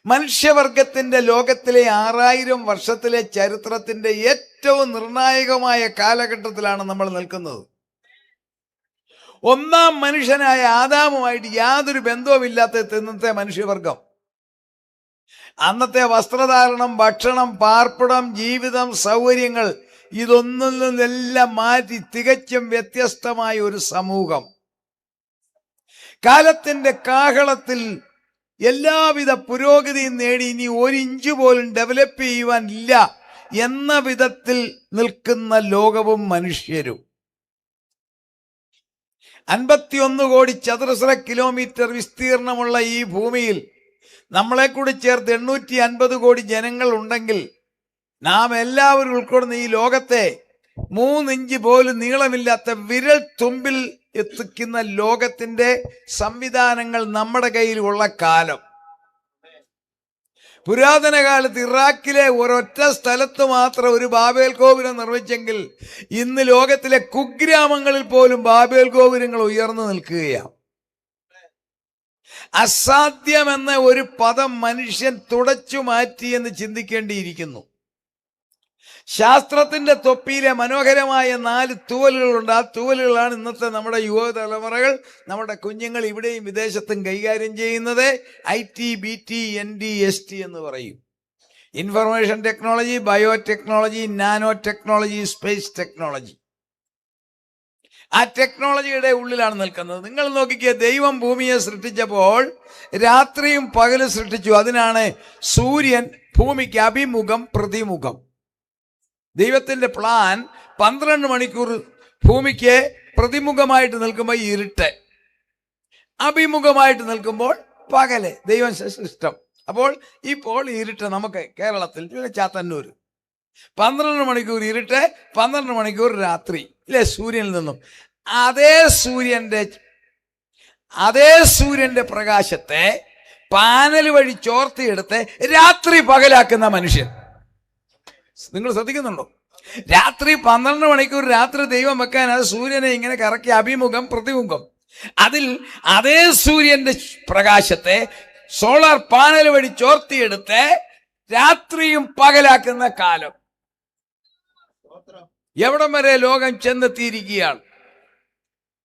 മനുഷ്യവർഗത്തിന്റെ ലോകത്തിലെ 6000 വർഷത്തിലെ ചരിത്രത്തിന്റെ ഏറ്റവും നിർണായകമായ കാലഘട്ടത്തിലാണ് നമ്മൾ നിൽക്കുന്നത്. ഒന്നാം മനുഷ്യനായ ആദാമുമായിട്ട് യാതൊരു ബന്ധവുമില്ലാത്ത ഇന്നത്തെ മനുഷ്യവർഗം അന്നത്തെ വസ്ത്രധാരണം, ഭക്ഷണം, പാർപ്പിടം, ജീവിതം, സൗകര്യങ്ങൾ ഇതൊന്നിൽ നിന്നെല്ലാം മാറ്റി തികച്ചും വ്യത്യസ്തമായ ഒരു സമൂഹം. കാലത്തിന്റെ കാഹളത്തിൽ എല്ലാവിധ പുരോഗതിയും നേടി ഇനി 1 ഇഞ്ച് പോലും ഡെവലപ്പ് ചെയ്യുവാൻ ഇല്ല എന്ന വിധത്തിൽ നിൽക്കുന്ന ലോകവും മനുഷ്യരും. 51 കോടി ചതുരശ്ര കിലോമീറ്റർ വിസ്തീർണമുള്ള ഈ ഭൂമിയിൽ നമ്മളെ കൂടി ചേർത്ത് 850 കോടി ജനങ്ങൾ ഉണ്ടെങ്കിൽ നാം എല്ലാവരും ഉൾക്കൊള്ളുന്ന ഈ ലോകത്തെ 3 ഇഞ്ച് പോലും നീളമില്ലാത്ത വിരൽ തുമ്പിൽ എത്തിക്കുന്ന ലോകത്തിന്റെ സംവിധാനങ്ങൾ നമ്മുടെ കയ്യിലുള്ള കാലം. പുരാതന കാലത്ത് ഇറാഖിലെ ഒരൊറ്റ സ്ഥലത്ത് മാത്രം ഒരു ബാബേൽ ഗോപുരം നിർമ്മിച്ചെങ്കിൽ ഇന്ന് ലോകത്തിലെ കുഗ്രാമങ്ങളിൽ പോലും ബാബേൽ ഗോപുരങ്ങൾ ഉയർന്നു നിൽക്കുകയാണ്. അസാധ്യമെന്ന ഒരു പദം മനുഷ്യൻ തുടച്ചു മാറ്റി എന്ന് ചിന്തിക്കേണ്ടിയിരിക്കുന്നു. ശാസ്ത്രത്തിന്റെ തൊപ്പിയിലെ മനോഹരമായ 4 തൂവലുകളുണ്ട്. ആ തൂവലുകളാണ് ഇന്നത്തെ നമ്മുടെ യുവതലമുറകൾ, നമ്മുടെ കുഞ്ഞുങ്ങൾ ഇവിടെയും വിദേശത്തും കൈകാര്യം ചെയ്യുന്നത്. IT, BT, ND, ST എന്ന് പറയും. Information technology, biotechnology, nano technology, space technology. ആ ടെക്നോളജിയുടെ ഉള്ളിലാണ് നിൽക്കുന്നത്. നിങ്ങൾ നോക്കിക്കേ, ദൈവം ഭൂമിയെ സൃഷ്ടിച്ചപ്പോൾ രാത്രിയും പകലും സൃഷ്ടിച്ചു. അതിനാണ് സൂര്യൻ ഭൂമിക്ക് അഭിമുഖം പ്രതിമുഖം. ദൈവത്തിന്റെ പ്ലാൻ 12 മണിക്കൂർ ഭൂമിക്ക് പ്രതിമുഖമായിട്ട് നിൽക്കുമ്പോൾ ഇരുട്ട്, അഭിമുഖമായിട്ട് നിൽക്കുമ്പോൾ പകല്. ദൈവം സിസ്റ്റം. അപ്പോൾ ഇപ്പോൾ ഇരുട്ട് നമുക്ക് കേരളത്തിൽ ചാത്തന്നൂർ 12 മണിക്കൂർ ഇരുട്ട്, 12 മണിക്കൂർ രാത്രി, ഇല്ലേ? സൂര്യനിൽ നിന്നും അതേ സൂര്യന്റെ പ്രകാശത്തെ പാനൽ വഴി ചോർത്തിയെടുത്ത് രാത്രി പകലാക്കുന്ന മനുഷ്യൻ. നിങ്ങൾ ശ്രദ്ധിക്കുന്നുണ്ടോ? രാത്രി 12 മണിക്കൂർ രാത്രി ദൈവം വെക്കാൻ അത് സൂര്യനെ ഇങ്ങനെ കറക്കി അഭിമുഖം പ്രതിമുഖം. അതിൽ അതേ സൂര്യന്റെ പ്രകാശത്തെ സോളാർ പാനൽ വഴി ചോർത്തിയെടുത്ത് രാത്രിയും പകലാക്കുന്ന കാലം. എവിടം വരെ ലോകം ചെന്നെത്തിയിരിക്കുകയാണ്.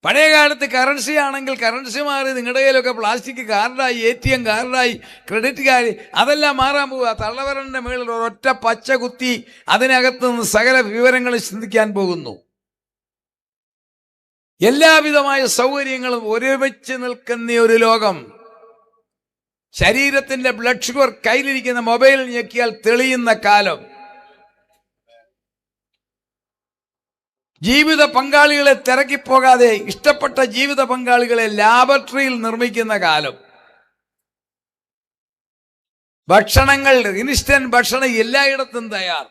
പഴയ കാലത്ത് കറൻസി ആണെങ്കിൽ കറൻസി മാറി നിങ്ങളുടെ കയ്യിലൊക്കെ പ്ലാസ്റ്റിക് കാർഡായി, ATM കാർഡായി, ക്രെഡിറ്റ് കാർഡ്, അതെല്ലാം മാറാൻ പോവുക. തള്ളവരന്റെ മേളിൽ ഒരൊറ്റ പച്ച കുത്തി അതിനകത്ത് നിന്ന് സകല വിവരങ്ങൾ ചിന്തിക്കാൻ പോകുന്നു. എല്ലാവിധമായ സൗകര്യങ്ങളും ഒരുമിച്ച് നിൽക്കുന്ന ഒരു ലോകം. ശരീരത്തിന്റെ ബ്ലഡ് ഷുഗർ കയ്യിലിരിക്കുന്ന മൊബൈൽ ഞെക്കിയാൽ തെളിയുന്ന കാലം. ജീവിത പങ്കാളികളെ തിരക്കിപ്പോകാതെ ഇഷ്ടപ്പെട്ട ജീവിത പങ്കാളികളെ ലാബറട്ടറിയിൽ നിർമ്മിക്കുന്ന കാലം. ഭക്ഷണങ്ങൾ, ഇൻസ്റ്റന്റ് ഭക്ഷണം എല്ലായിടത്തും തയ്യാർ.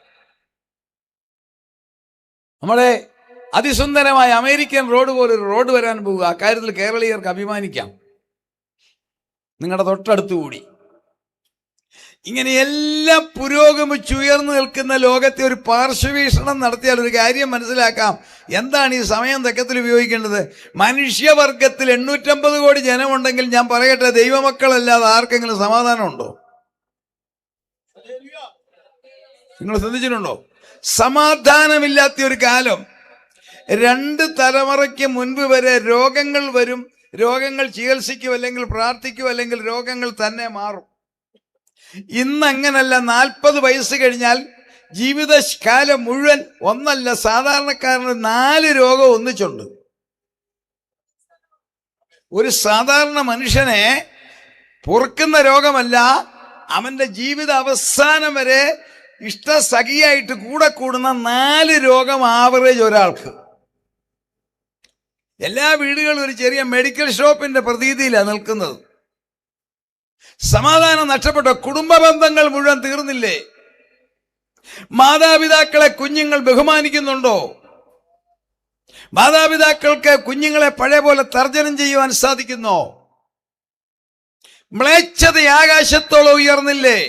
നമ്മുടെ അതിസുന്ദരമായ അമേരിക്കൻ റോഡ് പോലൊരു റോഡ് വരാൻ പോവുക. അക്കാര്യത്തിൽ കേരളീയർക്ക് അഭിമാനിക്കാം. നിങ്ങളുടെ തൊട്ടടുത്തുകൂടി ഇങ്ങനെ എല്ലാം പുരോഗമിച്ചുയർന്നു നിൽക്കുന്ന ലോകത്തെ ഒരു പാർശ്വവീക്ഷണം നടത്തിയാൽ ഒരു കാര്യം മനസ്സിലാക്കാം. എന്താണ് ഈ സമയം തക്കത്തിൽ ഉപയോഗിക്കേണ്ടത്? മനുഷ്യവർഗത്തിൽ 850 കോടി ജനമുണ്ടെങ്കിൽ ഞാൻ പറയട്ടെ, ദൈവമക്കളല്ലാതെ ആർക്കെങ്കിലും സമാധാനമുണ്ടോ? നിങ്ങൾ ശ്രദ്ധിച്ചിട്ടുണ്ടോ? സമാധാനമില്ലാത്ത ഒരു കാലം. 2 തലമുറയ്ക്ക് മുൻപ് വരെ രോഗങ്ങൾ വരും, രോഗങ്ങൾ ചികിത്സിക്കും, അല്ലെങ്കിൽ പ്രാർത്ഥിക്കും, അല്ലെങ്കിൽ രോഗങ്ങൾ തന്നെ മാറും. ഇന്നങ്ങനല്ല. 40 വയസ്സ് കഴിഞ്ഞാൽ ജീവിതകാലം മുഴുവൻ ഒന്നല്ല, സാധാരണക്കാരന് 4 രോഗം ഒന്നിച്ചുണ്ട്. ഒരു സാധാരണ മനുഷ്യനെ പൊറുക്കുന്ന രോഗമല്ല, അവന്റെ ജീവിത അവസാനം വരെ ഇഷ്ടസഖിയായിട്ട് കൂടെ കൂടുന്ന 4 രോഗം ആവറേജ് ഒരാൾക്ക്. എല്ലാ വീടുകളും ഒരു ചെറിയ മെഡിക്കൽ ഷോപ്പിന്റെ പ്രതീതിയിലാണ് നിൽക്കുന്നത്. സമാധാനം നഷ്ടപ്പെട്ട കുടുംബ ബന്ധങ്ങൾ മുഴുവൻ തീർന്നില്ലേ? മാതാപിതാക്കളെ കുഞ്ഞുങ്ങൾ ബഹുമാനിക്കുന്നുണ്ടോ? മാതാപിതാക്കൾക്ക് കുഞ്ഞുങ്ങളെ പഴയ പോലെ തർജ്ജനം ചെയ്യുവാൻ സാധിക്കുന്നോ? മ്ലേച്ഛത ആകാശത്തോളം ഉയർന്നില്ലേ?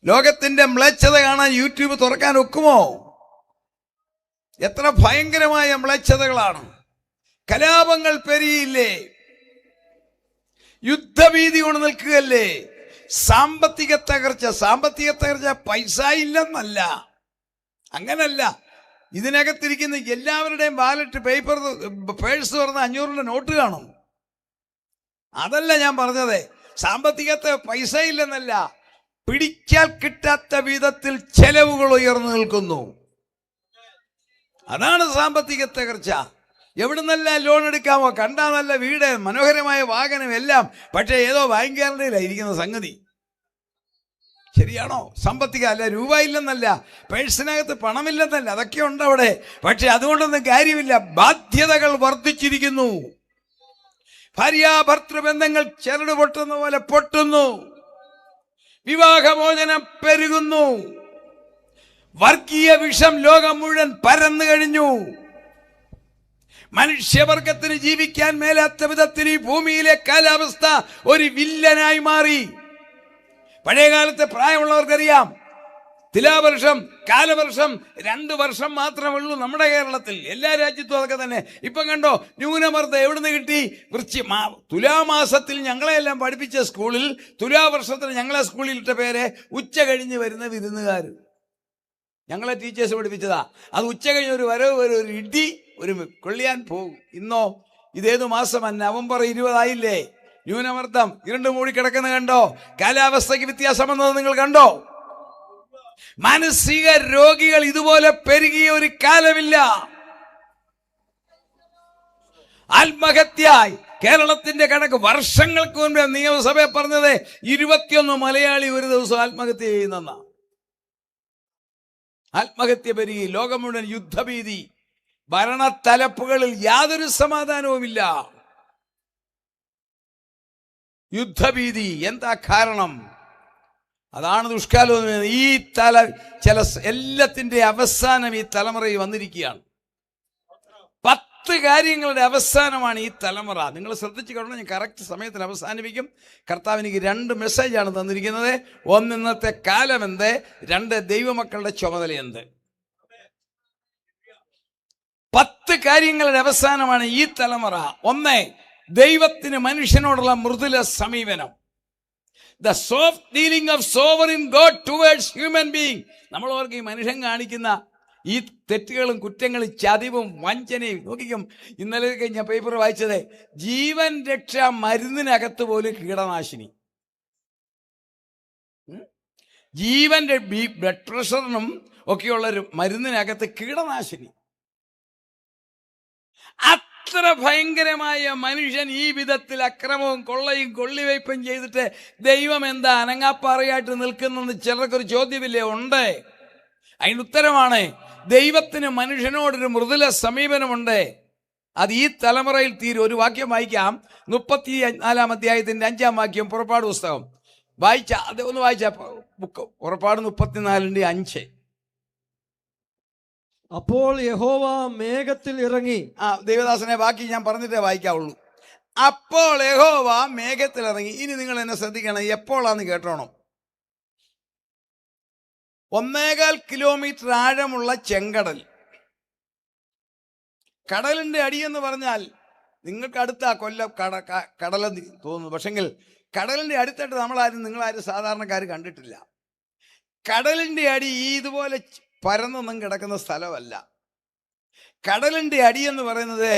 ലോകത്തിന്റെ മ്ലേച്ഛത കാണാൻ യൂട്യൂബ് തുറക്കാൻ ഒക്കുമോ? എത്ര ഭയങ്കരമായ മ്ലേച്ഛതകളാണ്! കലാപങ്ങൾ പെരിയില്ലേ? യുദ്ധഭീതി കൊണ്ട് നിൽക്കുകയല്ലേ? സാമ്പത്തിക തകർച്ച പൈസ ഇല്ലെന്നല്ല, അങ്ങനല്ല. ഇതിനകത്തിരിക്കുന്ന എല്ലാവരുടെയും വാലറ്റ് പേപ്പർ പേഴ്സ് തുറന്ന് 500 നോട്ട് കാണും. അതല്ല ഞാൻ പറഞ്ഞത്. സാമ്പത്തികത്തെ പൈസ ഇല്ലെന്നല്ല, പിടിച്ചാൽ കിട്ടാത്ത വിധത്തിൽ ചെലവുകൾ ഉയർന്നു നിൽക്കുന്നു. അതാണ് സാമ്പത്തിക തകർച്ച. എവിടുന്നല്ല ലോൺ എടുക്കാമോ, കണ്ടാൽ നല്ല വീട്, മനോഹരമായ വാഹനം എല്ലാം, പക്ഷേ ഏതോ ബാങ്ക് ഗ്യാരണ്ടിയിലായിരിക്കുന്ന സംഗതി. ശരിയാണോ? സാമ്പത്തിക അല്ല, രൂപ ഇല്ലെന്നല്ല, പേഴ്സിനകത്ത് പണമില്ലെന്നല്ല, അതൊക്കെ ഉണ്ട് അവിടെ. പക്ഷെ അതുകൊണ്ടൊന്നും കാര്യമില്ല. ബാധ്യതകൾ വർദ്ധിച്ചിരിക്കുന്നു. ഭാര്യാഭർത്തൃബന്ധങ്ങൾ ചരട് പൊട്ടുന്ന പോലെ പൊട്ടുന്നു. വിവാഹമോചനം പെരുകുന്നു. വർഗീയ വിഷം ലോകം മുഴുവൻ പരന്നു കഴിഞ്ഞു. മനുഷ്യവർഗത്തിന് ജീവിക്കാൻ മേലാത്ത വിധത്തിൽ ഈ ഭൂമിയിലെ കാലാവസ്ഥ ഒരു വില്ലനായി മാറി. പഴയകാലത്തെ പ്രായമുള്ളവർക്കറിയാം, തുലാവർഷം, കാലവർഷം 2 വർഷം മാത്രമേ ഉള്ളൂ നമ്മുടെ കേരളത്തിൽ. എല്ലാ രാജ്യത്തും അതൊക്കെ തന്നെ. ഇപ്പം കണ്ടോ, ന്യൂനമർദ്ദം എവിടുന്ന് കിട്ടി? തുലാമാസത്തിൽ ഞങ്ങളെല്ലാം പഠിപ്പിച്ച സ്കൂളിൽ, തുലാവർഷത്തിൽ ഞങ്ങളെ സ്കൂളിൽ ഇട്ട പേര് ഉച്ച കഴിഞ്ഞ് വരുന്ന വിരുന്നുകാർ. ഞങ്ങളെ ടീച്ചേഴ്സ് പഠിപ്പിച്ചതാ. അത് ഉച്ച കഴിഞ്ഞ് ഒരു വരവ് വരും, ഒരു ഇടി, ഒരു കൊള്ളിയാൻ പോകും. ഇന്നോ ഇതേതു മാസമാണ്? നവംബർ 20 ആയില്ലേ? ന്യൂനമർദ്ദം ഇരുണ്ട് മൂടിക്കിടക്കുന്ന കണ്ടോ? കാലാവസ്ഥയ്ക്ക് വ്യത്യാസം വന്നത് നിങ്ങൾ കണ്ടോ? മാനസിക രോഗികൾ ഇതുപോലെ പെരുകിയ ഒരു കാലമില്ല. ആത്മഹത്യ കേരളത്തിന്റെ കണക്ക് വർഷങ്ങൾക്ക് മുൻപ് നിയമസഭ പറഞ്ഞത് 21 മലയാളി ഒരു ദിവസം ആത്മഹത്യ ചെയ്യുന്ന. ആത്മഹത്യ പെരുകി. ലോകം മുഴുവൻ യുദ്ധഭീതി. ഭരണത്തലപ്പുകളിൽ യാതൊരു സമാധാനവുമില്ല. യുദ്ധഭീതി. എന്താ കാരണം? അതാണ് ദുഷ്കാലം. ഈ എല്ലാത്തിന്റെ അവസാനം ഈ തലമുറയിൽ വന്നിരിക്കുകയാണ്. 10 കാര്യങ്ങളുടെ അവസാനമാണ് ഈ തലമുറ. നിങ്ങൾ ശ്രദ്ധിച്ചു കാണണം. ഞാൻ കറക്റ്റ് സമയത്തിന് അവസാനിപ്പിക്കും. കർത്താവ് എനിക്ക് 2 മെസ്സേജാണ് തന്നിരിക്കുന്നത്. 1, ഇന്നത്തെ കാലം എന്ത്? 2, ദൈവമക്കളുടെ ചുമതല എന്ത്? 10 കാര്യങ്ങളുടെ അവസാനമാണ് ഈ തലമുറ. 1, ദൈവത്തിന് മനുഷ്യനോടുള്ള മൃദുല സമീപനം. The soft dealing of sovereign God towards human being. നമ്മൾ ഓർക്ക് ഈ മനുഷ്യൻ കാണിക്കുന്ന ഈ തെറ്റുകളും കുറ്റങ്ങളും ചതിവും വഞ്ചനയും നോക്കിക്കും. ഇന്നലെ ഞാൻ പേപ്പർ വായിച്ചത്, ജീവൻ രക്ഷാ മരുന്നിനകത്ത് പോലും കീടനാശിനി. ജീവന്റെ ബ്ലഡ് പ്രഷറിനും ഒക്കെയുള്ളൊരു മരുന്നിനകത്ത് കീടനാശിനി. അത്ര ഭയങ്കരമായ മനുഷ്യൻ ഈ വിധത്തിൽ അക്രമവും കൊള്ളയും കൊള്ളിവയ്പും ചെയ്തിട്ട് ദൈവം എന്താ അനങ്ങാപ്പാറയായിട്ട് നിൽക്കുന്നെന്ന് ചിലർക്കൊരു ചോദ്യമില്ലേ? ഉണ്ട്. അതിന് ഉത്തരമാണ്, ദൈവത്തിന് മനുഷ്യനോടൊരു മൃദുല സമീപനമുണ്ട്. അത് ഈ തലമുറയിൽ തീരും. ഒരു വാക്യം വായിക്കാം. 34-ാം അധ്യായത്തിന്റെ 5-ാം വാക്യം, പുറപ്പാട് പുസ്തകം. ഒന്ന് വായിച്ച ബുക്ക് പുറപ്പാട് 34:5. അപ്പോൾ യഹോവ മേഘത്തിൽ ഇറങ്ങി. ദേവദാസനെ ബാക്കി ഞാൻ പറഞ്ഞിട്ടേ വായിക്കാവുള്ളൂ. അപ്പോൾ യഹോവ മേഘത്തിൽ ഇറങ്ങി. ഇനി നിങ്ങൾ എന്നെ ശ്രദ്ധിക്കണം, എപ്പോഴാന്ന് കേട്ടോണം. 1.25 കിലോമീറ്റർ ആഴമുള്ള ചെങ്കടൽ. കടലിന്റെ അടിയെന്ന് പറഞ്ഞാൽ നിങ്ങൾക്ക് അടുത്ത കൊല്ലം കടലെന്ന് തോന്നുന്നു. പക്ഷെങ്കിൽ കടലിന്റെ അടുത്തായിട്ട് നിങ്ങളാരും സാധാരണക്കാർ കണ്ടിട്ടില്ല. കടലിന്റെ അടി ഇതുപോലെ പരന്നൊന്നും കിടക്കുന്ന സ്ഥലമല്ല. കടലിന്റെ അടി എന്ന് പറയുന്നത്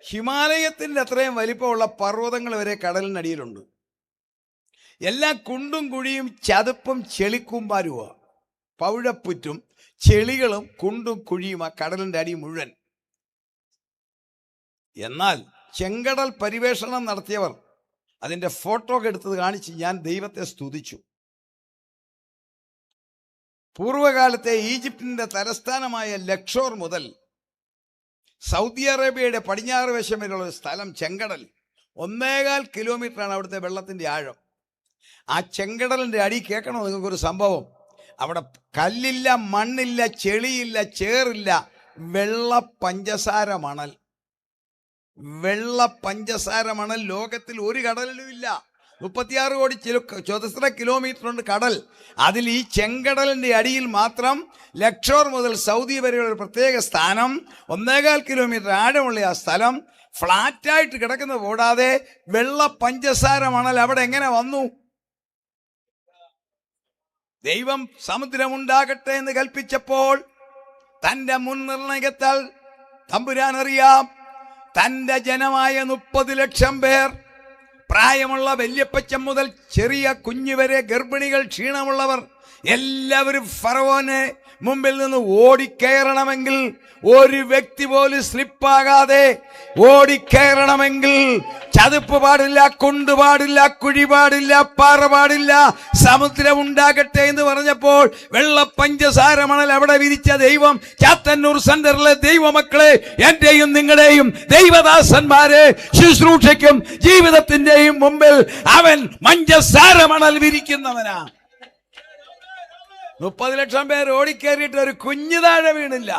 ഹിമാലയത്തിന്റെ അത്രയും വലിപ്പമുള്ള പർവ്വതങ്ങൾ വരെ കടലിനടിയിലുണ്ട്. എല്ലാം കുണ്ടും കുഴിയും ചതുപ്പും ചെളിക്കൂമ്പാരുമാണ്. പവിഴപ്പുറ്റും ചെളികളും കുണ്ടും കുഴിയും ആ കടലിന്റെ അടി മുഴുവൻ. എന്നാൽ ചെങ്കടൽ പരിവേഷണം നടത്തിയവർ അതിന്റെ ഫോട്ടോ എടുത്തത് കാണിച്ച് ഞാൻ ദൈവത്തെ സ്തുതിച്ചു. പൂർവകാലത്തെ ഈജിപ്തിന്റെ തലസ്ഥാനമായ ലക്ഷോർ മുതൽ സൗദി അറേബ്യയുടെ പടിഞ്ഞാറ് വശം വരെയുള്ള ഒരു സ്ഥലം ചെങ്കടൽ. 1.25 കിലോമീറ്ററാണ് അവിടുത്തെ വെള്ളത്തിന്റെ ആഴം. ആ ചെങ്കടലിന്റെ അടി കേൾക്കണോ നിങ്ങൾക്കൊരു സംഭവം? അവിടെ കല്ലില്ല, മണ്ണില്ല, ചെളിയില്ല, ചേറില്ല, വെള്ള പഞ്ചസാര മണൽ. വെള്ള പഞ്ചസാര മണൽ ലോകത്തിൽ ഒരു കടലിലും ഇല്ല. 36 കോടി ചതുരശ്ര കിലോമീറ്റർ ഉണ്ട് കടൽ. അതിൽ ഈ ചെങ്കടലിന്റെ അടിയിൽ മാത്രം ലക്ഷോർ മുതൽ സൗദി വരെയുള്ള ഒരു പ്രത്യേക സ്ഥാനം, 1.25 കിലോമീറ്റർ ആഴമുള്ള ആ സ്ഥലം ഫ്ലാറ്റായിട്ട് കിടക്കുന്നത് കൂടാതെ വെള്ള പഞ്ചസാര മണൽ അവിടെ എങ്ങനെ വന്നു? ദൈവം സമുദ്രമുണ്ടാകട്ടെ എന്ന് കൽപ്പിച്ചപ്പോൾ തന്റെ മുൻനിർണയത്താൽ തമ്പുരാൻ അറിയാം തന്റെ ജനമായ 30 ലക്ഷം പേർ, പ്രായമുള്ള വല്യപ്പച്ചൻ മുതൽ ചെറിയ കുഞ്ഞുവരെ, ഗർഭിണികൾ, ക്ഷീണമുള്ളവർ എല്ലാവരും ഫറവോന് മുമ്പിൽ നിന്ന് ഓടിക്കയറണമെങ്കിൽ, ഒരു വ്യക്തി പോലും സ്ലിപ്പാകാതെ ഓടിക്കയറണമെങ്കിൽ ചതുപ്പ് പാടില്ല, കുണ്ട് പാടില്ല, കുഴി പാടില്ല, പാറ പാടില്ല, സമുദ്രം ഉണ്ടാകട്ടെ എന്ന് പറഞ്ഞപ്പോൾ വെള്ള പഞ്ചസാര മണൽ അവിടെ വിരിച്ച ദൈവം, ചാത്തന്നൂർ സെന്ററിലെ ദൈവമക്കളെ, എന്റെയും നിങ്ങളുടെയും ദൈവദാസന്മാരെ, ശുശ്രൂഷയ്ക്കും ജീവിതത്തിന്റെയും മുമ്പിൽ അവൻ പഞ്ചസാര മണൽ വിരിക്കുന്നവനാ. 30 ലക്ഷം പേർ ഓടിക്കേറിയിട്ട് ഒരു കുഞ്ഞു താഴെ വീണില്ല.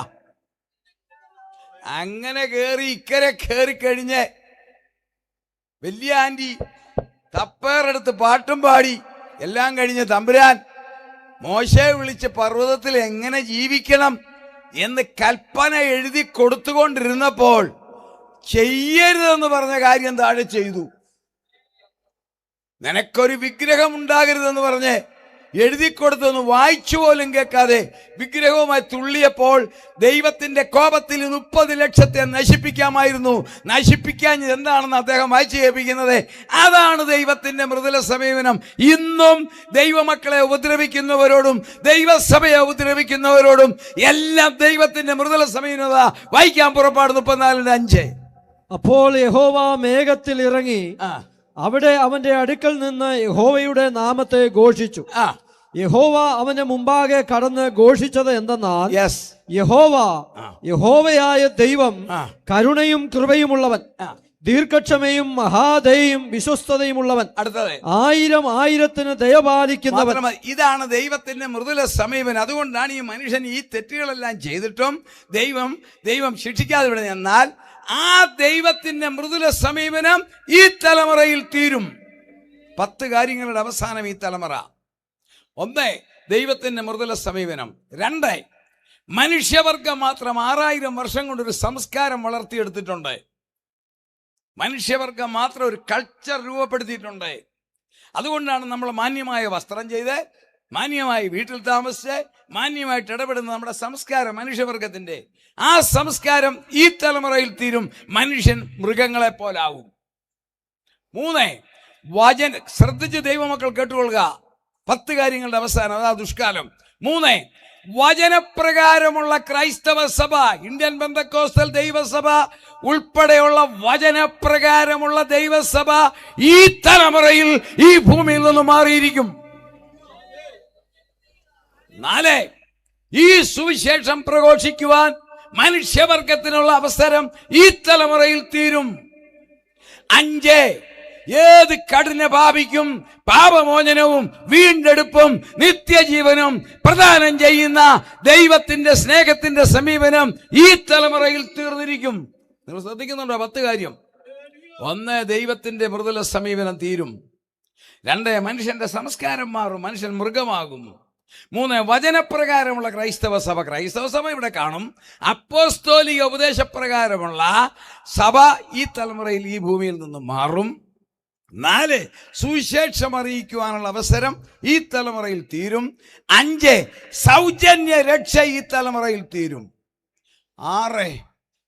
അങ്ങനെ കേറി ഇക്കരെ കയറി കഴിഞ്ഞ് വലിയ ആന്റി തപ്പേറെടുത്ത് പാട്ടും പാടി എല്ലാം കഴിഞ്ഞ് തമ്പുരാൻ മോശയെ വിളിച്ച് പർവ്വതത്തിൽ എങ്ങനെ ജീവിക്കണം എന്ന് കൽപ്പന എഴുതി കൊടുത്തുകൊണ്ടിരുന്നപ്പോൾ ചെയ്യരുതെന്ന് പറഞ്ഞ കാര്യം താഴെ ചെയ്തു. നിനക്കൊരു വിഗ്രഹം ഉണ്ടാകരുതെന്ന് പറഞ്ഞ് എഴുതി കൊടുത്തൊന്ന് വായിച്ചു പോലും കേൾക്കാതെ വിഗ്രഹവുമായി തുള്ളിയപ്പോൾ ദൈവത്തിന്റെ കോപത്തിൽ 30 ലക്ഷത്തെ നശിപ്പിക്കാമായിരുന്നു. നശിപ്പിക്കാൻ എന്താണെന്ന് അദ്ദേഹം വായിച്ചു കേൾപ്പിക്കുന്നത്. അതാണ് ദൈവത്തിന്റെ മൃദുല സമീപനം. ഇന്നും ദൈവമക്കളെ ഉപദ്രവിക്കുന്നവരോടും ദൈവസഭയെ ഉപദ്രവിക്കുന്നവരോടും എല്ലാം ദൈവത്തിന്റെ മൃദുല സമീപനത. വായിക്കാൻ പുറപ്പാട് 34:5. അപ്പോൾ യഹോവ മേഘത്തിൽ ഇറങ്ങി അവിടെ അവന്റെ അടുക്കൽ നിന്ന് യഹോവയുടെ നാമത്തെ ഘോഷിച്ചു. യഹോവ അവന്റെ മുമ്പാകെ കടന്ന് ഘോഷിച്ചത് എന്തെന്നാൽ, യഹോവയായ ദൈവം കരുണയും കൃപയുമുള്ളവൻ, ദീർഘക്ഷമയും മഹാദയയും വിശ്വസ്തതയുമുള്ളവൻ, അടുത്തത് 1000 ദയപാലിക്കുന്നവൻ. ഇതാണ് ദൈവത്തിന്റെ മൃദുല സമീപനം. അതുകൊണ്ടാണ് ഈ മനുഷ്യൻ ഈ തെറ്റുകളെല്ലാം ചെയ്തിട്ടും ദൈവം ശിക്ഷിക്കാതെ വിടുന്നത്. എന്നാൽ ആ ദൈവത്തിന്റെ മൃദുല സമീപനം ഈ തലമുറയിൽ തീരും. 10 കാര്യങ്ങളുടെ അവസാനം ഈ തലമുറ. 1, ദൈവത്തിന്റെ മൃദുല സമീപനം. 2, മനുഷ്യവർഗം മാത്രം 6000 വർഷം കൊണ്ടൊരു സംസ്കാരം വളർത്തിയെടുത്തിട്ടുണ്ട്. മനുഷ്യവർഗം മാത്രം ഒരു കൾച്ചർ രൂപപ്പെടുത്തിയിട്ടുണ്ട്. അതുകൊണ്ടാണ് നമ്മൾ മാന്യമായ വസ്ത്രം ചെയ്ത്, മാന്യമായി വീട്ടിൽ താമസിച്ച്, മാന്യമായിട്ട് ഇടപെടുന്ന നമ്മുടെ സംസ്കാരം മനുഷ്യവർഗത്തിന്റെ. ആ സംസ്കാരം ഈ തലമുറയിൽ തീരും. മനുഷ്യൻ മൃഗങ്ങളെ പോലാവും. 3, ശ്രദ്ധിച്ച് ദൈവമക്കൾ കേട്ടുകൊള്ളുക. 10 കാര്യങ്ങളുടെ അവസാനം, അതാ ദുഷ്കാലം. 3, വചനപ്രകാരമുള്ള ക്രൈസ്തവ സഭ, ഇന്ത്യൻ പെന്തക്കോസ്തൽ ദൈവസഭ ഉൾപ്പെടെയുള്ള വചനപ്രകാരമുള്ള ദൈവസഭ ഈ തലമുറയിൽ ഈ ഭൂമിയിൽ നിന്ന് മാറിയിരിക്കും. 4, ഈ സുവിശേഷം പ്രഘോഷിക്കുവാൻ മനുഷ്യവർഗത്തിനുള്ള അവസരം ഈ തലമുറയിൽ തീരും. 5, ഏത് കഠിന പാപിക്കും പാപമോചനവും വീണ്ടെടുപ്പും നിത്യജീവനും പ്രദാനം ചെയ്യുന്ന ദൈവത്തിന്റെ സ്നേഹത്തിന്റെ സമീപനം ഈ തലമുറയിൽ തീർന്നിരിക്കും. നിങ്ങൾ ശ്രദ്ധിക്കുന്നുണ്ടോ? 10 കാര്യം. 1, ദൈവത്തിന്റെ മൃദുല സമീപനം തീരും. 2, മനുഷ്യന്റെ സംസ്കാരം മാറും, മനുഷ്യൻ മൃഗമാകും. 3, വചനപ്രകാരമുള്ള ക്രൈസ്തവ സഭ ഇവിടെ കാണും. അപ്പോസ്തോലിക ഉപദേശപ്രകാരമുള്ള സഭ ഈ തലമുറയിൽ ഈ ഭൂമിയിൽ നിന്ന് മാറും. 4, സുവിശേഷം അറിയിക്കുവാനുള്ള അവസരം ഈ തലമുറയിൽ തീരും. 5, സൗജന്യ രക്ഷ ഈ തലമുറയിൽ തീരും. 6,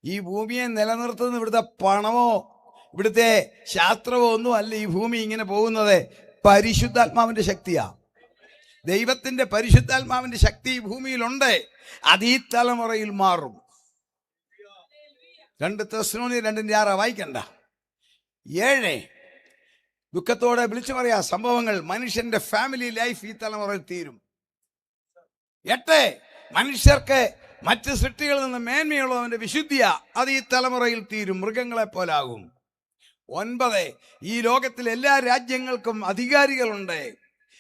ഈ ഭൂമിയെ നിലനിർത്തുന്ന ഇവിടുത്തെ പണമോ ഇവിടുത്തെ ശാസ്ത്രമോ ഒന്നും അല്ല. ഈ ഭൂമി ഇങ്ങനെ പോകുന്നത് പരിശുദ്ധാത്മാവിന്റെ ശക്തിയാ. ദൈവത്തിന്റെ പരിശുദ്ധാത്മാവിന്റെ ശക്തി ഈ ഭൂമിയിലുണ്ട്. അത് ഈ തലമുറയിൽ മാറും. 2 തെസ്സലോനിയർ 2:6 വായിക്കണ്ട. 7, ദുഃഖത്തോടെ വിളിച്ചു പറയാ സംഭവങ്ങൾ, മനുഷ്യന്റെ ഫാമിലി ലൈഫ് ഈ തലമുറയിൽ തീരും. 8, മനുഷ്യർക്ക് മറ്റ് സൃഷ്ടികളിൽ നിന്ന് മേന്മയുള്ളവന്റെ വിശുദ്ധിയ, അത് ഈ തലമുറയിൽ തീരും, മൃഗങ്ങളെ പോലാകും. 9, ഈ ലോകത്തിലെ എല്ലാ രാജ്യങ്ങൾക്കും അധികാരികളുണ്ട്.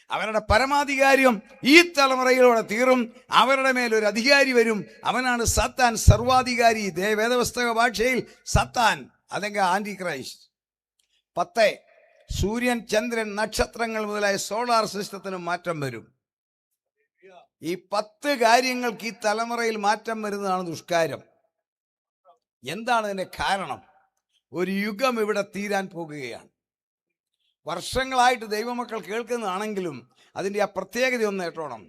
അവരുടെ പരമാധികാരം ഈ തലമുറയിലൂടെ തീരും. അവരുടെ മേലൊരു അധികാരി വരും. അവനാണ് സത്താൻ, സർവാധികാരി. വേദപുസ്തക ഭാഷയിൽ സത്താൻ അല്ലെങ്കിൽ ആന്റി ക്രൈസ്റ്റ്. 10, സൂര്യൻ, ചന്ദ്രൻ, നക്ഷത്രങ്ങൾ മുതലായ സോളാർ സിസ്റ്റത്തിന് മാറ്റം വരും. ഈ 10 കാര്യങ്ങൾക്ക് ഈ തലമുറയിൽ മാറ്റം വരുന്നതാണ് ദുഷ്കാരം. എന്താണ് ഇതിന്റെ കാരണം? ഒരു യുഗം ഇവിടെ തീരാൻ പോകുകയാണ്. വർഷങ്ങളായിട്ട് ദൈവമക്കൾ കേൾക്കുന്നതാണെങ്കിലും അതിൻ്റെ ആ പ്രത്യേകത ഒന്ന് കേട്ടോണം.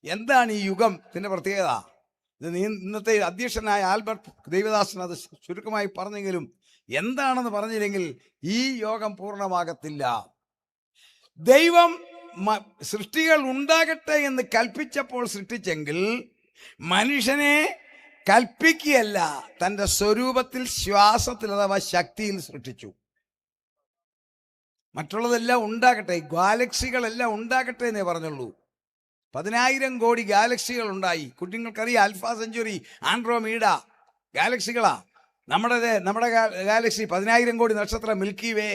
എന്താണ് ഈ യുഗത്തിൻ്റെ പ്രത്യേകത? ഇത് ഇന്നത്തെ അധ്യക്ഷനായ ആൽബർട്ട് ദൈവദാസൻ അത് ചുരുക്കമായി പറഞ്ഞെങ്കിലും എന്താണെന്ന് പറഞ്ഞില്ലെങ്കിൽ ഈ യോഗം പൂർണ്ണമാകത്തില്ല. ദൈവം സൃഷ്ടികൾ ഉണ്ടാകട്ടെ എന്ന് കൽപ്പിച്ചപ്പോൾ സൃഷ്ടിച്ചെങ്കിൽ മനുഷ്യനെ കൽപ്പിക്കുകയല്ല, തൻ്റെ സ്വരൂപത്തിൽ, ശ്വാസത്തിൽ അഥവാ ശക്തിയിൽ സൃഷ്ടിച്ചു. മറ്റുള്ളതെല്ലാം ഉണ്ടാകട്ടെ, ഗാലക്സികളെല്ലാം ഉണ്ടാകട്ടെ എന്നേ പറഞ്ഞുള്ളൂ. 10,000 കോടി ഗാലക്സികൾ ഉണ്ടായി. കുട്ടികൾക്കറിയാം, ആൽഫ സെഞ്ചുറി, ആൻഡ്രോമീഡ ഗാലക്സികളാ. നമ്മുടെ ഗാലക്സി 10,000 കോടി നക്ഷത്രം, മിൽക്കി വേ.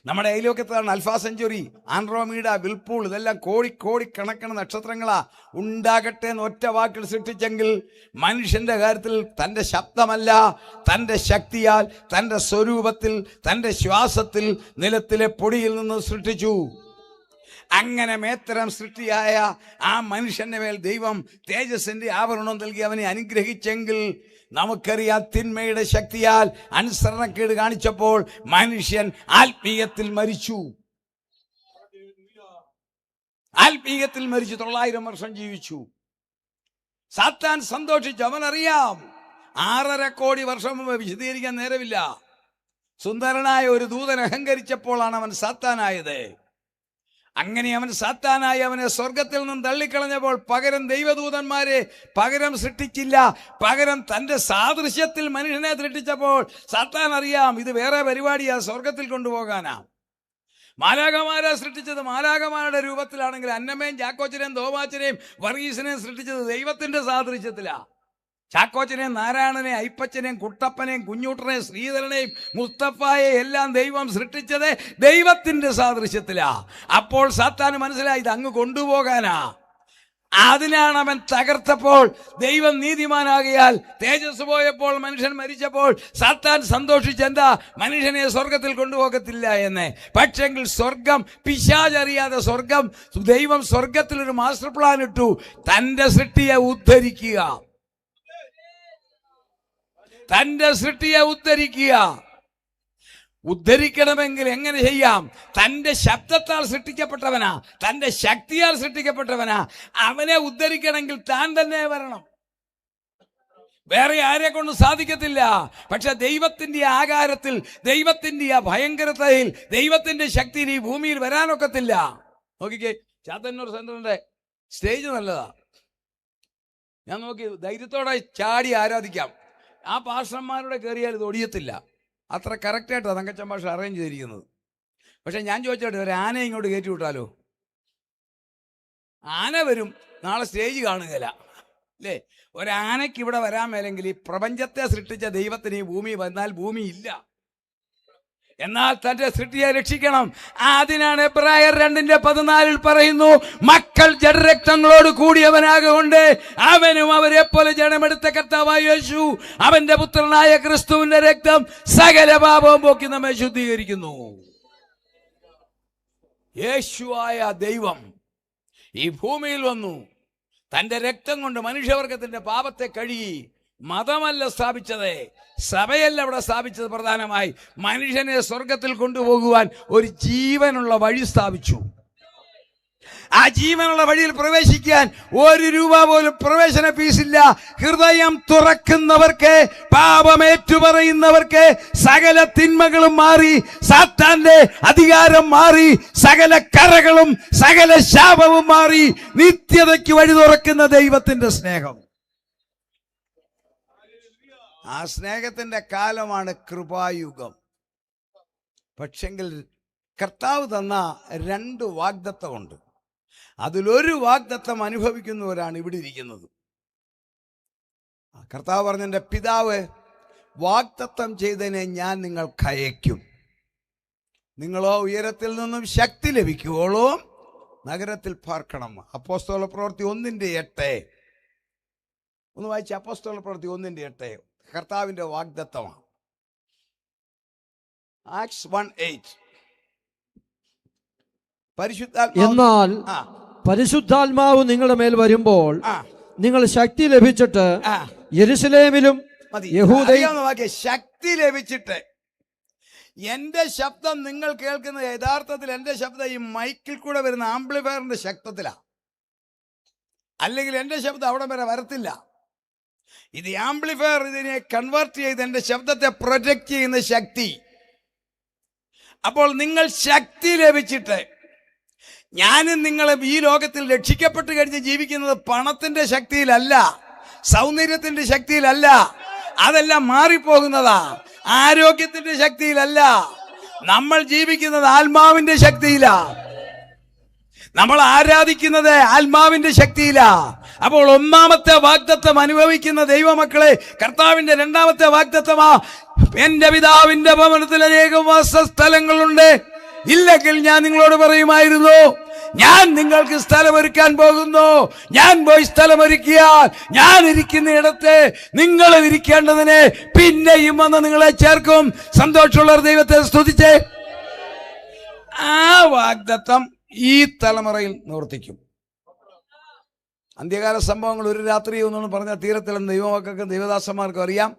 നമ്മുടെ അയലോക്കത്താണ് ആൽഫ സെഞ്ചുറി, ആൻഡ്രോമീഡ, വിൽപൂൾ. ഇതെല്ലാം കോടി കണക്കിന് നക്ഷത്രങ്ങളാ. ഉണ്ടാകട്ടെ എന്ന് ഒറ്റ വാക്കിൽ സൃഷ്ടിച്ചെങ്കിൽ മനുഷ്യന്റെ കാര്യത്തിൽ തൻ്റെ ശബ്ദമല്ല, തൻ്റെ ശക്തിയാൽ, തൻ്റെ സ്വരൂപത്തിൽ, തൻ്റെ ശ്വാസത്തിൽ നിലത്തിലെ പൊടിയിൽ നിന്ന് സൃഷ്ടിച്ചു. അങ്ങനെ മേത്തരം സൃഷ്ടിയായ ആ മനുഷ്യന്റെ മേൽ ദൈവം തേജസ്സിന്റെ ആവരണം നൽകി അവനെ അനുഗ്രഹിച്ചെങ്കിൽ നമുക്കറിയാം, തിന്മയുടെ ശക്തിയാൽ അനുസരണക്കേട് കാണിച്ചപ്പോൾ മനുഷ്യൻ ആത്മീയത്തിൽ മരിച്ചു. 900 വർഷം ജീവിച്ചു. സാത്താൻ സന്തോഷിച്ചു. അവനറിയാം 6.5 കോടി വർഷം മുമ്പ്, വിശദീകരിക്കാൻ നേരമില്ല, സുന്ദരനായ ഒരു ദൂതൻ അഹങ്കരിച്ചപ്പോഴാണ് അവൻ സാത്താനായത്. അങ്ങനെ അവൻ സാത്താനായി അവനെ സ്വർഗത്തിൽ നിന്നും തള്ളിക്കളഞ്ഞപ്പോൾ പകരം ദൈവദൂതന്മാരെ പകരം സൃഷ്ടിച്ചില്ല. പകരം തൻ്റെ സാദൃശ്യത്തിൽ മനുഷ്യനെ സൃഷ്ടിച്ചപ്പോൾ സാത്താൻ അറിയാം, ഇത് വേറെ പരിപാടിയാ, സ്വർഗത്തിൽ കൊണ്ടുപോകാനാ. മാലാഖമാരെ സൃഷ്ടിച്ചത് മാലാഖമാരുടെ രൂപത്തിലാണെങ്കിൽ അന്നമ്മയും ചാക്കോച്ചനെയും തോമാച്ചനെയും വർഗീസിനെയും സൃഷ്ടിച്ചത് ദൈവത്തിന്റെ സാദൃശ്യത്തിലാ. ചാക്കോച്ചനെയും നാരായണനെയും അയ്പ്പച്ചനെയും കുട്ടപ്പനെയും കുഞ്ഞൂട്ടനെയും ശ്രീധരനെയും മുസ്തഫയെ എല്ലാം ദൈവം സൃഷ്ടിച്ചത് ദൈവത്തിന്റെ സാദൃശ്യത്തിലാ. അപ്പോൾ സാത്താന് മനസ്സിലായി, ഇത് അങ്ങ് കൊണ്ടുപോകാനാ. അതിനാണ് അവൻ തകർത്തപ്പോൾ ദൈവം നീതിമാനാകിയാൽ തേജസ് പോയപ്പോൾ മനുഷ്യൻ മരിച്ചപ്പോൾ സാത്താൻ സന്തോഷിച്ചെന്താ, മനുഷ്യനെ സ്വർഗത്തിൽ കൊണ്ടുപോകത്തില്ല എന്ന്. പക്ഷെങ്കിൽ സ്വർഗം പിശാചറിയാതെ ദൈവം സ്വർഗത്തിൽ ഒരു മാസ്റ്റർ പ്ലാൻ ഇട്ടു, തൻ്റെ സൃഷ്ടിയെ ഉദ്ധരിക്കുക. തൻ്റെ സൃഷ്ടിയെ ഉദ്ധരിക്കണമെങ്കിൽ എങ്ങനെ ചെയ്യാം? തൻ്റെ ശബ്ദത്താൽ സൃഷ്ടിക്കപ്പെട്ടവനാ, തൻ്റെ ശക്തിയാൽ സൃഷ്ടിക്കപ്പെട്ടവനാ. അവനെ ഉദ്ധരിക്കണമെങ്കിൽ താൻ തന്നെ വരണം, വേറെ ആരെ കൊണ്ട് സാധിക്കത്തില്ല. പക്ഷെ ദൈവത്തിന്റെ ആകാരത്തിൽ, ദൈവത്തിന്റെ ആ ഭയങ്കരതയിൽ, ദൈവത്തിന്റെ ശക്തിയിൽ ഈ ഭൂമിയിൽ വരാനൊക്കത്തില്ല. നോക്കിക്കേ, ചാത്തന്നൂർ സെന്ററിന്റെ സ്റ്റേജ് നല്ലതാ. ഞാൻ നോക്കി ധൈര്യത്തോടെ ചാടി ആരാധിക്കാം. ആ പാസ്റ്റർമാരുടെ കയറിയാൽ ഇത് ഒടിയത്തില്ല. അത്ര കറക്റ്റായിട്ടാണ് തങ്കച്ചൻ ഭാഷ അറേഞ്ച് ചെയ്തിരിക്കുന്നത്. പക്ഷെ ഞാൻ ചോദിച്ചോട്ടെ, ഒരു ആന ഇങ്ങോട്ട് കയറ്റി വിട്ടാലോ? ആന വരും, നാളെ സ്റ്റേജ് കാണുകയില്ല അല്ലേ? ഒരാനയ്ക്ക് ഇവിടെ വരാൻ മേലെങ്കിൽ ഈ പ്രപഞ്ചത്തെ സൃഷ്ടിച്ച ദൈവത്തിന് ഈ ഭൂമി വന്നാൽ ഭൂമി ഇല്ല. എന്നാൽ തന്റെ സൃഷ്ടിയെ രക്ഷിക്കണം. അതിനാണ് എബ്രായർ 2:14 പറയുന്നു, മക്കൾ ജഡരക്തങ്ങളോട് കൂടിയവനാകൊണ്ട് അവനും അവരെ പോലെ ജനമെടുത്ത കർത്താവായ യേശു, അവന്റെ പുത്രനായ ക്രിസ്തുവിന്റെ രക്തം സകല പാപവും പോക്കി നമ്മെ ശുദ്ധീകരിക്കുന്നു. യേശുവായ ദൈവം ഈ ഭൂമിയിൽ വന്നു, തന്റെ രക്തം കൊണ്ട് മനുഷ്യവർഗത്തിന്റെ പാപത്തെ കഴുകി. മതമല്ല സ്ഥാപിച്ചത്, സഭയല്ല അവിടെ സ്ഥാപിച്ചത്. പ്രധാനമായി മനുഷ്യനെ സ്വർഗത്തിൽ കൊണ്ടുപോകുവാൻ ഒരു ജീവനുള്ള വഴി സ്ഥാപിച്ചു. ആ ജീവനുള്ള വഴിയിൽ പ്രവേശിക്കാൻ 1 രൂപ പോലും പ്രവേശന ഫീസില്ല. ഹൃദയം തുറക്കുന്നവർക്ക്, പാപമേറ്റു പറയുന്നവർക്ക് സകല തിന്മകളും മാറി, സാത്താന്റെ അധികാരം മാറി, സകല കറകളും സകല ശാപവും മാറി, നിത്യതയ്ക്ക് വഴി തുറക്കുന്ന ദൈവത്തിന്റെ സ്നേഹം. ആ സ്നേഹത്തിന്റെ കാലമാണ് കൃപായുഗം. പക്ഷെങ്കിൽ കർത്താവ് തന്ന 2 വാഗ്ദത്തമുണ്ട്. അതിലൊരു വാഗ്ദത്തം അനുഭവിക്കുന്നവരാണ് ഇവിടെ ഇരിക്കുന്നത്. കർത്താവ് പറഞ്ഞ, എൻ്റെ പിതാവ് വാഗ്ദത്തം ചെയ്തതിനെ ഞാൻ നിങ്ങൾക്ക് അയക്കും. നിങ്ങളോ ഉയരത്തിൽ നിന്നും ശക്തി ലഭിക്കുവോളും നഗരത്തിൽ പാർക്കണം. അപ്പോസ്തല പ്രവൃത്തി 1:8. ഒന്ന് വായിച്ച അപ്പോസ്തല പ്രവൃത്തി 1:8. കർത്താവിന്റെ വാഗ്ദത്തമാണ്. ആക്ട്സ് 1:8. എന്നാൽ പരിശുദ്ധാത്മാവ് നിങ്ങളുടെ മേൽ വരുമ്പോൾ നിങ്ങൾ ശക്തി ലഭിച്ചിട്ട് യെരുശലേമിലും യഹൂദയിലും, ശക്തി ലഭിച്ചിട്ട് എൻ്റെ ശബ്ദം നിങ്ങൾ കേൾക്കുന്നത് യഥാർത്ഥത്തിൽ എൻ്റെ ശബ്ദം ഈ മൈക്കിൽ കൂടെ വരുന്ന ആംപ്ലിഫയറിന്റെ ശബ്ദത്തിലാണ്. അല്ലെങ്കിൽ എൻ്റെ ശബ്ദം അവിടെ വരെ വരത്തില്ല. ഇത് ആംപ്ലിഫയർ ഇതിനെ കൺവേർട്ട് ചെയ്ത് എൻ്റെ ശബ്ദത്തെ പ്രൊജക്റ്റ് ചെയ്യുന്ന ശക്തി. അപ്പോൾ നിങ്ങൾ ശക്തി ലഭിച്ചിട്ട്, ഞാനും നിങ്ങളും ഈ ലോകത്തിൽ രക്ഷിക്കപ്പെട്ട് കഴിഞ്ഞ് ജീവിക്കുന്നത് പണത്തിന്റെ ശക്തിയിലല്ല, സൗന്ദര്യത്തിന്റെ ശക്തിയിലല്ല, അതെല്ലാം മാറിപ്പോകുന്നതാ. ആരോഗ്യത്തിന്റെ ശക്തിയിലല്ല, നമ്മൾ ജീവിക്കുന്നത് ആത്മാവിന്റെ ശക്തിയിലാ. നമ്മൾ ആരാധിക്കുന്നത് ആത്മാവിന്റെ ശക്തിയിലാ. അപ്പോൾ ഒന്നാമത്തെ വാഗ്ദത്തം അനുഭവിക്കുന്ന ദൈവമക്കളെ, കർത്താവിന്റെ രണ്ടാമത്തെ വാഗ്ദത്തമാ, എന്റെ പിതാവിന്റെ ഭവനത്തിൽ അനേകം വാസസ്ഥലങ്ങളുണ്ട്, ഇല്ലെങ്കിൽ ഞാൻ നിങ്ങളോട് പറയുമായിരുന്നു, ഞാൻ നിങ്ങൾക്ക് സ്ഥലമൊരുക്കാൻ പോകുന്നു. ഞാൻ പോയി സ്ഥലമൊരുക്കിയാൽ ഞാൻ ഇരിക്കുന്ന ഇടത്ത് നിങ്ങൾ ഇരിക്കേണ്ടതിന് പിന്നെയും വന്ന് നിങ്ങളെ ചേർക്കും. സന്തോഷമുള്ളവർ ദൈവത്തെ സ്തുതിച്ചേ. ആ വാഗ്ദത്തം ഈ തലമുറയിൽ നിവർത്തിക്കും. അന്ത്യകാല സംഭവങ്ങൾ ഒരു രാത്രി ഒന്നും പറഞ്ഞാൽ തീരത്തിലെന്ന് ദൈവമക്കൾക്കും ദൈവദാസന്മാർക്കും അറിയാം.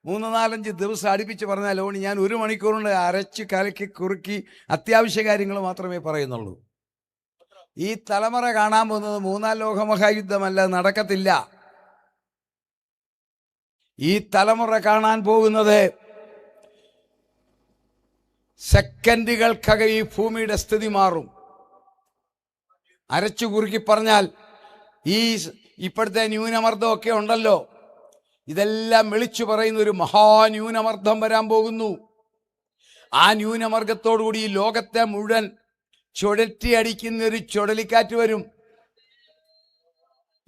3-4 ദിവസം അടുപ്പിച്ച് പറഞ്ഞാൽ ഓണി ഞാൻ 1 മണിക്കൂറുകൊണ്ട് അരച്ച് കലക്കി കുറുക്കി അത്യാവശ്യ കാര്യങ്ങൾ മാത്രമേ പറയുന്നുള്ളൂ. ഈ തലമുറ കാണാൻ പോകുന്നത് 3-ാം ലോകമഹായുദ്ധമല്ല, നടക്കത്തില്ല. ഈ തലമുറ കാണാൻ പോകുന്നത് സെക്കൻഡുകൾക്കകം ഈ ഭൂമിയുടെ സ്ഥിതി മാറും. അരച്ചു കുറുക്കി പറഞ്ഞാൽ ഈ ഇപ്പോഴത്തെ ന്യൂനമർദ്ദമൊക്കെ ഉണ്ടല്ലോ, ഇതെല്ലാം വിളിച്ചു പറയുന്ന ഒരു മഹാന്യൂനമർദ്ദം വരാൻ പോകുന്നു. ആ ന്യൂനമർദ്ദത്തോടുകൂടി ഈ ലോകത്തെ മുഴുവൻ ചുഴറ്റി അടിക്കുന്ന ഒരു ചുഴലിക്കാറ്റ് വരും.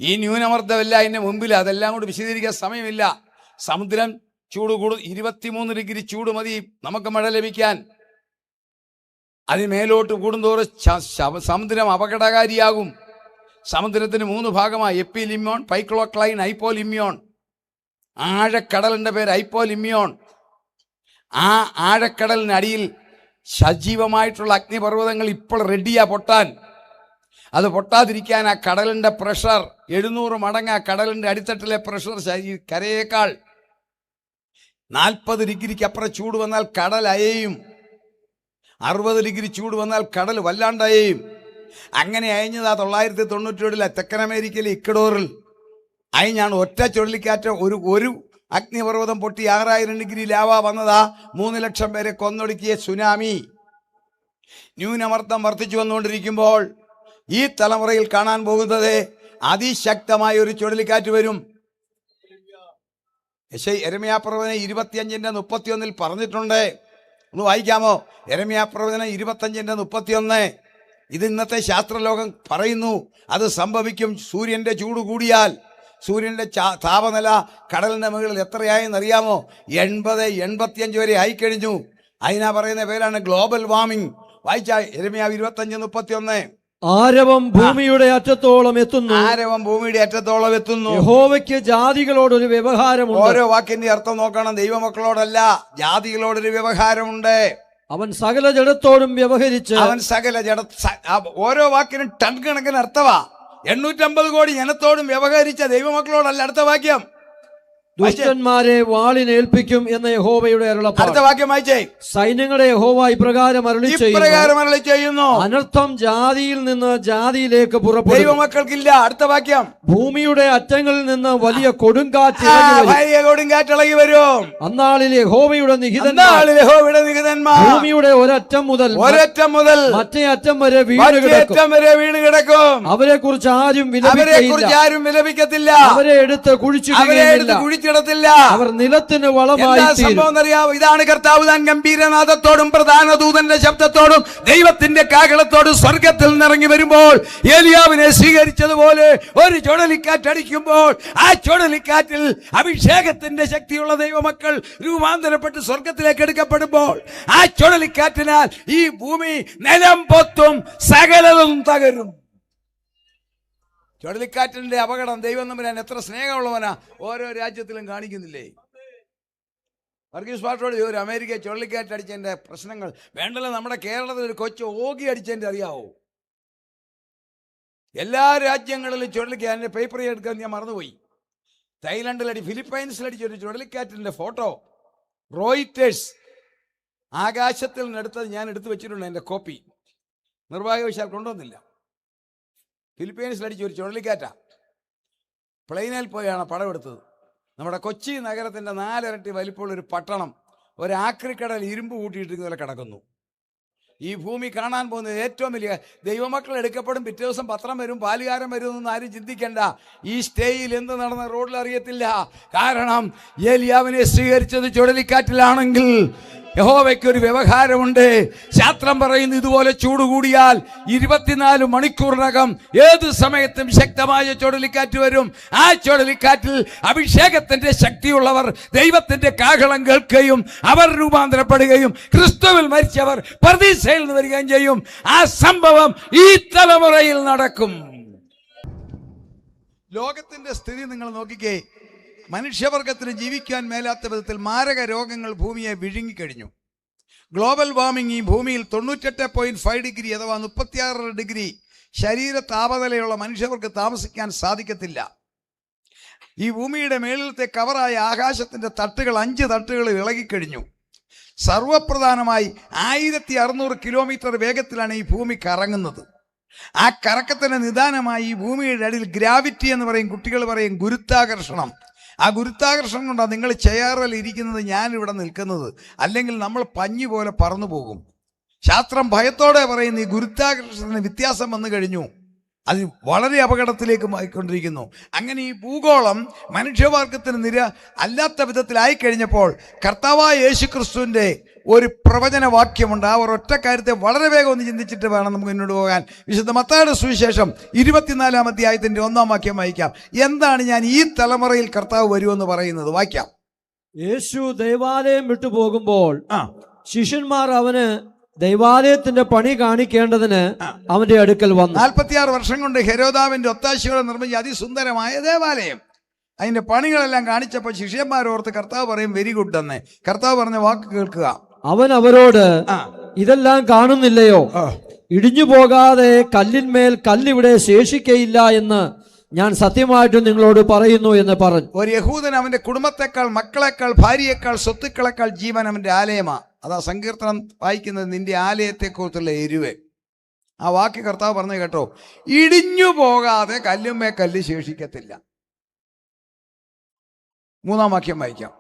ഈ ന്യൂനമർദ്ദമല്ല അതിന്റെ മുമ്പിൽ, അതെല്ലാം കൂടി വിശദീകരിക്കാൻ സമയമില്ല. സമുദ്രം ചൂട് 23 ഡിഗ്രി ചൂട് മതി നമുക്ക് മഴ ലഭിക്കാൻ. അതിന് മേലോട്ട് കൂടുന്തോറും സമുദ്രം അപകടകാരിയാകും. സമുദ്രത്തിന് 3 ഭാഗമായി, എപ്പിലിമ്യോൺ, പൈക്ലോക്ലൈൻ, ഹൈപ്പോലിമ്യോൺ. ആഴക്കടലിന്റെ പേര് ഹൈപ്പോലിമ്യോൺ. ആ ആഴക്കടലിനടിയിൽ സജീവമായിട്ടുള്ള അഗ്നിപർവ്വതങ്ങൾ ഇപ്പോൾ റെഡിയാ പൊട്ടാൻ. അത് പൊട്ടാതിരിക്കാൻ ആ കടലിന്റെ പ്രഷർ 700 മടങ്ങ് ആ കടലിന്റെ അടിത്തട്ടിലെ പ്രഷർ കരയേക്കാൾ 40 ഡിഗ്രിക്ക് അപ്പുറം ചൂട് വന്നാൽ കടൽ അയയും. 60 ഡിഗ്രി ചൂട് വന്നാൽ കടൽ വല്ലാണ്ടയയും. അങ്ങനെ അയഞ്ഞതാ 1997 തെക്കൻ അമേരിക്കയിലെ ഇക്വഡോറിൽ അയഞ്ഞാണ്. ഒറ്റ ചുഴലിക്കാറ്റ് ഒരു അഗ്നിപർവ്വതം പൊട്ടി 6000 ഡിഗ്രി ലാവ വന്നതാ 3 ലക്ഷം പേരെ കൊന്നൊടുക്കിയ സുനാമി. ന്യൂനമർദ്ദം വർദ്ധിച്ചു വന്നുകൊണ്ടിരിക്കുമ്പോൾ ഈ തലമുറയിൽ കാണാൻ പോകുന്നത് അതിശക്തമായ ഒരു ചുഴലിക്കാറ്റ് വരും. യെരമ്യാ പ്രവചനം 25:31 പറഞ്ഞിട്ടുണ്ട്. ഒന്ന് വായിക്കാമോ? യെരമ്യാ പ്രവചനം 25:31. ഇത് ഇന്നത്തെ ശാസ്ത്രലോകം പറയുന്നു, അത് സംഭവിക്കും. സൂര്യന്റെ ചൂട് കൂടിയാൽ, സൂര്യന്റെ താപനില കടലിന്റെ മുകളിൽ എത്രയായെന്നറിയാമോ? 80-85 വരെ ആയിക്കഴിഞ്ഞു. അതിനാ പറയുന്ന പേരാണ് ഗ്ലോബൽ വാർമിംഗ്. വായിച്ച യെരമ്യാ 25:31. ആരവം ഭൂമിയുടെ അറ്റത്തോളം എത്തുന്നു. ആരവം ഭൂമിയുടെ അറ്റത്തോളം എത്തുന്നു. യഹോവയ്ക്ക് ജാതികളോടൊരു വ്യവഹാരമുണ്ട്. ഓരോ വാക്കിന്റെ അർത്ഥം നോക്കണം. ദൈവമക്കളോടല്ല, ജാതികളോടൊരു വ്യവഹാരമുണ്ട്. അവൻ സകല ജഡത്തോടും വ്യവഹരിച്ച്, അവൻ സകല ജഡ, ഓരോ വാക്കിനും ടൺ കണക്കിന് അർത്ഥമാ. 850 കോടി ജനത്തോടും വ്യവഹരിച്ച ദൈവമക്കളോടല്ല. അടുത്ത വാക്യം, ദുഷ്ടന്മാരെ വാളിനേൽപ്പിക്കും എന്ന യഹോവയുടെ അരുളപ്പാട്. അടുത്ത വാക്യം വായിച്ചേ. സൈന്യങ്ങളുടെ യഹോവ ഇപ്രകാരം അരുളി ചെയ്യുന്നു, അനർത്ഥം ജാതിയിൽ നിന്ന് ജാതിയിലേക്ക് പുറപ്പെടും. ദൈവമക്കൾക്കില്ല. അടുത്ത വാക്യം, ഭൂമിയുടെ അറ്റങ്ങളിൽ നിന്ന് വലിയ കൊടുങ്കാറ്റ് ഇളകി വരും. അന്നാളിൽ യഹോവയുടെ നിഹിതന്മാർ ഭൂമിയുടെ ഒരറ്റം മുതൽ മറ്റേ അറ്റം വരെ വീണ് കിടക്കും. അവരെ കുറിച്ച് ആരും വിലപിക്കത്തില്ല. അവരെ എടുത്ത് കുഴിച്ചിടത്തില്ല. അവർ നിലത്തിന് വളമായി തീരും. ഇതാണ് കർത്താവ് താൻ ഗംഭീരനാദത്തോടും പ്രധാന ദൂതന്റെ ശബ്ദത്തോടും ദൈവത്തിന്റെ കാഹളത്തോടും സ്വർഗത്തിൽ നിന്നിറങ്ങി വരുമ്പോൾ ഏലിയാവിനെ സ്വീകരിച്ചതുപോലെ ഒരു ചുഴലിക്കാറ്റ് അടിക്കുമ്പോൾ ആ ചുഴലിക്കാറ്റിൽ അഭിഷേകത്തിന്റെ ശക്തിയുള്ള ദൈവമക്കൾ രൂപാന്തരപ്പെട്ട് സ്വർഗത്തിലേക്ക് എടുക്കപ്പെടുമ്പോൾ ആ ചുഴലിക്കാറ്റിനാൽ ഈ ഭൂമി നിലം പൊത്തും, സകലതും തകരും. ചുഴലിക്കാറ്റിന്റെ അപകടം ദൈവം തമ്പുരാൻ എത്ര സ്നേഹമുള്ളവനാ ഓരോ രാജ്യത്തിലും കാണിക്കുന്നില്ലേ? വർഗീസ് പാട്ടോട് ഒരു അമേരിക്ക ചുഴലിക്കാറ്റ് അടിച്ചതിന്റെ പ്രശ്നങ്ങൾ വേണ്ടല്ലോ. നമ്മുടെ കേരളത്തിൽ ഒരു കൊച്ചു ഓഗി അടിച്ചതിന്റെ അറിയാവോ? എല്ലാ രാജ്യങ്ങളിലും ചുഴലിക്കാറ്റിന്റെ പേപ്പർ എടുക്കാൻ ഞാൻ മറന്നുപോയി. തായ്ലൻഡിലടി, ഫിലിപ്പൈൻസിലടിച്ചൊരു ചുഴലിക്കാറ്റിന്റെ ഫോട്ടോ റോയിറ്റേഴ്സ് ആകാശത്തിൽ നിന്നെടുത്തത് ഞാൻ എടുത്തു വെച്ചിട്ടുണ്ട്, എൻ്റെ കോപ്പി. നിർഭാഗ്യവശാൽ കൊണ്ടുവന്നില്ല. ഫിലിപ്പീൻസിലടിച്ച ഒരു ചുഴലിക്കാറ്റാ. പ്ലെയിനിൽ പോയാണ് പടം എടുത്തത്. നമ്മുടെ കൊച്ചി നഗരത്തിൻ്റെ 4 ഇരട്ടി വലിപ്പമുള്ളൊരു പട്ടണം ഒരാക്രിക്കടൽ ഇരുമ്പ് കൂട്ടിയിട്ടിരിക്കുന്നതുപോലെ കിടക്കുന്നു. ഈ ഭൂമി കാണാൻ പോകുന്നത് ഏറ്റവും വലിയ ദൈവമക്കൾ എടുക്കപ്പെടും. പിറ്റേ ദിവസം പത്രം വരും, പാലുകാരൻ വരും എന്നൊന്നും ആരും ചിന്തിക്കേണ്ട. ഈ സ്റ്റേയിൽ എന്ത് നടന്ന റോഡിൽ അറിയത്തില്ല. കാരണം ഏലിയാവിനെ സ്വീകരിച്ചത് ചുഴലിക്കാറ്റിലാണെങ്കിൽ യഹോവയ്ക്ക് ഒരു വ്യവഹാരമുണ്ട്. ശാസ്ത്രം പറയുന്നു, ഇതുപോലെ ചൂട് കൂടിയാൽ 24 മണിക്കൂറിനകം ഏത് സമയത്തും ശക്തമായ ചുഴലിക്കാറ്റ് വരും. ആ ചുഴലിക്കാറ്റിൽ അഭിഷേകത്തിന്റെ ശക്തിയുള്ളവർ ദൈവത്തിന്റെ കാഹളം കേൾക്കുകയും അവർ രൂപാന്തരപ്പെടുകയും ക്രിസ്തുവിൽ മരിച്ചവർ പർദീസയിൽ നിന്ന് വരികയും ചെയ്യും. ആ സംഭവം ഈ തലമുറയിൽ നടക്കും. ലോകത്തിന്റെ സ്ഥിതി നിങ്ങൾ നോക്കിക്കേ. മനുഷ്യവർഗത്തിന് ജീവിക്കാൻ മേലാത്ത വിധത്തിൽ മാരക രോഗങ്ങൾ ഭൂമിയെ വിഴുങ്ങിക്കഴിഞ്ഞു. ഗ്ലോബൽ വാർമിംഗ് ഈ ഭൂമിയിൽ 98.5 ഡിഗ്രി അഥവാ 36 ഡിഗ്രി ശരീര താപനിലയുള്ള മനുഷ്യർക്ക് താമസിക്കാൻ സാധിക്കത്തില്ല. ഈ ഭൂമിയുടെ മേളിലത്തെ കവറായ ആകാശത്തിന്റെ തട്ടുകൾ 5 തട്ടുകൾ ഇളകിക്കഴിഞ്ഞു. സർവപ്രധാനമായി 1600 കിലോമീറ്റർ വേഗത്തിലാണ് ഈ ഭൂമി കറങ്ങുന്നത്. ആ കറക്കത്തിന് നിദാനമായി ഈ ഭൂമിയുടെ അടിയിൽ ഗ്രാവിറ്റി എന്ന് പറയും, കുട്ടികൾ പറയും ഗുരുത്വാകർഷണം. ആ ഗുരുത്വാകർഷണം കൊണ്ടാണ് നിങ്ങൾ ചെയറിൽ ഇരിക്കുന്നത്, ഞാനിവിടെ നിൽക്കുന്നത്. അല്ലെങ്കിൽ നമ്മൾ പഞ്ഞി പോലെ പറന്നു പോകും. ശാസ്ത്രം ഭയത്തോടെ പറയുന്നു, ഈ ഗുരുത്വാകർഷണത്തിന് വ്യത്യാസം വന്നു കഴിഞ്ഞു, അത് വളരെ അപകടത്തിലേക്ക് പോയിക്കൊണ്ടിരിക്കുന്നു. അങ്ങനെ ഈ ഭൂഗോളം മനുഷ്യവർഗത്തിന് അല്ലാത്ത വിധത്തിലായിക്കഴിഞ്ഞപ്പോൾ കർത്താവായ യേശുക്രിസ്തുവിൻ്റെ ഒരു പ്രവചനവാക്യമുണ്ട്. ആ ഒരൊറ്റ കാര്യത്തെ വളരെ വേഗം ഒന്ന് ചിന്തിച്ചിട്ട് വേണം നമുക്ക് മുന്നോട്ട് പോകാൻ. വിശുദ്ധ മത്തായിയുടെ സുവിശേഷം 24-ാം അധ്യായത്തിന്റെ 1-ാം വാക്യം വായിക്കാം. എന്താണ് ഞാൻ ഈ തലമുറയിൽ കർത്താവ് വരുമെന്ന് പറയുന്നത്? വായിക്കാം. യേശു ദൈവാലയം വിട്ടു പോകുമ്പോൾ ശിഷ്യന്മാർ അവന് ദൈവാലയത്തിന്റെ പണി കാണിക്കേണ്ടതിന് അവന്റെ അടുക്കൽ വന്നു. 46 വർഷം കൊണ്ട് ഹെരോദാവിന്റെ ഒത്താശയോടെ നിർമ്മിച്ച അതിസുന്ദരമായ ദേവാലയം, അതിന്റെ പണികളെല്ലാം കാണിച്ചപ്പോൾ ശിഷ്യന്മാരോർത്ത് കർത്താവ് പറയും വെരി ഗുഡ് എന്ന്. കർത്താവ് പറഞ്ഞ വാക്ക് കേൾക്കുക. അവൻ അവരോട്, ഇതെല്ലാം കാണുന്നില്ലയോ? ഇടിഞ്ഞു പോകാതെ കല്ലിന്മേൽ കല്ലിവിടെ ശേഷിക്കയില്ല എന്ന് ഞാൻ സത്യമായിട്ടും നിങ്ങളോട് പറയുന്നു എന്ന് പറഞ്ഞു. ഒരു യഹൂദൻ അവന്റെ കുടുംബത്തെക്കാൾ, മക്കളെക്കാൾ, ഭാര്യയെക്കാൾ, സ്വത്തുക്കളെക്കാൾ ജീവൻ അവന്റെ ആലയമാ. അതാ സങ്കീർത്തനം വായിക്കുന്നത്, നിന്റെ ആലയത്തെക്കുറിച്ചുള്ള എരിവ്. ആ വാക്ക് കർത്താവ് പറഞ്ഞു കേട്ടോ. ഇടിഞ്ഞു പോകാതെ കല്ലുമേ കല്ല് ശേഷിക്കത്തില്ല. 3-ാം വാക്യം വായിക്കാം.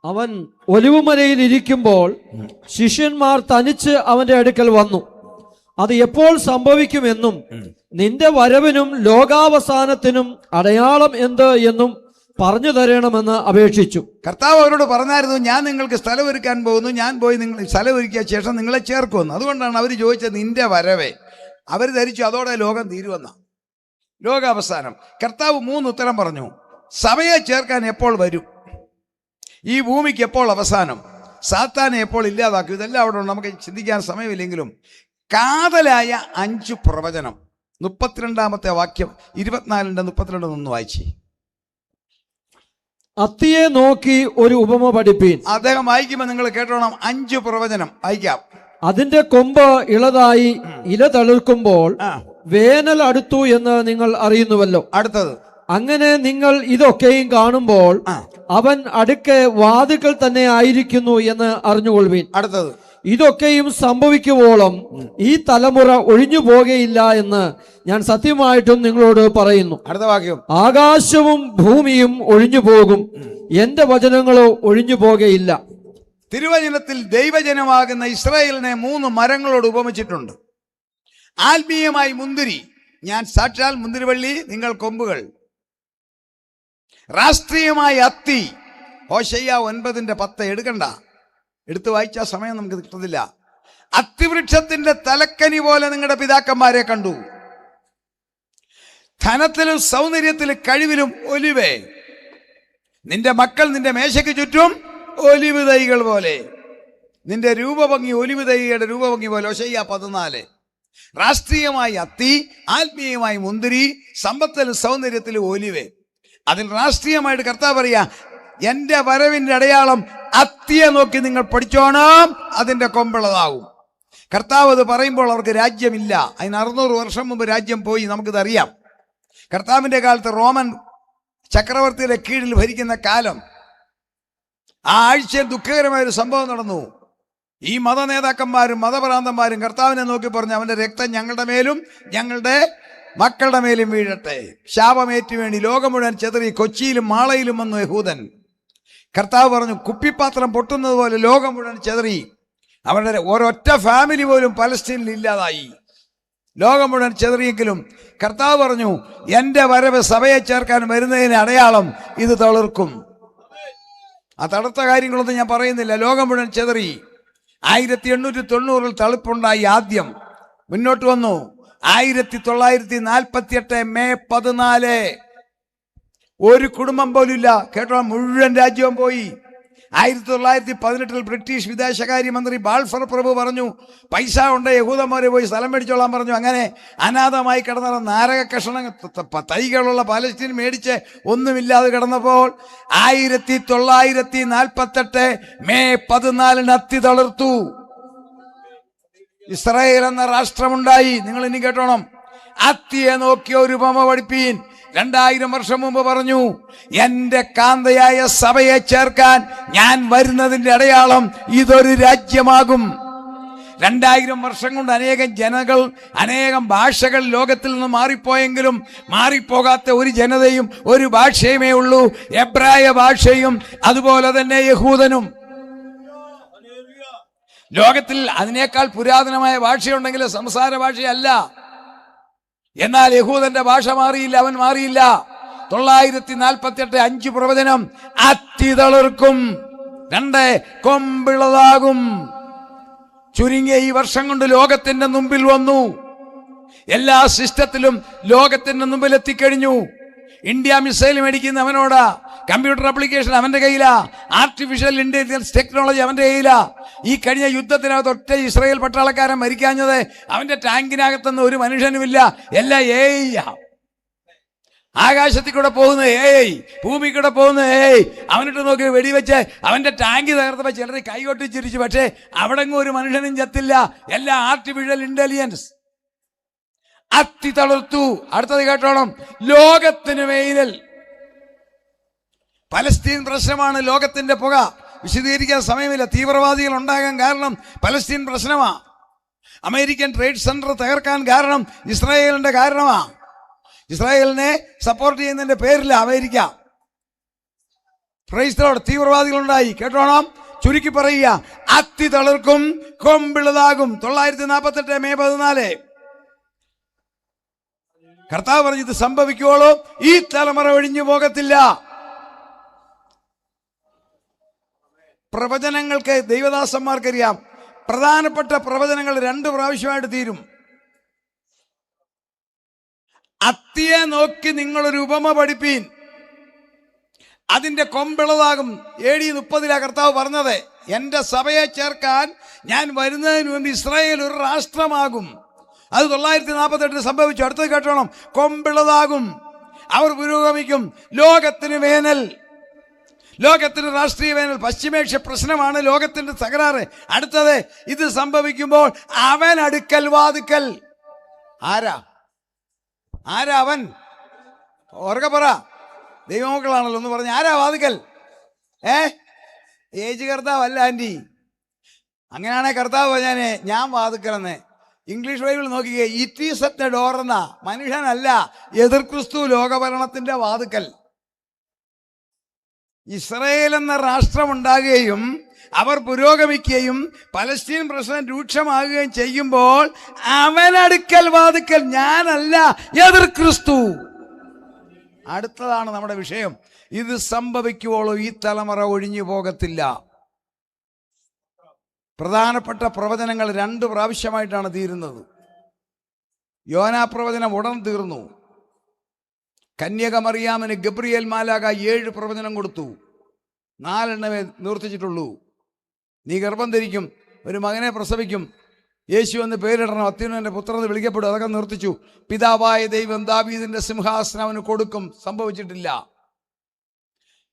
അവൻ ഒലിവുമലയിൽ ഇരിക്കുമ്പോൾ ശിഷ്യന്മാർ തനിച്ച് അവന്റെ അടുക്കൽ വന്നു. അത് എപ്പോൾ സംഭവിക്കുമെന്നും നിന്റെ വരവിനും ലോകാവസാനത്തിനും അടയാളം എന്ത് എന്നും പറഞ്ഞു തരണമെന്ന് അപേക്ഷിച്ചു. കർത്താവ് അവരോട് പറഞ്ഞായിരുന്നു, ഞാൻ നിങ്ങൾക്ക് സ്ഥലം ഒരുക്കാൻ പോകുന്നു, ഞാൻ പോയി നിങ്ങൾ സ്ഥലം ഒരുക്കിയ ശേഷം നിങ്ങളെ ചേർക്കുമെന്ന്. അതുകൊണ്ടാണ് അവർ ചോദിച്ചത് നിന്റെ വരവേ. അവർ ധരിച്ചു അതോടെ ലോകം തീരുവെന്ന, ലോകാവസാനം. കർത്താവ് 3 ഉത്തരം പറഞ്ഞു. സഭയെ ചേർക്കാൻ എപ്പോൾ വരും, ഈ ഭൂമിക്ക് എപ്പോൾ അവസാനം, സാത്താനെ എപ്പോൾ ഇല്ലാതാക്കും, ഇതെല്ലാം അവിടെ ഉണ്ട്. നമുക്ക് ചിന്തിക്കാൻ സമയമില്ലെങ്കിലും കാതലായ 5 പ്രവചനം. 32-ാമത്തെ വാക്യം 24-32 വായിച്ചേ. അത്തിയെ നോക്കി ഒരു ഉപമ പഠിപ്പീൻ. അദ്ദേഹം വായിക്കുമ്പോൾ നിങ്ങൾ കേട്ടോണം. 5 പ്രവചനം വായിക്കാം. അതിന്റെ കൊമ്പ് ഇളതായി ഇല തളിർക്കുമ്പോൾ വേനൽ അടുത്തു എന്ന് നിങ്ങൾ അറിയുന്നുവല്ലോ. അടുത്തത്, അങ്ങനെ നിങ്ങൾ ഇതൊക്കെയും കാണുമ്പോൾ അവൻ അടുക്കെ വാതിൽക്കൽ തന്നെ ആയിരിക്കുന്നു എന്ന് അറിഞ്ഞുകൊള്ളുവീൻ. അടുത്തത്, ഇതൊക്കെയും സംഭവിക്കുവോളം ഈ തലമുറ ഒഴിഞ്ഞു പോകുകയില്ല എന്ന് ഞാൻ സത്യമായിട്ടും നിങ്ങളോട് പറയുന്നു. അടുത്ത വാക്യം, ആകാശവും ഭൂമിയും ഒഴിഞ്ഞു പോകും, എന്റെ വചനങ്ങളോ ഒഴിഞ്ഞു പോകുകയില്ല. തിരുവചനത്തിൽ ദൈവജനമാകുന്ന ഇസ്രായേലിനെ 3 മരങ്ങളോട് ഉപമിച്ചിട്ടുണ്ട്. ആത്മീയമായി മുന്തിരി, ഞാൻ സാക്ഷാൽ മുന്തിരിവള്ളി, നിങ്ങൾ കൊമ്പുകൾ. രാഷ്ട്രീയമായി അത്തി, ഹോശയ്യ 9:10 എടുക്കണ്ട, എടുത്തു വായിച്ച സമയം നമുക്ക് കിട്ടത്തില്ല. അത്തിവൃക്ഷത്തിന്റെ തലക്കനി പോലെ നിങ്ങളുടെ പിതാക്കന്മാരെ കണ്ടു. ധനത്തിലും സൗന്ദര്യത്തിലും കഴിവിലും ഒലിവേ, നിന്റെ മക്കൾ നിന്റെ മേശയ്ക്ക് ചുറ്റും ഒലിവ് തൈകൾ പോലെ. നിന്റെ രൂപഭംഗി ഒലിവ് തൈയുടെ രൂപഭംഗി പോലെ. ഹോശയ്യ 14. രാഷ്ട്രീയമായി അത്തി, ആത്മീയമായി മുന്തിരി, സമ്പത്തിലും സൗന്ദര്യത്തിലും ഒലിവേ. അതിൽ രാഷ്ട്രീയമായിട്ട് കർത്താവ് പറയാ, എന്റെ വരവിന്റെ അടയാളം അത്തിയെ നോക്കി നിങ്ങൾ പഠിച്ചോണം, അതിന്റെ കൊമ്പുള്ളതാകും. കർത്താവ് അത് പറയുമ്പോൾ അവർക്ക് രാജ്യമില്ല. അതിന് 600 വർഷം മുമ്പ് രാജ്യം പോയി, നമുക്കിതറിയാം. കർത്താവിന്റെ കാലത്ത് റോമൻ ചക്രവർത്തിയുടെ കീഴിൽ ഭരിക്കുന്ന കാലം. ആ ആഴ്ചയിൽ ദുഃഖകരമായൊരു സംഭവം നടന്നു. ഈ മത നേതാക്കന്മാരും മതഭ്രാന്തന്മാരും കർത്താവിനെ നോക്കി പറഞ്ഞു, അവന്റെ രക്തം ഞങ്ങളുടെ മേലും ഞങ്ങളുടെ മക്കളുടെ മേലും വീഴട്ടെ. ശാപമേറ്റു വേണ്ടി ലോകം മുഴുവൻ ചെതറി. കൊച്ചിയിലും മാളയിലും വന്നു യഹൂദൻ. കർത്താവ് പറഞ്ഞു, കുപ്പിപ്പാത്രം പൊട്ടുന്നത് പോലെ ലോകം മുഴുവൻ ചെതറി. അവരുടെ ഒരൊറ്റ ഫാമിലി പോലും പലസ്തീനിൽ ഇല്ലാതായി. ലോകം മുഴുവൻ ചെതറിയെങ്കിലും കർത്താവ് പറഞ്ഞു, എൻ്റെ വരവ് സഭയെ ചേർക്കാൻ വരുന്നതിന് അടയാളം ഇത് തളിർക്കും. ആ തളർത്ത കാര്യങ്ങളൊന്നും ഞാൻ പറയുന്നില്ല. ലോകം മുഴുവൻ ചെതറി. 1890 തളിപ്പുണ്ടായി. ആദ്യം മുന്നോട്ട് വന്നു. 1948 മെയ് 14 ഒരു കുടുംബം പോലും ഇല്ല. കേട്ടോ, മുഴുവൻ രാജ്യവും പോയി. 1918 ബ്രിട്ടീഷ് വിദേശകാര്യമന്ത്രി ബാൾഫർ പ്രഭു പറഞ്ഞു, പൈസ ഉണ്ട്, യഹൂദന്മാരെ പോയി സ്ഥലം മേടിച്ചോളാൻ പറഞ്ഞു. അങ്ങനെ അനാഥമായി കിടന്ന നാരക കഷണ തൈകളുള്ള പലസ്തീൻ മേടിച്ച് ഒന്നുമില്ലാതെ കിടന്നപ്പോൾ 1948 മെയ് 14 അത്തി തളിർത്തു. ഇസ്രായേൽ എന്ന രാഷ്ട്രമുണ്ടായി. നിങ്ങൾ ഇനി കേട്ടോണം. അത്തിയെ നോക്കിയ ഒരു ഉപമ പഠിപ്പീൻ. 2000 വർഷം മുമ്പ് പറഞ്ഞു, എന്റെ കാന്തയായ സഭയെ ചേർക്കാൻ ഞാൻ വരുന്നതിന്റെ അടയാളം ഇതൊരു രാജ്യമാകും. 2000 വർഷം കൊണ്ട് അനേകം ജനങ്ങൾ, അനേകം ഭാഷകൾ ലോകത്തിൽ നിന്ന് മാറിപ്പോയെങ്കിലും മാറിപ്പോകാത്ത ഒരു ജനതയും ഒരു ഭാഷയുമേ ഉള്ളൂ, എബ്രായ ഭാഷയും അതുപോലെ തന്നെ യഹൂദനും. ലോകത്തിൽ അതിനേക്കാൾ പുരാതനമായ ഭാഷയുണ്ടെങ്കിൽ സംസാര ഭാഷയല്ല. എന്നാൽ യഹൂദന്റെ ഭാഷ മാറിയില്ല, അവൻ മാറിയില്ല. 948 5 പ്രവചനം. അത്തി തളിർക്കും, 2 കൊമ്പിളതാകും. ചുരുങ്ങിയ ഈ വർഷം കൊണ്ട് ലോകത്തിന്റെ മുമ്പിൽ വന്നു. എല്ലാ സിസ്റ്റത്തിലും ലോകത്തിന്റെ മുമ്പിൽ എത്തിക്കഴിഞ്ഞു. ഇന്ത്യ മിസൈൽ മേടിക്കുന്ന അവനോടാ, കമ്പ്യൂട്ടർ ആപ്ലിക്കേഷൻ അവന്റെ കയ്യിലാ, ആർട്ടിഫിഷ്യൽ ഇന്റലിജൻസ് ടെക്നോളജി അവന്റെ കയ്യിലാ. ഈ കഴിഞ്ഞ യുദ്ധത്തിനകത്ത് ഒറ്റ ഇസ്രായേൽ പട്ടാളക്കാരൻ മരിക്കാഞ്ഞത് അവന്റെ ടാങ്കിനകത്തൊന്നും ഒരു മനുഷ്യനുമില്ല. എല്ലാം AI. ആകാശത്തിൽ കൂടെ പോകുന്ന AI, ഭൂമി കൂടെ പോകുന്ന AI. അവനിട്ട് നോക്കി വെടിവെച്ച് അവന്റെ ടാങ്ക് തകർത്തപ്പോൾ ചിലർ കൈകൊട്ടി ചിരിച്ചു. പക്ഷേ അവിടെങ്ങും ഒരു മനുഷ്യനും ചത്തില്ല. എല്ലാം ആർട്ടിഫിഷ്യൽ ഇന്റലിജൻസ്. അത്തി തളിർത്തു. അടുത്തത് കേട്ടോണം. ലോകത്തിന് മേലിൽ പലസ്തീൻ പ്രശ്നമാണ് ലോകത്തിന്റെ പുക. വിശദീകരിക്കാൻ സമയമില്ല. തീവ്രവാദികൾ ഉണ്ടാകാൻ കാരണം പലസ്തീൻ പ്രശ്നമാ. അമേരിക്കൻ ട്രേഡ് സെന്റർ തകർക്കാൻ കാരണം ഇസ്രായേലിന്റെ കാരണമാ. ഇസ്രായേലിനെ സപ്പോർട്ട് ചെയ്യുന്നതിന്റെ പേരില്ല അമേരിക്ക. Praise the lord. തീവ്രവാദികളുണ്ടായി. കേട്ടോണം. ചുരുക്കി പറയുക, അത്തി തളിർക്കും, കൊമ്പിളതാകും. 948 മെയ് 14 കർത്താവ് പറഞ്ഞു, ഇത് സംഭവിക്കുവോളൂ, ഈ തലമുറ ഒഴിഞ്ഞു പോകത്തില്ല. പ്രവചനങ്ങൾക്ക് ദൈവദാസന്മാർക്കറിയാം, പ്രധാനപ്പെട്ട പ്രവചനങ്ങൾ 2 പ്രാവശ്യമായിട്ട് തീരും. അത്തിയെ നോക്കി നിങ്ങളൊരു ഉപമ പഠിപ്പീൻ, അതിന്റെ കൊമ്പിളതാകും. AD 30 കർത്താവ് പറഞ്ഞത്, എന്റെ സഭയെ ചേർക്കാൻ ഞാൻ വരുന്നതിന് മുമ്പ് ഇസ്രായേൽ ഒരു രാഷ്ട്രമാകും. അത് 948 സംഭവിച്ചു. അടുത്തത് കേട്ടോണം. കൊമ്പിളതാകും, അവർ പുരോഗമിക്കും. ലോകത്തിന് വേനൽ, ലോകത്തിന് രാഷ്ട്രീയ വേനൽ. പശ്ചിമേഷ്യ പ്രശ്നമാണ് ലോകത്തിന്റെ തകരാറ്. അടുത്തത്, ഇത് സംഭവിക്കുമ്പോൾ അവൻ അടുക്കൽ വാതുക്കൽ. ആരാ അവൻ? ഓർക്ക പറ. ദൈവമക്കളാണല്ലോ ഒന്ന് പറഞ്ഞ. ആരാ വാതുക്കൽ? Age കർത്താവല്ല anti. അങ്ങനെയാണെ കർത്താവ് പറഞ്ഞാനെ ഞാൻ വാതുക്കലെന്ന്. ഇംഗ്ലീഷ് ബൈബിൾ നോക്കിക്കേ, it is at the door എന്നാ. മനുഷ്യനല്ല, എതിർ ക്രിസ്തു ലോകഭരണത്തിന്റെ വാതുക്കൽ. ഇസ്രായേൽ എന്ന രാഷ്ട്രമുണ്ടാകുകയും അവർ പുരോഗമിക്കുകയും പലസ്തീൻ പ്രശ്നം രൂക്ഷമാകുകയും ചെയ്യുമ്പോൾ അവനടുക്കൽ വാതുക്കൽ, ഞാനല്ല, എതിർ ക്രിസ്തു. അടുത്തതാണ് നമ്മുടെ വിഷയം. ഇത് സംഭവിക്കുവോളൂ, ഈ തലമുറ ഒഴിഞ്ഞു പോകത്തില്ല. പ്രധാനപ്പെട്ട പ്രവചനങ്ങൾ 2 പ്രാവശ്യമായിട്ടാണ് തീരുന്നത്. യോനാ പ്രവചനം ഉടൻ തീർന്നു. കന്യക മറിയാമിന് ഗബ്രിയേൽ മാലാഖ 7 പ്രവചനം കൊടുത്തു. 4 എണ്ണമേ നിവർത്തിച്ചിട്ടുള്ളൂ. നീ ഗർഭം ധരിക്കും, ഒരു മകനെ പ്രസവിക്കും, യേശു എന്ന് പേരിടണം, അത്യുന്നതന്റെ പുത്രൻ വിളിക്കപ്പെടും. അതൊക്കെ നിർത്തിച്ചു. പിതാവായ ദൈവം ദാവീദിന്റെ സിംഹാസനം അവന് കൊടുക്കും. സംഭവിച്ചിട്ടില്ല.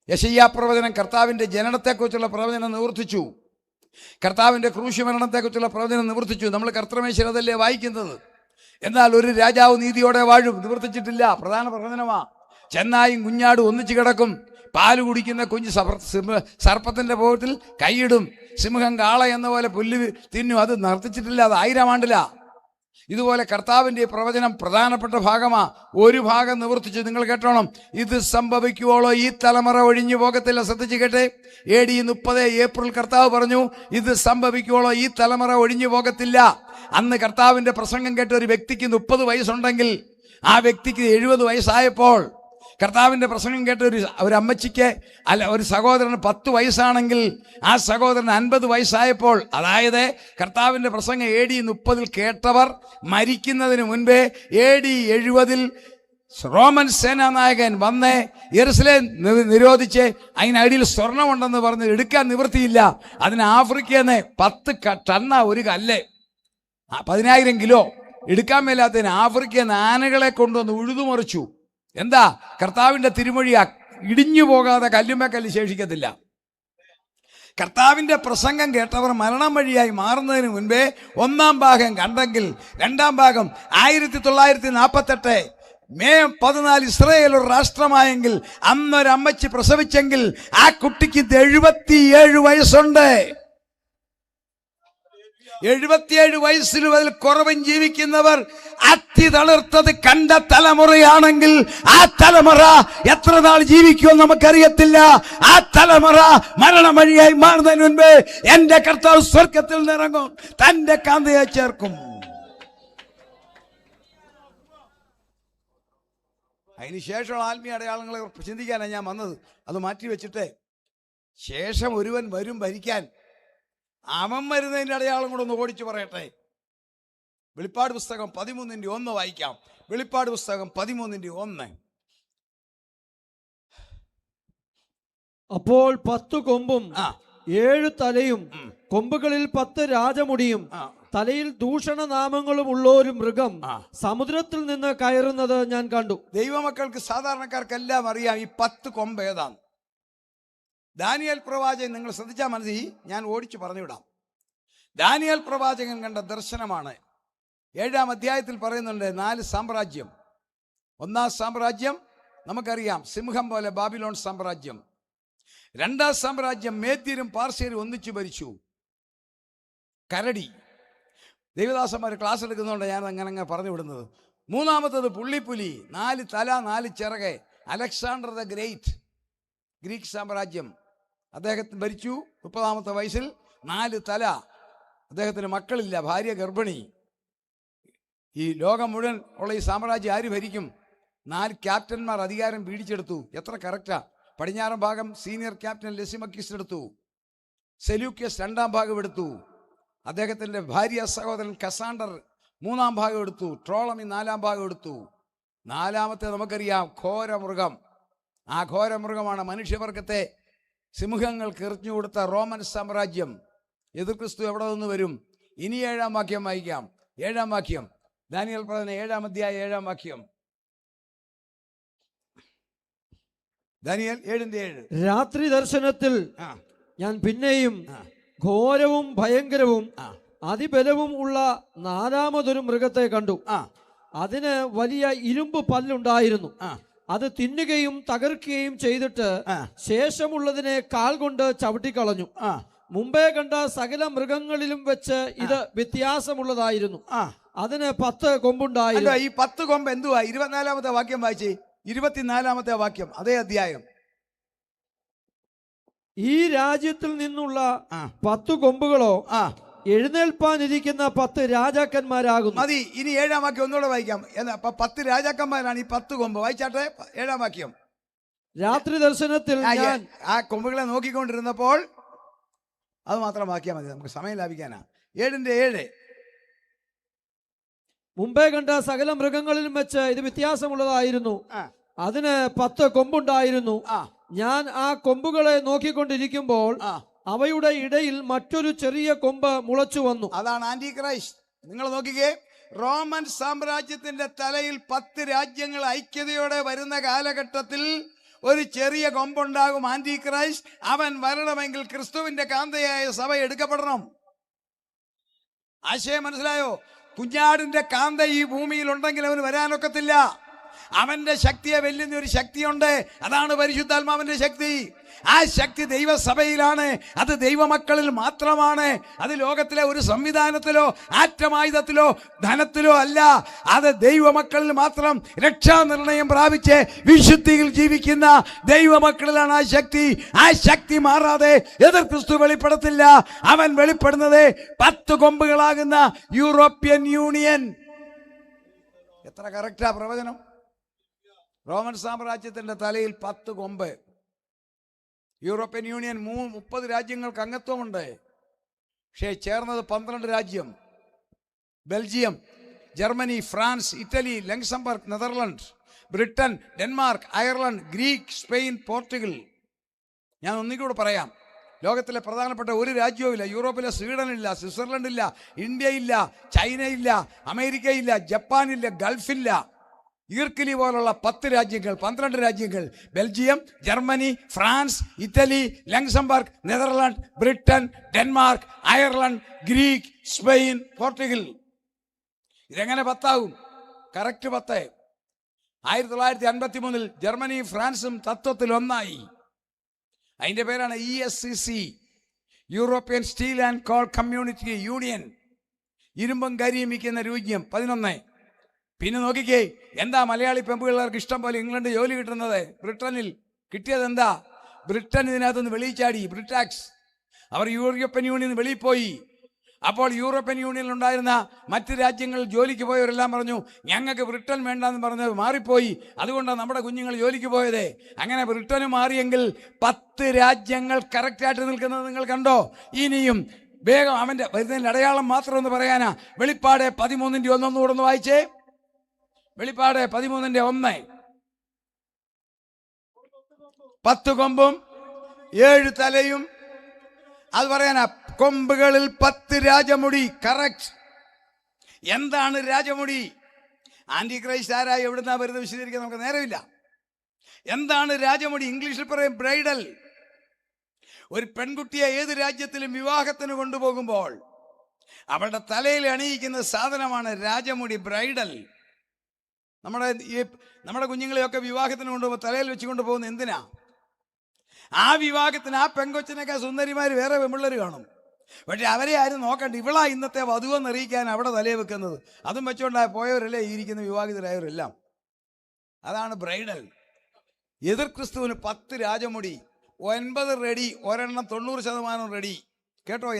യെശയ്യാ പ്രവചനം കർത്താവിന്റെ ജനനത്തെക്കുറിച്ചുള്ള പ്രവചനം നിവർത്തിച്ചു. കർത്താവിന്റെ ക്രൂശ് മരണത്തെക്കുറിച്ചുള്ള പ്രവചനം നിവർത്തിച്ചു. നമ്മൾ കർത്തൃമേശയിൽ അതല്ലേ വായിക്കുന്നത്. എന്നാൽ ഒരു രാജാവ് നീതിയോടെ വാഴും, നിവർത്തിച്ചിട്ടില്ല. പ്രധാന പ്രവചനമാ. ചെന്നായും കുഞ്ഞാടും ഒന്നിച്ചു കിടക്കും, പാല് കുടിക്കുന്ന കുഞ്ഞ് സർപ്പത്തിന്റെ പോകത്തിൽ കൈയിടും. സിംഹം കാള എന്ന പോലെ പുല്ല് തിന്നും. അത് നിർത്തിച്ചിട്ടില്ല, അത് 1000 ആണ്ടില്ല. ഇതുപോലെ കർത്താവിൻ്റെ പ്രവചനം പ്രധാനപ്പെട്ട ഭാഗമാ. ഒരു ഭാഗം നിവർത്തിച്ച് നിങ്ങൾ കേട്ടോണം. ഇത് സംഭവിക്കുവോളോ ഈ തലമുറ ഒഴിഞ്ഞു പോകത്തില്ല. ശ്രദ്ധിച്ച് കേട്ടെ. AD 30 ഏപ്രിൽ കർത്താവ് പറഞ്ഞു, ഇത് സംഭവിക്കുവോളോ ഈ തലമുറ ഒഴിഞ്ഞു പോകത്തില്ല. അന്ന് കർത്താവിൻ്റെ പ്രസംഗം കേട്ട ഒരു വ്യക്തിക്ക് 30 വയസ്സുണ്ടെങ്കിൽ ആ വ്യക്തിക്ക് 70 വയസ്സായപ്പോൾ, കർത്താവിൻ്റെ പ്രസംഗം കേട്ട ഒരു അമ്മച്ചിക്ക് ഒരു സഹോദരന് 10 വയസ്സാണെങ്കിൽ ആ സഹോദരന് 50 വയസ്സായപ്പോൾ, അതായത് കർത്താവിൻ്റെ പ്രസംഗം AD 30 കേട്ടവർ മരിക്കുന്നതിന് മുൻപേ AD 70 റോമൻ സേനാനായകൻ വന്ന് യെരുശലേം നിരോധിച്ച് അതിനടിയിൽ സ്വർണ്ണമുണ്ടെന്ന് പറഞ്ഞ് എടുക്കാൻ നിവൃത്തിയില്ല. അതിന് ആഫ്രിക്കയിൽ നിന്ന് 10 ടണ്ണ ഒരു കല്ല്, 10,000 കിലോ എടുക്കാൻ മേലാത്തതിന് ആഫ്രിക്കയിൽ നിന്ന് ആനകളെ കൊണ്ടുവന്ന് ഉഴുതുമറിച്ചു. എന്താ? കർത്താവിൻ്റെ തിരുമൊഴിയാ, ഇടിഞ്ഞു പോകാതെ കല്ലുമേക്കല്ല് ശേഷിക്കത്തില്ല. കർത്താവിൻ്റെ പ്രസംഗം കേട്ടവർ മരണം വഴിയായി മാറുന്നതിന് മുൻപേ 1-ാം ഭാഗം കണ്ടെങ്കിൽ 2-ാം ഭാഗം 1948 മെയ് 14 ഇസ്രായേൽ ഒരു രാഷ്ട്രമായെങ്കിൽ അന്നൊരമ്മച്ചി പ്രസവിച്ചെങ്കിൽ ആ കുട്ടിക്ക് 77 വയസ്സുണ്ട്. 77 വയസ്സിലും അതിൽ കുറവും ജീവിക്കുന്നവർ അത്തി തളിർത്തത് കണ്ട തലമുറയാണെങ്കിൽ ആ തലമുറ എത്ര നാൾ ജീവിക്കുമെന്ന് നമുക്കറിയത്തില്ല. ആ തലമുറ മരണം വഴിയായി മാറുന്നതിന് മുൻപേ എന്റെ കർത്താവ് സ്വർഗത്തിൽ നിറങ്ങും, തന്റെ കാന്തയെ ചേർക്കും. അതിനുശേഷമുള്ള ആത്മീയ അടയാളങ്ങളെ ചിന്തിക്കാനാണ് ഞാൻ വന്നത്. അത് മാറ്റിവെച്ചിട്ട് ശേഷം ഒരുവൻ വരും ഭരിക്കാൻ, അവൻ വരുന്നതിൻ്റെ അടയാളം കൂടെ ഒന്ന് ഓടിച്ചു പറയട്ടെ. വെളിപ്പാട് പുസ്തകം 13:1 വായിക്കാം. വെളിപ്പാട് പുസ്തകം 13:1. അപ്പോൾ 10 കൊമ്പും 7 തലയും കൊമ്പുകളിൽ 10 രാജമുടിയും തലയിൽ ദൂഷണനാമങ്ങളും ഉള്ള ഒരു മൃഗം സമുദ്രത്തിൽ നിന്ന് കയറുന്നത് ഞാൻ കണ്ടു. ദൈവമക്കൾക്ക് സാധാരണക്കാർക്കെല്ലാം അറിയാം ഈ 10 കൊമ്പ് ഏതാണ്. ദാനിയേൽ പ്രവാചകൻ നിങ്ങൾ ശ്രദ്ധിച്ചാൽ മനസ്സിൽ ഞാൻ ഓടിച്ചു പറഞ്ഞുവിടാം. ദാനിയേൽ പ്രവാചകൻ കണ്ട ദർശനമാണ്. 7-ാം അധ്യായത്തിൽ പറയുന്നുണ്ട് 4 സാമ്രാജ്യം. 1-ാം സാമ്രാജ്യം നമുക്കറിയാം, സിംഹം പോലെ ബാബിലോൺ സാമ്രാജ്യം. 2-ാം സാമ്രാജ്യം മേദ്യരും പാർശ്യരും ഒന്നിച്ചു ഭരിച്ചു, കരടി. ദേവദാസന്മാർ ക്ലാസ് എടുക്കുന്നതുകൊണ്ട് ഞാൻ അങ്ങനെ പറഞ്ഞു വിടുന്നത്. 3-ാമത്തത് പുള്ളിപ്പുലി, 4 തല 4 ചിറക്, അലക്സാണ്ടർ ദ ഗ്രേറ്റ്, ഗ്രീക്ക് സാമ്രാജ്യം. അദ്ദേഹത്തിന് ഭരിച്ചു 30-ാമത്തെ വയസ്സിൽ, 4 തല. അദ്ദേഹത്തിന് മക്കളില്ല, ഭാര്യ ഗർഭിണി. ഈ ലോകം മുഴുവൻ ഉള്ള ഈ സാമ്രാജ്യം ആര് ഭരിക്കും? 4 ക്യാപ്റ്റന്മാർ അധികാരം പീഡിച്ചെടുത്തു. എത്ര കറക്റ്റാ! പടിഞ്ഞാറൻ ഭാഗം സീനിയർ ക്യാപ്റ്റൻ ലെസിമക്കിസ് എടുത്തു. സെലൂക്യസ് 2-ാം ഭാഗം എടുത്തു. അദ്ദേഹത്തിൻ്റെ ഭാര്യ സഹോദരൻ കസാണ്ടർ 3-ാം ഭാഗം എടുത്തു. ട്രോളമി 4-ാം ഭാഗം എടുത്തു. 4-ാമത്തെ നമുക്കറിയാം, ഘോരമൃഗം. ആ ഘോരമൃഗമാണ് മനുഷ്യവർഗത്തെ സിംഹങ്ങൾക്ക് എറിഞ്ഞു കൊടുത്ത റോമൻ സാമ്രാജ്യം. എതിർ ക്രിസ്തു എവിടെ നിന്ന് വരും? ഇനി 7-ാം വാക്യം വായിക്കാം. 7-ാം വാക്യം, ദാനിയേൽ പ്രവചനം 7-ാം അധ്യായം 7-ാം വാക്യം. ദാനിയേൽ 7:7. രാത്രി ദർശനത്തിൽ ഞാൻ പിന്നെയും ഘോരവും ഭയങ്കരവും അതിബലവും ഉള്ള 4-മതൊരു മൃഗത്തെ കണ്ടു. അതിന് വലിയ ഇരുമ്പ് പല്ലുണ്ടായിരുന്നു. അത് തിന്നുകയും തകർക്കുകയും ചെയ്തിട്ട് ശേഷമുള്ളതിനെ കാൽ കൊണ്ട് ചവിട്ടിക്കളഞ്ഞു. മുമ്പേ കണ്ട സകല മൃഗങ്ങളിലും വെച്ച് ഇത് വ്യത്യാസമുള്ളതായിരുന്നു. അതിന് 10 കൊമ്പുണ്ടായിരുന്നു. ഈ 10 കൊമ്പ് എന്തുവാ? 24-ാമത്തെ വാക്യം വായിച്ചേ. 24-ാമത്തെ വാക്യം, അതേ അധ്യായം. ഈ രാജ്യത്തിൽ നിന്നുള്ള 10 കൊമ്പുകളോ എഴുന്നേൽപ്പാനിരിക്കുന്ന 10 രാജാക്കന്മാരാകുന്നു. മതി. ഇനി 7-ാം വാക്യം ഒന്നുകൂടെ വായിക്കാം. 10 രാജാക്കന്മാരാണ് ഈ 10 കൊമ്പ്. വായിച്ചാട്ടെ 7-ാം വാക്യം. രാത്രി ദർശനത്തിൽ ഞാൻ ആ കൊമ്പുകളെ നോക്കിക്കൊണ്ടിരുന്നപ്പോൾ, അത് മാത്രം വാക്കിയാൽ മതി, നമുക്ക് സമയം ലാഭിക്കാനാ. 7:7. മുമ്പേ കണ്ട സകല മൃഗങ്ങളിലും വെച്ച് ഇത് വ്യത്യാസമുള്ളതായിരുന്നു. അതിന് 10 കൊമ്പുണ്ടായിരുന്നു. ഞാൻ ആ കൊമ്പുകളെ നോക്കിക്കൊണ്ടിരിക്കുമ്പോൾ അവയുടെ ഇടയിൽ മറ്റൊരു ചെറിയ കൊമ്പ് മുളച്ചു വന്നു. അതാണ് ആന്റി ക്രൈസ്റ്റ്. നിങ്ങൾ നോക്കിക്കേ, റോമൻ സാമ്രാജ്യത്തിന്റെ തലയിൽ 10 രാജ്യങ്ങൾ ഐക്യതയോടെ വരുന്ന കാലഘട്ടത്തിൽ ഒരു ചെറിയ കൊമ്പുണ്ടാകും, ആന്റി ക്രൈസ്റ്റ്. അവൻ വരണമെങ്കിൽ ക്രിസ്തുവിന്റെ കാന്തയായ സഭ എടുക്കപ്പെടണം. ആശയം മനസ്സിലായോ? കുഞ്ഞാടിന്റെ കാന്ത ഈ ഭൂമിയിൽ ഉണ്ടെങ്കിൽ അവന് വരാനൊക്കത്തില്ല. അവന്റെ ശക്തിയെ വെല്ലുന്ന ഒരു ശക്തിയുണ്ട്. അതാണ് പരിശുദ്ധാത്മാവിന്റെ ശക്തി. ആ ശക്തി ദൈവസഭയിലാണ്. അത് ദൈവമക്കളിൽ മാത്രമാണ്. അത് ലോകത്തിലെ ഒരു സംവിധാനത്തിലോ ആറ്റമായുധത്തിലോ ധനത്തിലോ അല്ല. അത് ദൈവമക്കളിൽ മാത്രം രക്ഷാനിർണയം പ്രാപിച്ച് വിശുദ്ധിയിൽ ജീവിക്കുന്ന ദൈവമക്കളിലാണ് ആ ശക്തി. ആ ശക്തി മാറാതെ എതിർ ക്രിസ്തു വെളിപ്പെടത്തില്ല. അവൻ വെളിപ്പെടുന്നത് 10 കൊമ്പുകളാകുന്ന യൂറോപ്യൻ യൂണിയൻ. എത്ര കറക്റ്റാ പ്രവചനം! റോമൻ സാമ്രാജ്യത്തിന്റെ തലയിൽ 10 കൊമ്പ്. യൂറോപ്യൻ യൂണിയൻ 30 രാജ്യങ്ങൾക്ക് അംഗത്വമുണ്ട്. പക്ഷേ ചേർന്നത് 12 രാജ്യം. Belgium, Germany, France, Italy, Luxembourg, Netherland, Britain, Denmark, Ireland, Greek, Spain, Portugal. ഞാൻ ഒന്നുകൂടെ പറയാം. ലോകത്തിലെ പ്രധാനപ്പെട്ട ഒരു രാജ്യവുമില്ല. യൂറോപ്പിലെ സ്വീഡനില്ല, സ്വിറ്റ്സർലൻഡില്ല, ഇന്ത്യയില്ല, ചൈനയില്ല, അമേരിക്കയില്ല, ജപ്പാനില്ല, ഗൾഫില്ല. ഈർക്കിലി പോലുള്ള 10 രാജ്യങ്ങൾ, 12 രാജ്യങ്ങൾ. Belgium, Germany, France, Italy, Luxembourg, Netherland, Britain, Denmark, Ireland, Greek, Spain, Portugal. ഇതെങ്ങനെ 10 ആവും? കറക്റ്റ് 10. 1953 ജർമ്മനിയും ഫ്രാൻസും തത്വത്തിൽ ഒന്നായി. അതിന്റെ പേരാണ് ESCC, European steel and coal community union. ഇരുമ്പും കരിയും വിൽക്കുന്ന രാജ്യം 11. പിന്നെ നോക്കിക്കേ, എന്താ മലയാളി പെമ്പുപിള്ളേർക്ക് ഇഷ്ടം പോലെ ഇംഗ്ലണ്ട് ജോലി കിട്ടുന്നത്? ബ്രിട്ടനിൽ കിട്ടിയത് എന്താ? ബ്രിട്ടൻ ഇതിനകത്തുനിന്ന് വെളിച്ചാടി. ബ്രിട്ടാക്സ്. അവർ യൂറോപ്യൻ യൂണിയൻ വെളിയിൽ പോയി. അപ്പോൾ യൂറോപ്യൻ യൂണിയനിൽ ഉണ്ടായിരുന്ന മറ്റ് രാജ്യങ്ങളിൽ ജോലിക്ക് പോയവരെല്ലാം പറഞ്ഞു, ഞങ്ങൾക്ക് ബ്രിട്ടൻ വേണ്ടെന്ന് പറഞ്ഞത് മാറിപ്പോയി, അതുകൊണ്ടാണ് നമ്മുടെ കുഞ്ഞുങ്ങൾ ജോലിക്ക് പോയത്. അങ്ങനെ ബ്രിട്ടന് മാറിയെങ്കിൽ 10 രാജ്യങ്ങൾ കറക്റ്റായിട്ട് നിൽക്കുന്നത് നിങ്ങൾ കണ്ടോ? ഇനിയും വേഗം അവൻ്റെ വരുന്നതിൻ്റെ അടയാളം മാത്രം ഒന്ന് പറയാനാ. വെളിപ്പാട് 13-1 ഒന്നുകൂടെ ഒന്ന് വായിച്ചേ. വെളിപ്പാട് 13-1. 10 കൊമ്പും 7 തലയും. അത് പറയാനാ. കൊമ്പുകളിൽ 10 രാജമുടി. കറക്റ്റ്. എന്താണ് രാജമുടി? ആന്റി ക്രൈസ്റ്റ് ആരാ, എവിടുന്നാ വരുന്നത് വിശദീകരിക്കാൻ നമുക്ക് നേരമില്ല. എന്താണ് രാജമുടി? ഇംഗ്ലീഷിൽ പറയും ബ്രൈഡൽ. ഒരു പെൺകുട്ടിയെ ഏത് രാജ്യത്തിലും വിവാഹത്തിന് കൊണ്ടുപോകുമ്പോൾ അവളുടെ തലയിൽ അണിയിക്കുന്ന സാധനമാണ് രാജമുടി, ബ്രൈഡൽ. നമ്മുടെ കുഞ്ഞുങ്ങളെയൊക്കെ വിവാഹത്തിന് കൊണ്ടുപോകുമ്പോൾ തലയിൽ വെച്ച് കൊണ്ടുപോകുന്നത് എന്തിനാ? ആ വിവാഹത്തിന് ആ പെങ്കൊച്ചിനൊക്കെ സുന്ദരിമാർ വേറെ പെമ്പിള്ളേർ കാണും. പക്ഷെ അവരെ ആരും നോക്കണ്ട. ഇവളാ ഇന്നത്തെ വധുവെന്ന് അറിയിക്കാൻ അവിടെ തലയെ വെക്കുന്നത്. അതും വെച്ചുകൊണ്ടാ പോയവരല്ലേ ഇരിക്കുന്ന വിവാഹിതരായവരെല്ലാം. അതാണ് ബ്രൈഡൽ. എതിർ ക്രിസ്തുവിന് 10 രാജമുടി, 9 റെഡി, ഒരെണ്ണം 90% റെഡി. കേട്ടോ?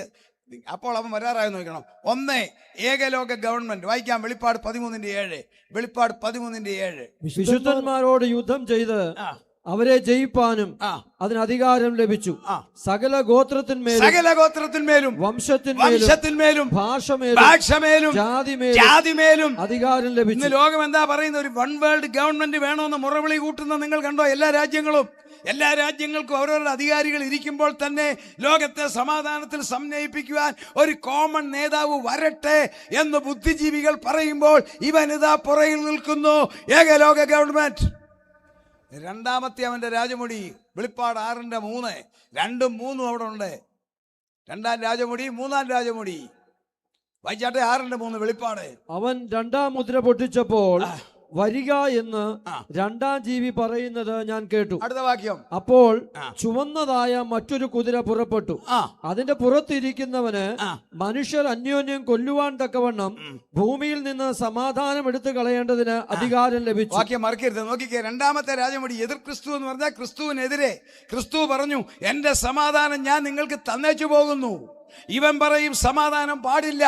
അപ്പോൾ അവൻ വരാറായി നോക്കണം. 1 ഏകലോക ഗവൺമെന്റ്. വായിക്കാം. വെളിപ്പാട് 13-7. വെളിപ്പാട് 13-7. വിശുദ്ധന്മാരോട് യുദ്ധം ചെയ്ത് അവരെ ജയിപ്പാനും അതിന് അധികാരം ലഭിച്ചു. സകല ഗോത്രത്തിന്മേലും വംശത്തിന്മേലും ഭാഷമേലും ജാതിമേലും അധികാരം ലഭിച്ചു. ഇന്ന് ലോകം എന്താ പറയുന്നത്? ഒരു വൺ വേൾഡ് ഗവൺമെന്റ് വേണമെന്ന് മുറവിളി കൂട്ടുന്ന നിങ്ങൾ കണ്ടോ? എല്ലാ രാജ്യങ്ങൾക്കും അവരവരുടെ അധികാരികൾ ഇരിക്കുമ്പോൾ തന്നെ ലോകത്തെ സമാധാനത്തിൽ സമന്വയിപ്പിക്കുവാൻ ഒരു കോമൺ നേതാവ് വരട്ടെ എന്ന് ബുദ്ധിജീവികൾ പറയുമ്പോൾ ഇവനിതാ പുറകിൽ നിൽക്കുന്നു. ഏകലോക ഗവൺമെന്റ്. രണ്ടാമത്തെ അവന്റെ രാജമുടി. വെളിപ്പാട് 6-3. 2ഉം 3ഉം അവിടെ ഉണ്ട്. 2ാം രാജമുടി, 3ാം രാജമുടി. വായിച്ചാട്ടെ. 6-3 വെളിപ്പാട്. അവൻ 2ാം മുദ്ര പൊട്ടിച്ചപ്പോൾ വരിക എന്ന് 2ാം ജീവി പറയുന്നത് ഞാൻ കേട്ടു. അടുത്ത വാക്യം. അപ്പോൾ ചുവന്നതായ മറ്റൊരു കുതിര പുറപ്പെട്ടു. അതിന്റെ പുറത്തിരിക്കുന്നവന് മനുഷ്യർ അന്യോന്യം കൊല്ലുവാൻ തക്കവണ്ണം ഭൂമിയിൽ നിന്ന് സമാധാനം എടുത്തു കളയേണ്ടതിന് അധികാരം ലഭിച്ചു. വാക്യം മറക്കരുത്. നോക്കിക്കേ. 2ാമത്തെ രാജമുടി എതിർ ക്രിസ്തു എന്ന് പറഞ്ഞാൽ ക്രിസ്തുവിനെതിരെ. ക്രിസ്തു പറഞ്ഞു, എന്റെ സമാധാനം ഞാൻ നിങ്ങൾക്ക് തന്നേച്ചു പോകുന്നു. ഇവൻ പറയും സമാധാനം പാടില്ല,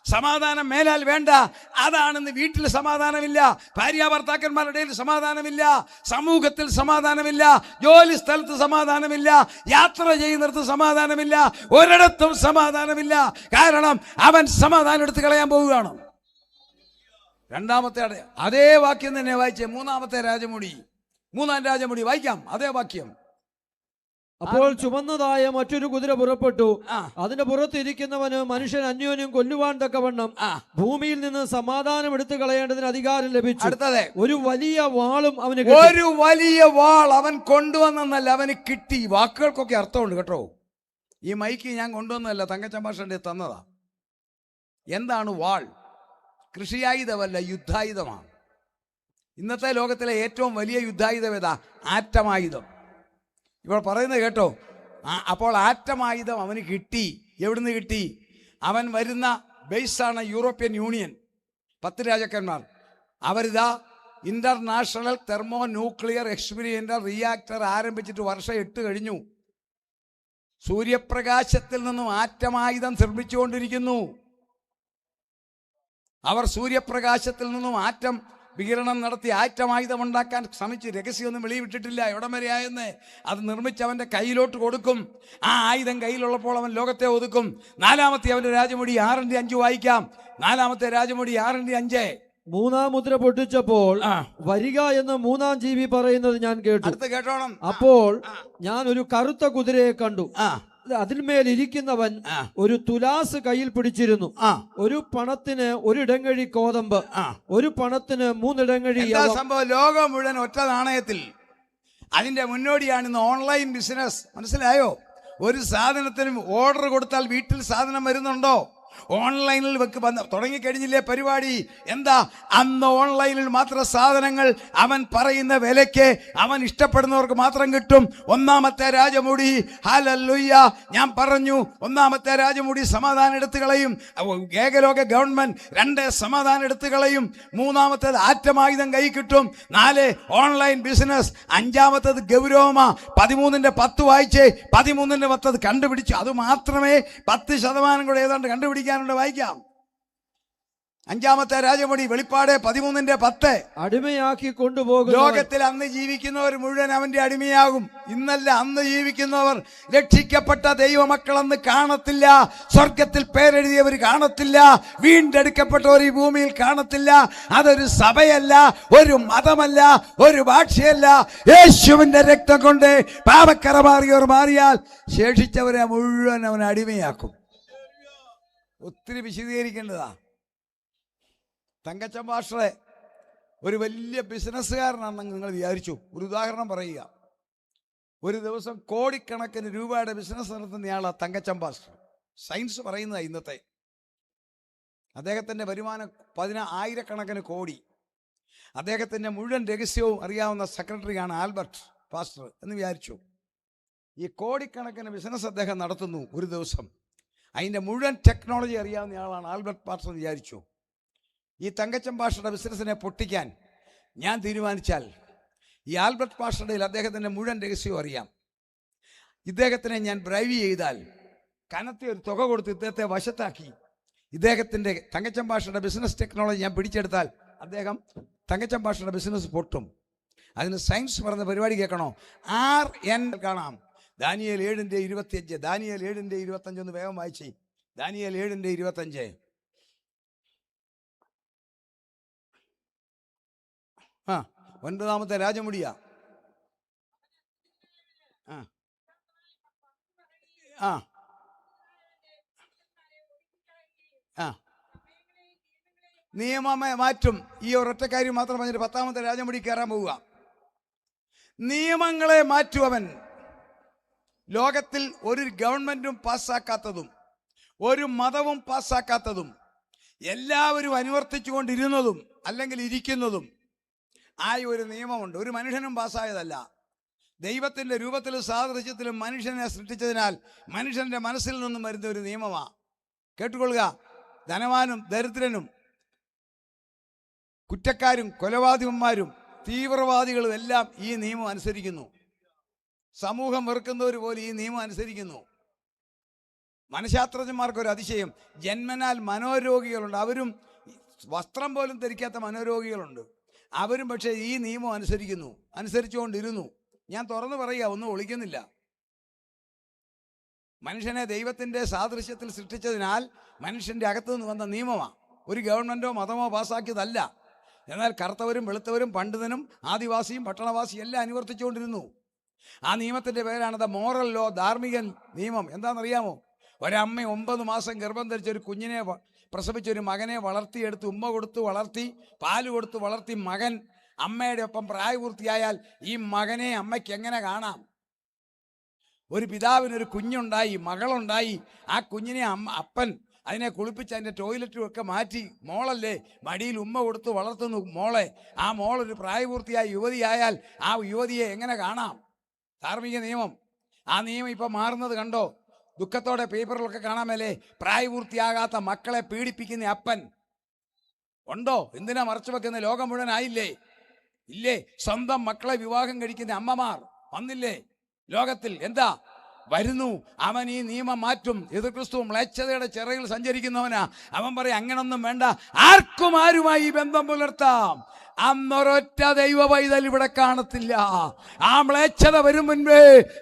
സമാധാനം മേലാൽ വേണ്ട. അതാണെന്ന് വീട്ടിൽ സമാധാനമില്ല, ഭാര്യ ഭർത്താക്കന്മാരുടെ ഇടയിൽ സമാധാനമില്ല, സമൂഹത്തിൽ സമാധാനമില്ല, ജോലി സ്ഥലത്ത് സമാധാനമില്ല, യാത്ര ചെയ്യുന്നിടത്ത് സമാധാനമില്ല, ഒരിടത്തും സമാധാനമില്ല. കാരണം അവൻ സമാധാനം എടുത്ത് കളയാൻ പോവുകയാണ്. 2ാമത്തെ അതേ വാക്യം തന്നെ വായിച്ചേ. 3ാമത്തെ രാജമുടി, 3ാം രാജമുടി വായിക്കാം. അതേ വാക്യം. അപ്പോൾ ചുമന്നതായ മറ്റൊരു കുതിര പുറപ്പെട്ടു. അതിന്റെ പുറത്തിരിക്കുന്നവന് മനുഷ്യൻ അന്യോന്യം കൊല്ലുവാൻ തക്കവണ്ണം ഭൂമിയിൽ നിന്ന് സമാധാനം എടുത്തു കളയേണ്ടതിന് അധികാരം ലഭിച്ചു. അടുത്തത്. ഒരു വലിയ വാളും അവന് ഒരു വലിയ വാൾ അവൻ കൊണ്ടുവന്നല്ല, അവന് കിട്ടി. വാക്കുകൾക്കൊക്കെ അർത്ഥമുണ്ട് കേട്ടോ. ഈ മൈക്ക് ഞാൻ കൊണ്ടുവന്നതല്ല, തങ്കച്ചമ്പാഷന്റെ തന്നതാ. എന്താണ് വാൾ? കൃഷിയായുധമല്ല, യുദ്ധായുധമാണ്. ഇന്നത്തെ ലോകത്തിലെ ഏറ്റവും വലിയ യുദ്ധായുധം ഏതാ? ആറ്റമായുധം. ഇപ്പോൾ പറയുന്നത് കേട്ടോ. അപ്പോൾ ആറ്റമായുധം അവന് കിട്ടി. എവിടുന്ന് കിട്ടി? അവൻ വരുന്ന ബേസാണ് യൂറോപ്യൻ യൂണിയൻ. 10 രാജാക്കന്മാർ. അവരിതാ international thermo nuclear experimental reactor ആരംഭിച്ചിട്ട് വർഷം 8 കഴിഞ്ഞു. സൂര്യപ്രകാശത്തിൽ നിന്നും ആറ്റമായുധം നിർമ്മിച്ചുകൊണ്ടിരിക്കുന്നു. അവർ സൂര്യപ്രകാശത്തിൽ നിന്നും ആറ്റം വികിരണം നടത്തി ആറ്റമായുധം ഉണ്ടാക്കാൻ ശ്രമിച്ച് രഹസ്യമൊന്നും വെളിവിട്ടിട്ടില്ല. എവിടം വരെ ആയെന്ന് അത് നിർമ്മിച്ച് അവൻ്റെ കയ്യിലോട്ട് കൊടുക്കും. ആ ആയുധം കയ്യിലുള്ളപ്പോൾ അവൻ ലോകത്തെ ഒതുക്കും. 4-ാമത്തെ അവൻ്റെ രാജമുടി 6:5 വായിക്കാം. 4-ാമത്തെ രാജമുടി 6:5. 3-ാം മുദ്ര പൊട്ടിച്ചപ്പോൾ വരിക എന്ന് 3-ാം ജീവി പറയുന്നത് ഞാൻ കേട്ടു. അടുത്ത് കേട്ടോണം. അപ്പോൾ ഞാൻ ഒരു കറുത്ത കുതിരയെ കണ്ടു. അതിന്മേൽ ഇരിക്കുന്നവൻ ഒരു തുലാസ് കയ്യിൽ പിടിച്ചിരുന്നു. ഒരു പണത്തിന് 1 ഇടങ്ങഴി കോതമ്പ്, ഒരു പണത്തിന് 3 ഇടങ്ങഴി. സംഭവം ലോകം മുഴുവൻ ഒറ്റ നാണയത്തിൽ. അതിന്റെ മുന്നോടിയാണ് ഇന്ന് ഓൺലൈൻ ബിസിനസ്. മനസ്സിലായോ? ഒരു സാധനത്തിനും ഓർഡർ കൊടുത്താൽ വീട്ടിൽ സാധനം വരുന്നുണ്ടോ? ഓൺലൈനിൽ തുടങ്ങിക്കഴിഞ്ഞില്ലേ പരിപാടി? എന്താ? അന്ന് ഓൺലൈനിൽ മാത്രം സാധനങ്ങൾ അവൻ പറയുന്ന വിലയ്ക്ക് അവൻ ഇഷ്ടപ്പെടുന്നവർക്ക് മാത്രം കിട്ടും. 1-ാമത്തെ രാജമുടി, ഹല്ലേലൂയ, ഞാൻ പറഞ്ഞു 1-ാമത്തെ രാജമുടി സമാധാനം എടുത്തു കളയും. ഏകലോക ഗവൺമെന്റ് 2 സമാധാനം എടുത്തു കളയും. 3-ാമത്തേത് ആറ്റമായുധം കൈ കിട്ടും. 4 ഓൺലൈൻ ബിസിനസ്. 5-ാമത്തേത് ഗൗരവമാ. 13-ന്റെ 10 വായിച്ചേ. 13-ന്റെ 10 അത് കണ്ടുപിടിച്ചു. അത് മാത്രമേ 10% കൂടെ ഏതാണ്ട് കണ്ടുപിടിക്കാനുണ്ട്. വായിക്കാം. 5-ാമത്തെ രാജമുടി വെളിപ്പാട് 13-ന്റെ 10. അടിമയാക്കി കൊണ്ടുപോകും. ലോകത്തിൽ അന്ന് ജീവിക്കുന്നവർ മുഴുവൻ അവന്റെ അടിമയാകും. ഇന്നല്ല, അന്ന് ജീവിക്കുന്നവർ രക്ഷിക്കപ്പെട്ട ദൈവമക്കൾ അന്ന് കാണത്തില്ല. സ്വർഗത്തിൽ പേരെഴുതിയവർ കാണത്തില്ല. വീണ്ടെടുക്കപ്പെട്ടവർ ഈ ഭൂമിയിൽ കാണത്തില്ല. അതൊരു സഭയല്ല, ഒരു മതമല്ല, ഒരു ഭാഷയല്ല. യേശുവിന്റെ രക്തം കൊണ്ട് പാപക്കറ മാറിയവർ മാറിയാൽ ശേഷിച്ചവരെ മുഴുവൻ അവൻ അടിമയാക്കും. ഒത്തിരി വിശദീകരിക്കേണ്ടതാ. തങ്കച്ചൻ മാസ്റ്ററെ ഒരു വലിയ ബിസിനസ്സുകാരനാണെന്ന് നിങ്ങൾ വിചാരിച്ചു. ഒരു ഉദാഹരണം പറയുക. ഒരു ദിവസം കോടിക്കണക്കിന് രൂപയുടെ ബിസിനസ് നടത്തുന്നയാളാ തങ്കച്ചൻ മാസ്റ്റർ. സയൻസ് പറയുന്നതാ ഇന്നത്തെ. അദ്ദേഹത്തിൻ്റെ വരുമാനം 10,000 കോടി. അദ്ദേഹത്തിൻ്റെ മുഴുവൻ രഹസ്യവും അറിയാവുന്ന സെക്രട്ടറിയാണ് ആൽബർട്ട് പാസ്റ്റർ എന്ന് വിചാരിച്ചു. ഈ കോടിക്കണക്കിന് ബിസിനസ് അദ്ദേഹം നടത്തുന്നു ഒരു ദിവസം. അതിൻ്റെ മുഴുവൻ ടെക്നോളജി അറിയാവുന്ന ആളാണ് ആൽബർട്ട് പാസ്റ്റർ എന്ന് വിചാരിച്ചു. ഈ തങ്കച്ചൻ പാസ്റ്ററുടെ ബിസിനസ്സിനെ പൊട്ടിക്കാൻ ഞാൻ തീരുമാനിച്ചാൽ ഈ ആൽബർട്ട് പാസ്റ്ററുടെ അദ്ദേഹത്തിൻ്റെ മുഴുവൻ രഹസ്യവും അറിയാം. ഇദ്ദേഹത്തിനെ ഞാൻ ബ്രൈവ് ചെയ്താൽ കനത്തെ ഒരു തുക കൊടുത്ത് ഇദ്ദേഹത്തെ വശത്താക്കി ഇദ്ദേഹത്തിൻ്റെ തങ്കച്ചൻ പാസ്റ്ററുടെ ബിസിനസ് ടെക്നോളജി ഞാൻ പിടിച്ചെടുത്താൽ തങ്കച്ചൻ പാസ്റ്ററുടെ ബിസിനസ് പൊട്ടും. അതിന് സയൻസ് പറഞ്ഞ പരിപാടി കേൾക്കണോ? RN കാണാം. ദാനിയേൽ 7:25. ദാനിയേൽ 7:25 ഒന്ന് വേഗം വായിച്ചേ. ദാനിയേൽ 7:25. 9-ാമത്തെ രാജമുടിയാ. നിയമം മാറ്റും. ഈ ഒരൊറ്റ കാര്യം മാത്രം പറഞ്ഞിട്ട് 10-ാമത്തെ രാജമുടി കയറാൻ പോവുക. നിയമങ്ങളെ മാറ്റുവവൻ. ലോകത്തിൽ ഒരു ഗവൺമെന്റും പാസ്സാക്കാത്തതും ഒരു മതവും പാസ്സാക്കാത്തതും എല്ലാവരും അനുവർത്തിച്ചു കൊണ്ടിരുന്നതും അല്ലെങ്കിൽ ഇരിക്കുന്നതും ആയ ഒരു നിയമമുണ്ട്. ഒരു മനുഷ്യനും പാസ്സായതല്ല. ദൈവത്തിൻ്റെ രൂപത്തിലും സാദൃശ്യത്തിലും മനുഷ്യനെ സൃഷ്ടിച്ചതിനാൽ മനുഷ്യൻ്റെ മനസ്സിൽ നിന്നും വരുന്ന ഒരു നിയമമാണ്. കേട്ടുകൊള്ളുക. ധനവാനും ദരിദ്രനും കുറ്റക്കാരും കൊലപാതകന്മാരും തീവ്രവാദികളും എല്ലാം ഈ നിയമം അനുസരിക്കുന്നു. സമൂഹം വെറുക്കുന്നവർ പോലും ഈ നിയമം അനുസരിക്കുന്നു. മനഃശാസ്ത്രജ്ഞന്മാർക്കൊരു അതിശയം, ജന്മനാൽ മനോരോഗികളുണ്ട്. അവരും വസ്ത്രം പോലും ധരിക്കാത്ത മനോരോഗികളുണ്ട്. അവരും പക്ഷേ ഈ നിയമം അനുസരിച്ചുകൊണ്ടിരുന്നു. ഞാൻ തുറന്നു പറയുക, ഒന്നും ഒളിക്കുന്നില്ല. മനുഷ്യനെ ദൈവത്തിൻ്റെ സാദൃശ്യത്തിൽ സൃഷ്ടിച്ചതിനാൽ മനുഷ്യൻ്റെ അകത്തു നിന്ന് വന്ന നിയമമാണ്. ഒരു ഗവൺമെൻറ്റോ മതമോ പാസ്സാക്കിയതല്ല. എന്നാൽ കറുത്തവരും വെളുത്തവരും പണ്ഡിതനും ആദിവാസിയും പട്ടണവാസിയും എല്ലാം അനുവർത്തിച്ചുകൊണ്ടിരുന്നു. ആ നിയമത്തിൻ്റെ പേരാണ് ദ മോറൽ ലോ, ധാർമ്മിക നിയമം. എന്താണെന്നറിയാമോ? ഒരമ്മ 9 മാസം ഗർഭം ധരിച്ച ഒരു കുഞ്ഞിനെ പ്രസവിച്ച ഒരു മകനെ വളർത്തിയെടുത്ത് ഉമ്മ കൊടുത്ത് വളർത്തി പാല് കൊടുത്ത് വളർത്തി മകൻ അമ്മയുടെ ഒപ്പം പ്രായപൂർത്തിയായാൽ ഈ മകനെ അമ്മയ്ക്ക് എങ്ങനെ കാണാം? ഒരു പിതാവിനൊരു കുഞ്ഞുണ്ടായി, മകളുണ്ടായി. ആ കുഞ്ഞിനെ അപ്പൻ അതിനെ കുളിപ്പിച്ച് അതിൻ്റെ ടോയ്ലറ്റും ഒക്കെ മാറ്റി, മോളല്ലേ മടിയിൽ ഉമ്മ കൊടുത്ത് വളർത്തുന്നു മോളെ. ആ മോളൊരു പ്രായപൂർത്തിയായ യുവതിയായാൽ ആ യുവതിയെ എങ്ങനെ കാണാം? ധാർമ്മിക നിയമം. ആ നിയമം ഇപ്പം മാറുന്നത് കണ്ടോ? ദുഃഖത്തോടെ പേപ്പറിലൊക്കെ കാണാമല്ലേ, പ്രായപൂർത്തിയാകാത്ത മക്കളെ പീഡിപ്പിക്കുന്ന അപ്പൻ ഉണ്ടോ? എന്തിനാ മറച്ചു വെക്കുന്ന? ലോകം മുഴുവനായില്ലേ? ഇല്ലേ? സ്വന്തം മക്കളെ വിവാഹം കഴിക്കുന്ന അമ്മമാർ വന്നില്ലേ ലോകത്തിൽ? എന്താ വരുന്നു? അവൻ ഈ നിയമം മാറ്റും. എതിർ ക്രിസ്തു മ്ലേച്ഛതയുടെ ചിറകിൽ സഞ്ചരിക്കുന്നവനാ. അവൻ പറയും അങ്ങനൊന്നും വേണ്ട, ആർക്കും ആരുമായി ബന്ധം പുലർത്താം. അന്നൊരൊറ്റ ദൈവ പൈതൽ ഇവിടെ കാണത്തില്ല. ആ മ്ലേച്ഛത വരും മുൻപേ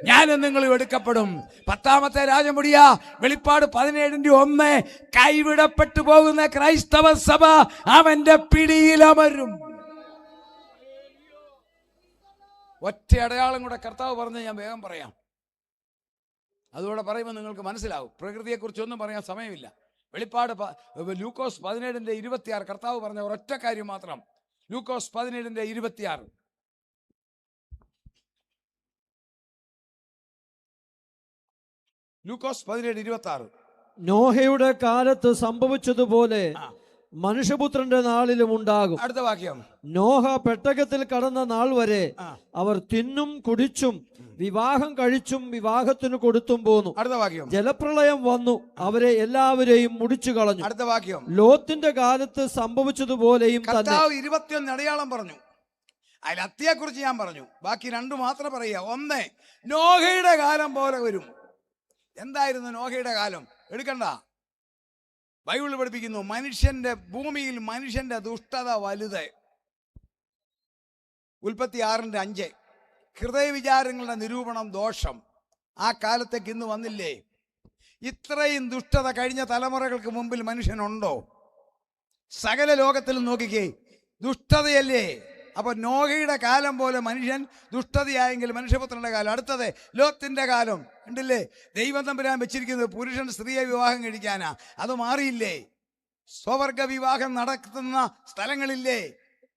ഞാനും നിങ്ങളും എടുക്കപ്പെടും. 10ാമത്തെ രാജമുടിയ വെളിപ്പാട് 17:1 കൈവിടപ്പെട്ടു പോകുന്ന ക്രൈസ്തവ സഭ അവന്റെ പിടിയിലമരും. ഒറ്റ അടയാളം കൂടെ കർത്താവ് പറഞ്ഞ് ഞാൻ വേഗം പറയാം. അതുകൂടെ പറയുമ്പോൾ നിങ്ങൾക്ക് മനസ്സിലാവും. പ്രകൃതിയെക്കുറിച്ചൊന്നും പറയാൻ സമയമില്ല. വെളിപ്പാട് ലൂക്കോസ് 17:26 കർത്താവ് പറഞ്ഞ ഒരൊറ്റ കാര്യം മാത്രം. ലൂക്കോസ് 17:26. ലൂക്കോസ് 17:26. നോഹയുടെ കാലത്ത് സംഭവിച്ചതുപോലെ മനുഷ്യപുത്രന്റെ നാളിലും ഉണ്ടാകും. അടുത്ത വാക്യം. നോഹ പെട്ടകത്തിൽ കടന്ന നാൾ വരെ അവർ തിന്നും കുടിച്ചും വിവാഹം കഴിച്ചും വിവാഹത്തിന് കൊടുത്തും പോന്നു. അടുത്ത വാക്യം. ജലപ്രളയം വന്നു അവരെ എല്ലാവരെയും മുടിച്ചു കളഞ്ഞു. അടുത്ത വാക്യം. ലോത്തിന്റെ കാലത്ത് സംഭവിച്ചതുപോലെയും തന്നെ. 21 അടയാളം പറഞ്ഞു. അതിൽ അത്തിയെക്കുറിച്ച് ഞാൻ പറഞ്ഞു. ബാക്കി 2 മാത്രം പറയുക. 1 നോഹയുടെ കാലം പോലെ വരും. എന്തായിരുന്നു നോഹയുടെ കാലം? എടുക്കണ്ട. ബൈബിൾ പഠിപ്പിക്കുന്നു ഭൂമിയിൽ മനുഷ്യന്റെ ദുഷ്ടത വലുത്. ഉൽപ്പത്തി 6:5 ഹൃദയവിചാരങ്ങളുടെ നിരൂപണം ദോഷം. ആ കാലത്തേക്ക് ഇന്ന് വന്നില്ലേ? ഇത്രയും ദുഷ്ടത കഴിഞ്ഞ തലമുറകൾക്ക് മുമ്പിൽ മനുഷ്യനുണ്ടോ? സകല ലോകത്തിലും നോക്കിക്കേ, ദുഷ്ടതയല്ലേ. അപ്പൊ നോഹയുടെ കാലം പോലെ മനുഷ്യൻ ദുഷ്ടതയായെങ്കിൽ മനുഷ്യപുത്രന്റെ കാലം. അടുത്തത് ലോത്തിന്റെ കാലം. ഉണ്ടല്ലേ? ദൈവം തമ്പുരാൻ വെച്ചിരിക്കുന്നത് പുരുഷൻ സ്ത്രീയെ വിവാഹം കഴിക്കാനാ. അത് മാറിയില്ലേ? സ്വവർഗ വിവാഹം നടത്തുന്ന സ്ഥലങ്ങളില്ലേ?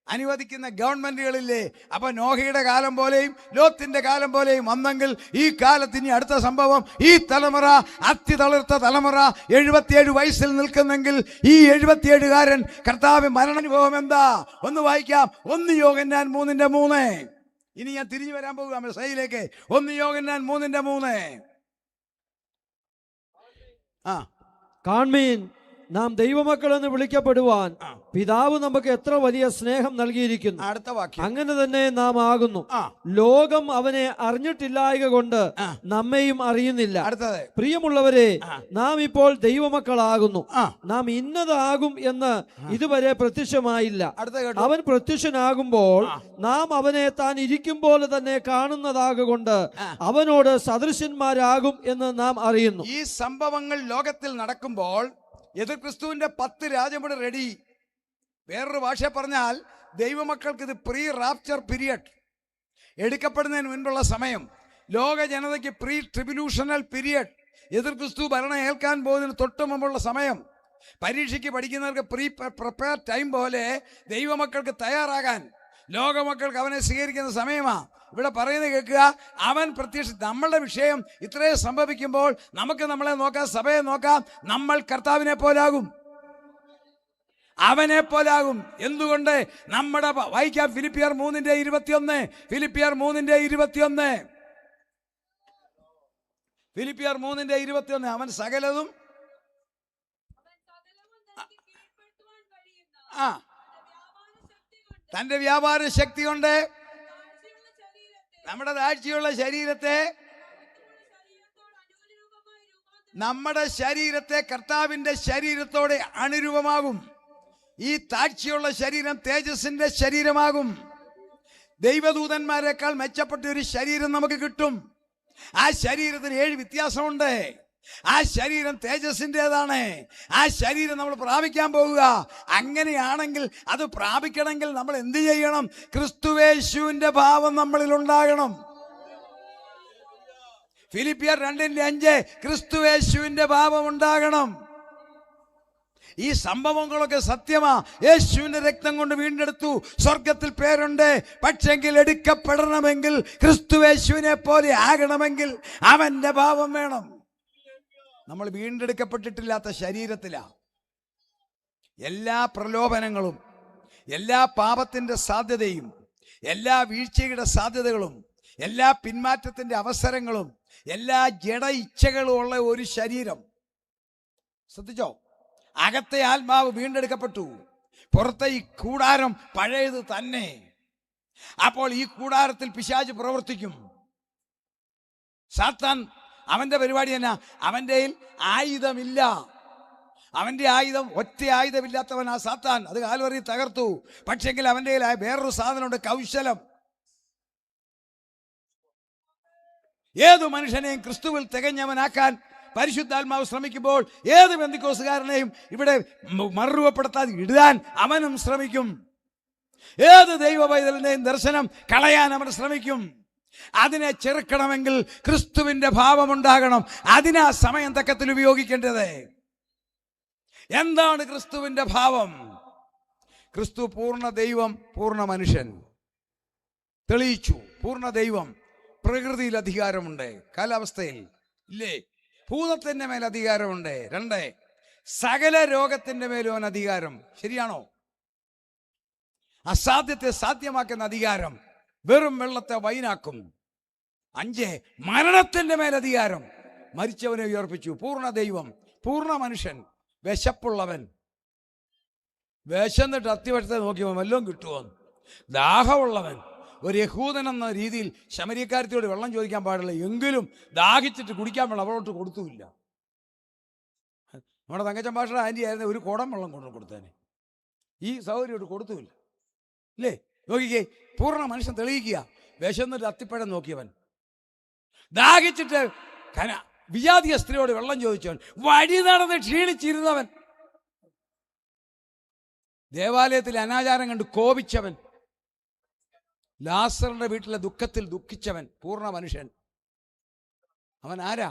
അനുവദിക്കുന്ന ഗവൺമെന്റുകളില്ലേ? അപ്പൊ നോഹയുടെ കാലം പോലെയും ലോത്തിന്റെ കാലം പോലെയും വന്നെങ്കിൽ ഈ കാലത്തിന് അടുത്ത സംഭവം ഈ തലമുറ അത്തിതളിർത്ത തലമുറ 77 വയസ്സിൽ നിൽക്കുന്നെങ്കിൽ ഈ 77കാരൻ കർത്താവ് മരണാനുഭവം എന്താ? ഒന്ന് വായിക്കാം. 1 യോഹന്നാൻ 3:3. ഇനി ഞാൻ തിരിഞ്ഞു വരാൻ പോകുക മെസ്സയിലേക്ക്. 1 യോഹന്നാൻ 3:3. കാൺമീൻ, നാം ദൈവമക്കൾ എന്ന് വിളിക്കപ്പെടുവാൻ പിതാവ് നമുക്ക് എത്ര വലിയ സ്നേഹം നൽകിയിരിക്കുന്നു. അടുത്ത വാക്യം. അങ്ങനെ തന്നെ നാം ആകുന്നു. ലോകം അവനെ അറിഞ്ഞിട്ടില്ലായക കൊണ്ട് നമ്മെയും അറിയുന്നില്ല. അടുത്തത്. പ്രിയമുള്ളവരെ, നാം ഇപ്പോൾ ദൈവമക്കളാകുന്നു. നാം ഇന്നതാകും എന്ന് ഇതുവരെ പ്രത്യക്ഷമായില്ല. അവൻ പ്രത്യക്ഷനാകുമ്പോൾ നാം അവനെ താൻ ഇരിക്കും പോലെ തന്നെ കാണുന്നതാകൊണ്ട് അവനോട് സദൃശന്മാരാകും എന്ന് നാം അറിയുന്നു. ഈ സംഭവങ്ങൾ ലോകത്തിൽ നടക്കുമ്പോൾ എതിർ ക്രിസ്തുവിന്റെ 10 രാജമുടി റെഡി. വേറൊരു ഭാഷ പറഞ്ഞാൽ ദൈവമക്കൾക്ക് ഇത് പ്രീ റാപ്ചർ പീരിയഡ്, എടുക്കപ്പെടുന്നതിന് മുൻപുള്ള സമയം. ലോക ജനതയ്ക്ക് പ്രീ ട്രിബുലേഷണൽ പീരിയഡ്, എതിർ ക്രിസ്തു ഭരണം ഏൽക്കാൻ പോകുന്നതിന് തൊട്ട് മുമ്പുള്ള സമയം. പരീക്ഷയ്ക്ക് പഠിക്കുന്നവർക്ക് പ്രിപ്പയർ ടൈം പോലെ ദൈവമക്കൾക്ക് തയ്യാറാകാൻ ലോകമക്കൾക്ക് അവനെ സ്വീകരിക്കുന്ന സമയമാണ്. ഇവിടെ പറയുന്നത് കേൾക്കുക. അവൻ നമ്മളുടെ വിഷയം ഇത്രയും സംഭവിക്കുമ്പോൾ നമുക്ക് നമ്മളെ നോക്കാം, സഭയെ നോക്കാം. നമ്മൾ കർത്താവിനെ പോലാകും, അവനെ പോലാകും. എന്തുകൊണ്ട്? നമ്മുടെ വായിക്കാം. ഫിലിപ്പിയർ 3:21. ഫിലിപ്പിയർ 3:21. ഫിലിപ്പിയർ 3:21. അവൻ സകലതും തന്റെ വ്യാപാര ശക്തി കൊണ്ട് നമ്മുടെ താഴ്ചയുള്ള ശരീരത്തെ കർത്താവിന്റെ ശരീരത്തോടെ അനുരൂപമാകും. ഈ താഴ്ചയുള്ള ശരീരം തേജസ്സിന്റെ ശരീരമാകും. ദൈവദൂതന്മാരെക്കാൾ മെച്ചപ്പെട്ട ഒരു ശരീരം നമുക്ക് കിട്ടും. ആ ശരീരത്തിന് 7 വ്യത്യാസമുണ്ട്. ആ ശരീരം തേജസ്സിൻ്റെതാണ്. ആ ശരീരം നമ്മൾ പ്രാപിക്കാൻ പോവുക. അങ്ങനെയാണെങ്കിൽ അത് പ്രാപിക്കണമെങ്കിൽ നമ്മൾ എന്ത് ചെയ്യണം? ക്രിസ്തുയേശുവിന്റെ ഭാവം നമ്മളിൽ ഉണ്ടാകണം. ഫിലിപ്പിയർ 2:5 ക്രിസ്തുയേശുവിന്റെ ഭാവം ഉണ്ടാകണം. ഈ സംഭവങ്ങളൊക്കെ സത്യമാ. യേശുവിന്റെ രക്തം കൊണ്ട് വീണ്ടെടുത്തു, സ്വർഗത്തിൽ പേരുണ്ട്. പക്ഷെങ്കിൽ എടുക്കപ്പെടണമെങ്കിൽ ക്രിസ്തുയേശുവിനെ പോലെ ആകണമെങ്കിൽ അവന്റെ ഭാവം വേണം. നമ്മൾ വീണ്ടെടുക്കപ്പെട്ടിട്ടില്ലാത്ത ശരീരത്തിലാ. എല്ലാ പ്രലോഭനങ്ങളും, എല്ലാ പാപത്തിൻ്റെ സാധ്യതയും, എല്ലാ വീഴ്ചയുടെ സാധ്യതകളും, എല്ലാ പിന്മാറ്റത്തിൻ്റെ അവസരങ്ങളും, എല്ലാ ജഡ ഇച്ഛകളും ഉള്ള ഒരു ശരീരം. ശ്രദ്ധിച്ചോ? അകത്തെ ആത്മാവ് വീണ്ടെടുക്കപ്പെട്ടു, പുറത്തെ ഈ കൂടാരം പഴയത് തന്നെ. അപ്പോൾ ഈ കൂടാരത്തിൽ പിശാച് പ്രവർത്തിക്കും. സാത്താൻ അവന്റെ പരിപാടി എന്നാ? അവൻ്റെ ആയുധമില്ല. അവന്റെ ആയുധം, ഒറ്റ ആയുധമില്ലാത്തവൻ ആ സാത്താൻ. അത് കാൽവറി തകർത്തു. പക്ഷെങ്കിൽ അവൻ്റെ വേറൊരു സാധനമുണ്ട്, കൗശലം. ഏതു മനുഷ്യനെയും ക്രിസ്തുവിൽ തികഞ്ഞവനാക്കാൻ പരിശുദ്ധാത്മാവ് ശ്രമിക്കുമ്പോൾ ഏത് പെന്തിക്കോസുകാരനെയും ഇവിടെ മറുരൂപപ്പെടുത്താതെ ഇടാൻ അവനും ശ്രമിക്കും. ഏത് ദൈവ പൈതലിന്റെയും ദർശനം കളയാൻ അവൻ ശ്രമിക്കും. അതിനെ ചെറുക്കണമെങ്കിൽ ക്രിസ്തുവിന്റെ ഭാവമുണ്ടാകണം. അതിനാ സമയം തക്കത്തിൽ ഉപയോഗിക്കേണ്ടത്. എന്താണ് ക്രിസ്തുവിന്റെ ഭാവം? ക്രിസ്തു പൂർണ്ണ ദൈവം, പൂർണ്ണ മനുഷ്യൻ. തെളിയിച്ചു. പൂർണ്ണ ദൈവം. പ്രകൃതിയിൽ അധികാരമുണ്ട്, കാലാവസ്ഥയിൽ ഇല്ലേ? ഭൂതത്തിന്റെ മേൽ അധികാരമുണ്ട്. 2, സകല രോഗത്തിന്റെ മേലും അവൻ അധികാരം. ശരിയാണോ? അസാധ്യത്തെ സാധ്യമാക്കുന്ന അധികാരം. വെറും വെള്ളത്തെ വൈനാക്കും. 5, മരണത്തിന്റെ മേൽ അധികാരം. മരിച്ചവനെ ഉയർപ്പിച്ചു. പൂർണ്ണ ദൈവം, പൂർണ്ണ മനുഷ്യൻ. വിശപ്പുള്ളവൻ. വിശന്നിട്ട് അത്തിവശത്തെ നോക്കിയവൻ വല്ലതും കിട്ടുമോ? ദാഹമുള്ളവൻ. ഒരു യഹൂദൻ എന്ന രീതിയിൽ ശമരിയക്കാരത്തിയോട് വെള്ളം ചോദിക്കാൻ പാടില്ല. എങ്കിലും ദാഹിച്ചിട്ട് കുടിക്കാൻ വെള്ളം അവളോട്ട് കൊടുത്തുമില്ല. നമ്മുടെ തങ്കച്ചൻ ഭാഷയുടെ ആൻറ്റി ആയിരുന്നു, ഒരു കുടം വെള്ളം കൊണ്ടു കൊടുത്തേനെ. ഈ സൗകര്യോട്ട് കൊടുത്തുമില്ല. ഇല്ലേ? നോക്കിക്കേ, പൂർണ്ണ മനുഷ്യൻ തെളിയിക്കുക. വിശന്നിട്ട് അത്തിപ്പഴം നോക്കിയവൻ, ദാഹിച്ചിട്ട് വിജാതീയ സ്ത്രീയോട് വെള്ളം ചോദിച്ചവൻ, വഴി നടന്ന് ക്ഷീണിച്ചിരുന്നവൻ, ദേവാലയത്തിൽ അനാചാരം കണ്ട് കോപിച്ചവൻ, ലാസറിന്റെ വീട്ടിലെ ദുഃഖത്തിൽ ദുഃഖിച്ചവൻ. പൂർണ്ണ മനുഷ്യൻ. അവൻ ആരാ?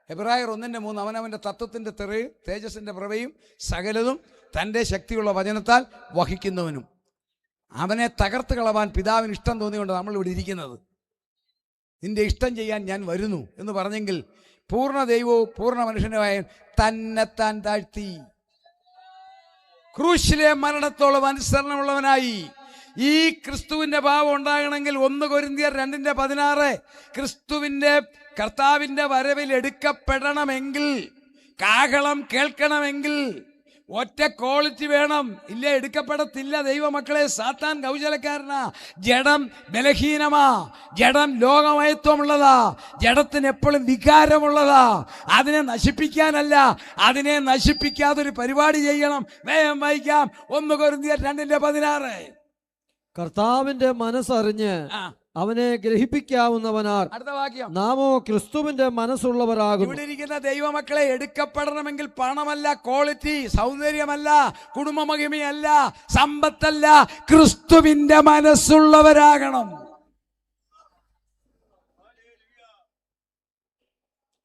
എബ്രായർ 1:3. അവനവന്റെ തത്വത്തിന്റെ തെറിയും തേജസ്സിന്റെ പ്രഭയും സകലതും തൻ്റെ ശക്തിയുള്ള വചനത്താൽ വഹിക്കുന്നവനും. അവനെ തകർത്ത് കളവാൻ പിതാവിന് ഇഷ്ടം തോന്നിയുകൊണ്ട് നമ്മൾ ഇവിടെ ഇരിക്കുന്നത്. നിന്റെ ഇഷ്ടം ചെയ്യാൻ ഞാൻ വരുന്നു എന്ന് പറഞ്ഞെങ്കിൽ പൂർണ്ണ ദൈവവും പൂർണ്ണ മനുഷ്യനുമായ തന്നെത്താൻ താഴ്ത്തി ക്രൂശിലെ മരണത്തോളം അനുസരണമുള്ളവനായി. ഈ ക്രിസ്തുവിന്റെ ഭാവം ഉണ്ടാകണമെങ്കിൽ 1 കൊരിന്ത്യർ 2:16 ക്രിസ്തുവിന്റെ കർത്താവിന്റെ വരവിൽ എടുക്കപ്പെടണമെങ്കിൽ, കാഹളം കേൾക്കണമെങ്കിൽ ഒറ്റ ക്വാളിറ്റി വേണം. ഇല്ല, എടുക്കപ്പെടത്തില്ല ദൈവമക്കളെ. സാത്താൻ കൗശലക്കാരനാ. ജഡം ബലഹീനമാ. ജഡം ലോകമയത്വമുള്ളതാ. ജഡത്തിന് എപ്പോഴും വികാരമുള്ളതാ. അതിനെ നശിപ്പിക്കാനല്ല, അതിനെ നശിപ്പിക്കാതൊരു പരിപാടി ചെയ്യണം. വേഗം വായിക്കാം. 1 കൊരിന്ത്യർ 2:16. കർത്താവിന്റെ മനസ്സറിഞ്ഞ് അവനെ ഗ്രഹിപ്പിക്കാവുന്നവനാർ. അടുത്ത വാക്യം. നാമോ ക്രിസ്തുവിന്റെ മനസ്സുള്ളവരാകും. ഇവിടെ ഇരിക്കുന്ന ദൈവമക്കളെ, എടുക്കപ്പെടണമെങ്കിൽ പണമല്ല, ക്വാളിറ്റി, സൗന്ദര്യമല്ല, കുടുംബമഹിമയല്ല, സമ്പത്തല്ല, ക്രിസ്തുവിന്റെ മനസ്സുള്ളവരാകണം.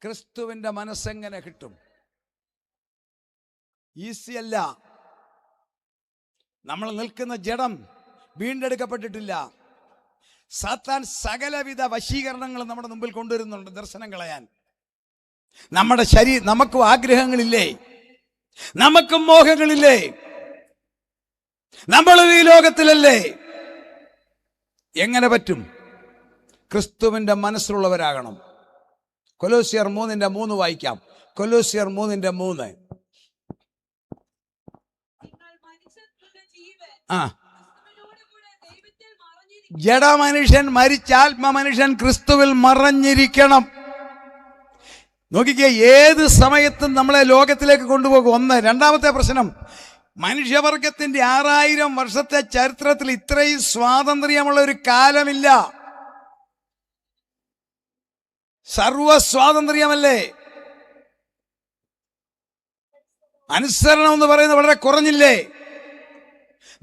ക്രിസ്തുവിന്റെ മനസ്സെങ്ങനെ കിട്ടും? ഈസിയല്ല. നമ്മൾ നിൽക്കുന്ന ജഡം വീണ്ടെടുക്കപ്പെട്ടിട്ടില്ല. സാത്താൻ സകലവിധ വശീകരണങ്ങളും നമ്മുടെ മുമ്പിൽ കൊണ്ടുവരുന്നുണ്ട് ദർശനം കളയാൻ. നമ്മുടെ ശരീരം, നമുക്കും ആഗ്രഹങ്ങളില്ലേ? നമുക്കും മോഹങ്ങളില്ലേ? നമ്മളും ഈ ലോകത്തിലല്ലേ? എങ്ങനെ പറ്റും? ക്രിസ്തുവിന്റെ മനസ്സിലുള്ളവരാകണം. കൊലോസ്യർ 3:3 വായിക്കാം. കൊലോസ്യർ 3:3. ജഡമനുഷ്യൻ മരിച്ച ആത്മമനുഷ്യൻ ക്രിസ്തുവിൽ മറഞ്ഞിരിക്കണം. നോക്കിക്കേ, ഏത് സമയത്തും നമ്മളെ ലോകത്തിലേക്ക് കൊണ്ടുപോകും. 1. രണ്ടാമത്തെ പ്രശ്നം, മനുഷ്യവർഗത്തിന്റെ 6000 വർഷത്തെ ചരിത്രത്തിൽ ഇത്രയും സ്വാതന്ത്ര്യമുള്ള ഒരു കാലമില്ല. സർവ സ്വാതന്ത്ര്യമല്ലേ? അനുസരണം എന്ന് പറയുന്നത് വളരെ കുറഞ്ഞില്ലേ?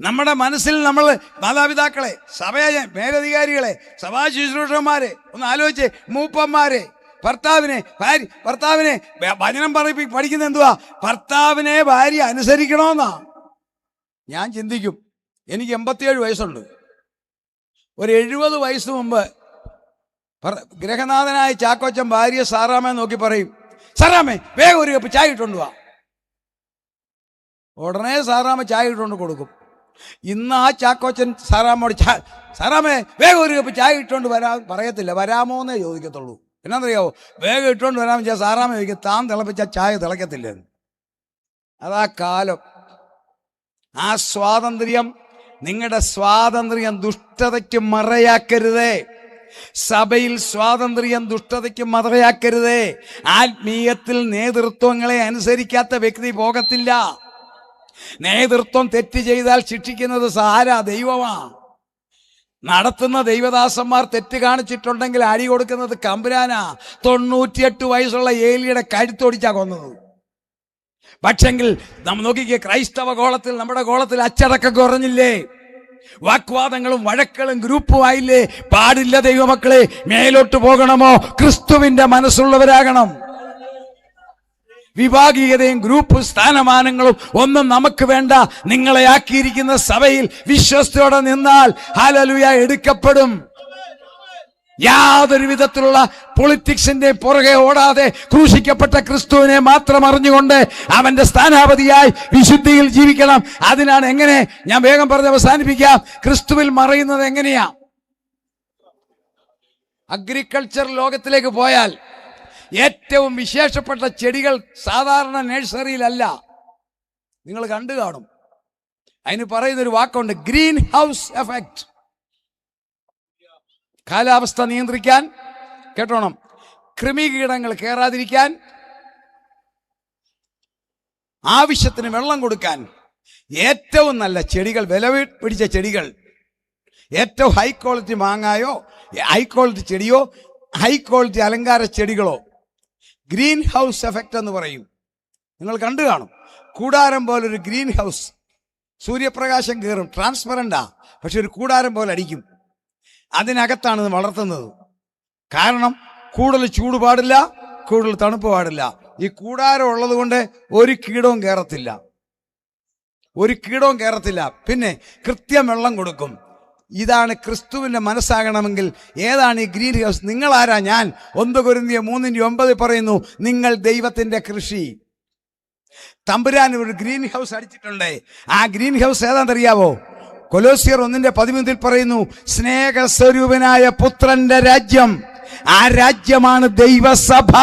നമ്മുടെ മനസ്സിൽ നമ്മൾ മാതാപിതാക്കളെ, സഭയെ, മേലധികാരികളെ, സഭാ ശുശ്രൂഷന്മാരെ ഒന്ന് ആലോചിച്ച്, മൂപ്പന്മാരെ, ഭർത്താവിനെ വചനം പഠിക്കുന്ന എന്തുവാ? ഭർത്താവിനെ ഭാര്യ അനുസരിക്കണമെന്നാ. ഞാൻ ചിന്തിക്കും, എനിക്ക് 87 വയസ്സുണ്ട്. ഒരു 70 വയസ്സ് മുമ്പ് ഗൃഹനാഥനായ ചാക്കോച്ചൻ ഭാര്യ സാറാമ്മയെ നോക്കി പറയും, സാറാമേ വേഗം ഒരു കപ്പ് ചായ ഇട്ടുകൊണ്ട് വാ. ഉടനെ സാറാമ്മ ചായ ഇട്ടുകൊണ്ട് കൊടുക്കും. ഇന്ന് ആ ചാക്കോച്ചൻ സാറാമ്മോട് സാറാമ്മേ വേഗം ഒരു കപ്പ് ചായ ഇട്ടുകൊണ്ട് പറയത്തില്ല, വരാമോ എന്നേ ചോദിക്കത്തുള്ളൂ. എന്നാന്നറിയാവോ, വേഗം ഇട്ടുകൊണ്ട് വരാമെന്ന് വെച്ചാൽ സാറാമ്മ ചോദിക്കും, താൻ തിളപ്പിച്ച ചായ തിളക്കത്തില്ലെന്ന്. അതാ കാലം. ആ സ്വാതന്ത്ര്യം, നിങ്ങളുടെ സ്വാതന്ത്ര്യം ദുഷ്ടതയ്ക്ക് മറയാക്കരുതേ. സഭയിൽ സ്വാതന്ത്ര്യം ദുഷ്ടതയ്ക്ക് മറയാക്കരുതേ. ആത്മീയത്തിൽ നേതൃത്വങ്ങളെ അനുസരിക്കാത്ത വ്യക്തി പോകത്തില്ല. നേതൃത്വം തെറ്റ് ചെയ്താൽ ശിക്ഷിക്കുന്നത് ആരാ? ദൈവമാ. നടത്തുന്ന ദൈവദാസന്മാർ തെറ്റ് കാണിച്ചിട്ടുണ്ടെങ്കിൽ അടി കൊടുക്കുന്നത് കമ്പുരാനാ. 98 വയസ്സുള്ള ഏലിയുടെ കഴുത്തൊടിച്ചാ കൊന്നത്. പക്ഷെങ്കിൽ നമ്മൾ നോക്കിക്കേ, ക്രൈസ്തവ ഗോളത്തിൽ, നമ്മുടെ ഗോളത്തിൽ അച്ചടക്കം കുറഞ്ഞില്ലേ? വാഗ്വാദങ്ങളും വഴക്കളും ഗ്രൂപ്പുമായില്ലേ? പാടില്ല ദൈവമക്കളെ. മേലോട്ട് പോകണമോ? ക്രിസ്തുവിന്റെ മനസ്സുള്ളവരാകണം. വിഭാഗീയതയും ഗ്രൂപ്പ് സ്ഥാനമാനങ്ങളും ഒന്നും നമുക്ക് വേണ്ട. നിങ്ങളെ ആക്കിയിരിക്കുന്ന സഭയിൽ വിശ്വസ്തയോടെ നിന്നാൽ ഹല്ലേലൂയ എടുക്കപ്പെടും. യാതൊരു വിധത്തിലുള്ള പൊളിറ്റിക്സിന്റെ പുറകെ ഓടാതെ ക്രൂശിക്കപ്പെട്ട ക്രിസ്തുവിനെ മാത്രം അറിഞ്ഞുകൊണ്ട് അവന്റെ സ്ഥാനാപതിയായി വിശുദ്ധിയിൽ ജീവിക്കണം. അതിനാണ് എങ്ങനെ, ഞാൻ വേഗം പറഞ്ഞ് അവസാനിപ്പിക്കാം, ക്രിസ്തുവിൽ മറയുന്നത് എങ്ങനെയാ? അഗ്രികൾച്ചർ ലോകത്തിലേക്ക് പോയാൽ ഏറ്റവും വിശേഷപ്പെട്ട ചെടികൾ സാധാരണ നഴ്സറിയിലല്ല. നിങ്ങൾ കണ്ടു കാണും. അതിന് പറയുന്നൊരു വാക്കുണ്ട്, ഗ്രീൻ ഹൗസ് എഫക്റ്റ്. കാലാവസ്ഥ നിയന്ത്രിക്കാൻ, കേട്ടോണം, കൃമികീടങ്ങൾ കയറാതിരിക്കാൻ, ആവശ്യത്തിന് വെള്ളം കൊടുക്കാൻ ഏറ്റവും നല്ല ചെടികൾ, വില പിടിച്ച ചെടികൾ, ഏറ്റവും ഹൈ ക്വാളിറ്റി മാങ്ങായോ, ഹൈ ക്വാളിറ്റി ചെടിയോ, ഹൈ ക്വാളിറ്റി അലങ്കാര ചെടികളോ ഗ്രീൻ ഹൗസ് എഫക്റ്റ് എന്ന് പറയും. നിങ്ങൾ കണ്ടു കാണും. കൂടാരം പോലൊരു ഗ്രീൻ ഹൗസ്, സൂര്യപ്രകാശം കയറും, ട്രാൻസ്പെറൻ്റാ, പക്ഷെ ഒരു കൂടാരം പോലെ അടിക്കും. അതിനകത്താണ് ഇത് വളർത്തുന്നത്. കാരണം കൂടുതൽ ചൂട് പാടില്ല, കൂടുതൽ തണുപ്പ് പാടില്ല. ഈ കൂടാരം ഉള്ളത് കൊണ്ട് ഒരു കീടവും കയറത്തില്ല, ഒരു കീടവും കയറത്തില്ല. പിന്നെ കൃത്യം വെള്ളം കൊടുക്കും. ഇതാണ് ക്രിസ്തുവിന്റെ മനസ്സാകണമെങ്കിൽ. ഏതാണ് ഈ ഗ്രീൻ ഹൗസ്? നിങ്ങളാരാ? ഞാൻ 1 കൊരിന്ത്യർ 3:9 പറയുന്നു, നിങ്ങൾ ദൈവത്തിന്റെ കൃഷി. തമ്പുരാൻ ഒരു ഗ്രീൻ ഹൗസ് അടിച്ചിട്ടുണ്ട്. ആ ഗ്രീൻ ഹൗസ് ഏതാണെന്നറിയാവോ? കൊലോസ്യർ 1:13 പറയുന്നു, സ്നേഹസ്വരൂപനായ പുത്രന്റെ രാജ്യം. ആ രാജ്യമാണ് ദൈവസഭ.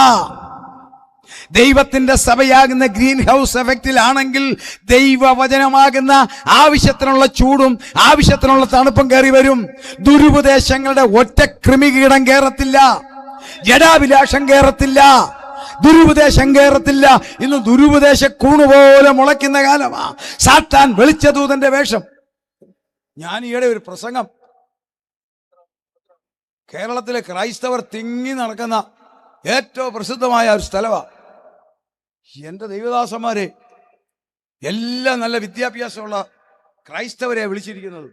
ദൈവത്തിന്റെ സഭയാകുന്ന ഗ്രീൻ ഹൗസ് എഫക്റ്റിലാണെങ്കിൽ ദൈവവചനമാകുന്ന ആവശ്യത്തിനുള്ള ചൂടും ആവശ്യത്തിനുള്ള തണുപ്പും കയറി വരും. ദുരുപദേശങ്ങളുടെ ഒറ്റ കൃമികീടം കയറത്തില്ല, ജഡാഭിലാഷം കയറത്തില്ല, ദുരുപദേശം കയറത്തില്ല. ഇന്ന് ദുരുപദേശ കൂണുപോലെ മുളയ്ക്കുന്ന കാലമാ. സാത്താൻ വെളിച്ചദൂതന്റെ വേഷം. ഞാൻ ഈയിടെ ഒരു പ്രസംഗം, കേരളത്തിലെ ക്രൈസ്തവർ തിങ്ങി നടക്കുന്ന ഏറ്റവും പ്രസിദ്ധമായ ഒരു സ്ഥലമാണ്. എൻ്റെ ദൈവദാസന്മാരെ എല്ലാം നല്ല വിദ്യാഭ്യാസമുള്ള ക്രൈസ്തവരെ വിളിച്ചിരിക്കുന്നത്.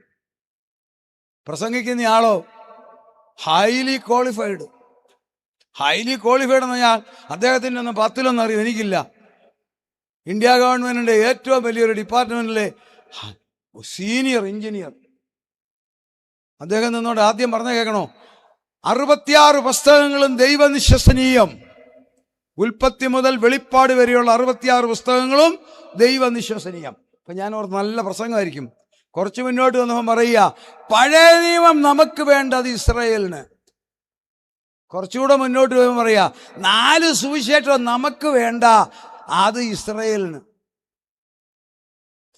പ്രസംഗിക്കുന്ന ആളോ ഹൈലി ക്വാളിഫൈഡ്. ഹൈലി ക്വാളിഫൈഡ് എന്ന് പറഞ്ഞാൽ അദ്ദേഹത്തിൻ്റെ ഒന്നും 10 അറിയും എനിക്കില്ല. ഇന്ത്യ ഗവൺമെന്റിന്റെ ഏറ്റവും വലിയൊരു ഡിപ്പാർട്ട്മെന്റിലെ സീനിയർ എഞ്ചിനീയർ. അദ്ദേഹം നിന്നോട് ആദ്യം പറഞ്ഞ കേൾക്കണോ, 66 പുസ്തകങ്ങളും ദൈവനിശ്വസനീയം. ഉൽപ്പത്തി മുതൽ വെളിപ്പാട് വരെയുള്ള 66 പുസ്തകങ്ങളും ദൈവനിശ്വസനീയം. അപ്പൊ ഞാൻ ഓർത്ത് നല്ല പ്രസംഗമായിരിക്കും. കുറച്ച് മുന്നോട്ട് വന്നപ്പോൾ പറയുക, പഴയ നിയമം നമുക്ക് വേണ്ടത് ഇസ്രായേലിന്. കുറച്ചുകൂടെ മുന്നോട്ട് വരുമ്പോൾ പറയാ, 4 സുവിശേഷം നമുക്ക് വേണ്ട, അത് ഇസ്രായേലിന്.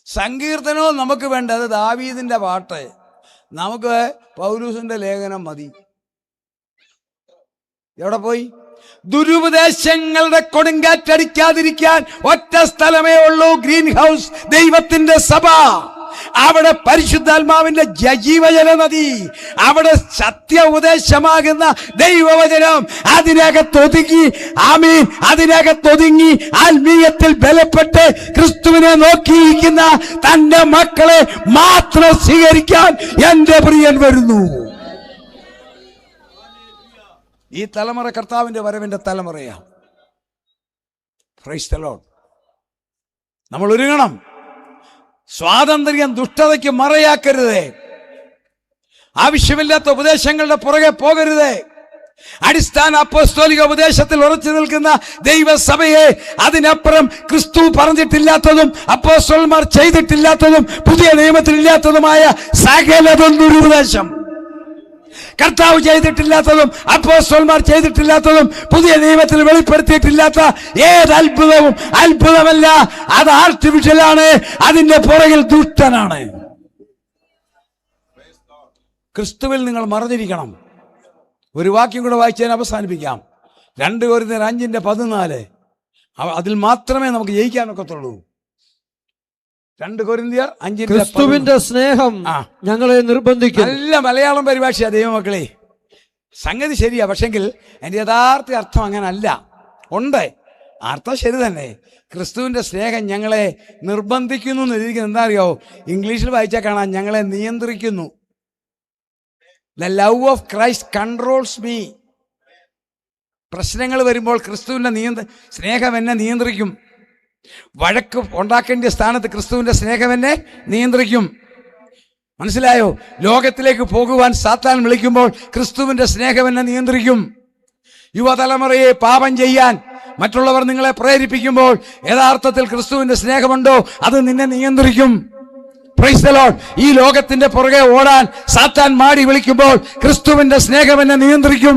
സങ്കീർത്തനവും നമുക്ക് വേണ്ട, അത് ദാവീദിന്റെ പാട്ട്. നമുക്ക് പൗലൂസിന്റെ ലേഖനം മതി. എവിടെ പോയി? ദുരുപദേശങ്ങളുടെ കൊടുങ്കാറ്റടിക്കാതിരിക്കാൻ ഒറ്റ സ്ഥലമേ ഉള്ളൂ, ഗ്രീൻ ഹൗസ്, ദൈവത്തിന്റെ സഭ. അവിടെ പരിശുദ്ധാത്മാവിന്റെ ജീവജല നദി, അവിടെ സത്യ ഉപദേശമാകുന്ന ദൈവവചനം അതിനകത്തൊതുങ്ങി, ആമീൻ, അതിനകത്തൊതുങ്ങി ആത്മീയത്തിൽ ബലപ്പെട്ട് ക്രിസ്തുവിനെ നോക്കിയിരിക്കുന്ന തന്റെ മക്കളെ മാത്രം സ്വീകരിക്കാൻ എന്റെ പ്രിയൻ വരുന്നു. ഈ തലമുറ കർത്താവിന്റെ വരവിന്റെ തലമുറയാണ്. Price the Lord. നമ്മൾ ഒരുങ്ങണം. സ്വാതന്ത്ര്യം ദുഷ്ടതയ്ക്ക് മറയാക്കരുതേ. ആവശ്യമില്ലാത്ത ഉപദേശങ്ങളുടെ പുറകെ പോകരുതേ. അടിസ്ഥാന അപ്പോസ്തോലിക ഉപദേശത്തിൽ ഉറച്ചു നിൽക്കുന്ന ദൈവസഭയെ അതിനപ്പുറം ക്രിസ്തു പറഞ്ഞിട്ടില്ലാത്തതും അപ്പോസ്തലന്മാർ ചെയ്തിട്ടില്ലാത്തതും പുതിയ നിയമത്തിൽ ഇല്ലാത്തതുമായ സകലതും ദുരുപദേശം. കർത്താവ് ചെയ്തിട്ടില്ലാത്തതും അപ്പോസ്തലന്മാർ ചെയ്തിട്ടില്ലാത്തതും പുതിയ നിയമത്തിൽ വെളിപ്പെടുത്തിയിട്ടില്ലാത്ത ഏത് അത്ഭുതവും അത്ഭുതമല്ല, അത് ആർട്ടിഫിഷ്യലാണ്. അതിന്റെ പുറകിൽ ദുഷ്ടനാണ്. ക്രിസ്തുവിൽ നിങ്ങൾ മറഞ്ഞിരിക്കണം. ഒരു വാക്യം കൂടെ വായിച്ച് ഞാൻ അവസാനിപ്പിക്കാം. 2 കൊരിന്ത്യർ 5:14. അതിൽ മാത്രമേ നമുക്ക് ജയിക്കാനൊക്കത്തുള്ളൂ. 2 കൊരിന്ത്യർ 5:14. ക്രിസ്തുവിന്റെ സ്നേഹം ഞങ്ങളെ നിർബന്ധിക്കും. നല്ല മലയാളം പരിഭാഷയാ ദൈവമക്കളെ. സംഗതി ശരിയാ, പക്ഷെങ്കിൽ അതിന്റെ യഥാർത്ഥ അർത്ഥം അങ്ങനെ അല്ല. ഉണ്ട്, അർത്ഥം ശരി തന്നെ. ക്രിസ്തുവിന്റെ സ്നേഹം ഞങ്ങളെ നിർബന്ധിക്കുന്നു എന്ന് എഴുതിയിരിക്കുന്നത് എന്താ അറിയോ? ഇംഗ്ലീഷിൽ വായിച്ചാൽ കാണാം, ഞങ്ങളെ നിയന്ത്രിക്കുന്നു. The love of Christ controls me. പ്രശ്നങ്ങൾ വരുമ്പോൾ ക്രിസ്തുവിന്റെ സ്നേഹം എന്നെ നിയന്ത്രിക്കും. വഴക്ക് ഉണ്ടാക്കേണ്ട സ്ഥാനത്ത് ക്രിസ്തുവിന്റെ സ്നേഹം എന്നെ നിയന്ത്രിക്കും. മനസ്സിലായോ? ലോകത്തിലേക്ക് പോകുവാൻ സാത്താൻ വിളിക്കുമ്പോൾ ക്രിസ്തുവിന്റെ സ്നേഹം എന്നെ നിയന്ത്രിക്കും. യുവതലമുറയെ പാപം ചെയ്യാൻ മറ്റുള്ളവർ നിങ്ങളെ പ്രേരിപ്പിക്കുമ്പോൾ യഥാർത്ഥത്തിൽ ക്രിസ്തുവിന്റെ സ്നേഹമുണ്ടോ? അത് നിന്നെ നിയന്ത്രിക്കും. Price the Lord. ഈ ലോകത്തിന്റെ പുറകെ ഓടാൻ സാത്താൻ മാടി വിളിക്കുമ്പോൾ ക്രിസ്തുവിന്റെ സ്നേഹം എന്നെ നിയന്ത്രിക്കും.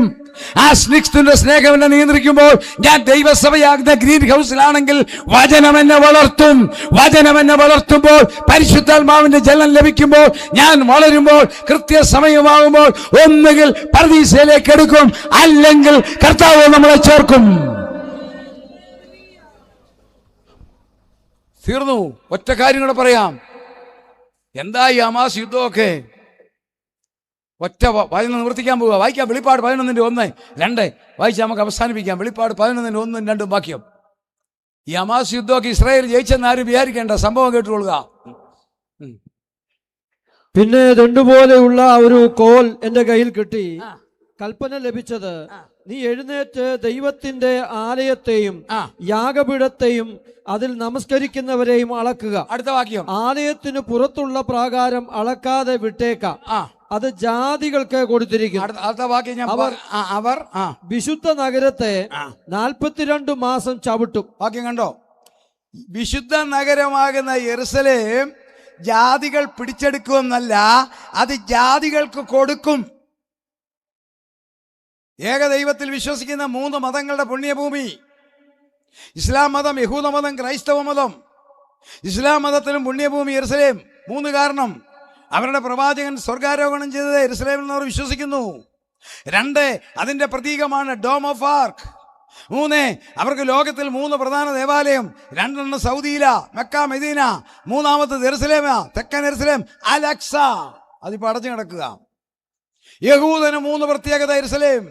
ആ ക്രിസ്തുവിന്റെ സ്നേഹം എന്നെ നിയന്ത്രിക്കുമ്പോൾ ഞാൻ ദൈവസഭയാകുന്ന ഗ്രീൻ ഹൗസിലാണെങ്കിൽ വചനം എന്നെ വളർത്തും. വചനം എന്നെ വളർത്തുമ്പോൾ പരിശുദ്ധാത്മാവിന്റെ ജലം ലഭിക്കുമ്പോൾ ഞാൻ വളരുമ്പോൾ കൃത്യസമയമാകുമ്പോൾ ഒന്നുകിൽ പർദീസയിലേക്ക് എടുക്കും, അല്ലെങ്കിൽ കർത്താവ് നമ്മളെ ചേർക്കും. തീർന്നു. ഒറ്റ കാര്യം കൂടെ പറയാം. എന്താ ഈ ഹമാസ് യുദ്ധമൊക്കെ? ഒറ്റ വായന നിവർത്തിക്കാൻ പോവുക. വായിക്കാം. വെളിപ്പാട് 11:1-2 വായിച്ച് നമുക്ക് അവസാനിപ്പിക്കാം. വെളിപ്പാട് 11:1-2 വാക്യം. ഈ ഹമാസ് യുദ്ധമൊക്കെ ഇസ്രായേൽ ജയിച്ചെന്ന് ആരും വിചാരിക്കേണ്ട. സംഭവം കേട്ടുകൊള്ളുക. പിന്നെ ദണ്ടുപോലെയുള്ള ഒരു കോൽ എന്റെ കയ്യിൽ കിട്ടി. കൽപ്പന ലഭിച്ചത്, നീ എഴുന്നേറ്റ് ദൈവത്തിന്റെ ആലയത്തെയും യാഗപീഠത്തെയും അതിൽ നമസ്കരിക്കുന്നവരെയും അളക്കുക. അടുത്ത വാക്യം. ആലയത്തിന് പുറത്തുള്ള പ്രാകാരം അളക്കാതെ വിട്ടേക്കാം, അത് ജാതികൾക്ക് കൊടുത്തിരിക്കും. അടുത്ത വാക്യം. അവർ വിശുദ്ധ നഗരത്തെ 42 മാസം ചവിട്ടും. വാക്യം കണ്ടോ? വിശുദ്ധ നഗരമാകുന്ന യെരുശലേം ജാതികൾ പിടിച്ചെടുക്കുമെന്നല്ല, അത് ജാതികൾക്ക് കൊടുക്കും. ഏകദൈവത്തിൽ വിശ്വസിക്കുന്ന 3 മതങ്ങളുടെ പുണ്യഭൂമി. ഇസ്ലാം മതം, യഹൂദ മതം, ക്രൈസ്തവ മതം. ഇസ്ലാം മതത്തിലും പുണ്യഭൂമി യെരുശലേം. 3 കാരണം. അവരുടെ പ്രവാചകൻ സ്വർഗാരോഹണം ചെയ്തത് യെരുശലേമിൽ നിന്ന് അവർ വിശ്വസിക്കുന്നു. 2, അതിന്റെ പ്രതീകമാണ് ഡോം ഓഫ് ആർക്ക്. 3, അവർക്ക് ലോകത്തിൽ 3 പ്രധാന ദേവാലയം. 2 സൗദിയില, മെക്ക, മെദീന. 3 യെരുശലേമ, തെക്കൻ യെരുശലേം, അൽ അക്സ. അതിപ്പോ അടച്ചു കിടക്കുക. യഹൂദന് 3 പ്രത്യേകത യെരുശലേം.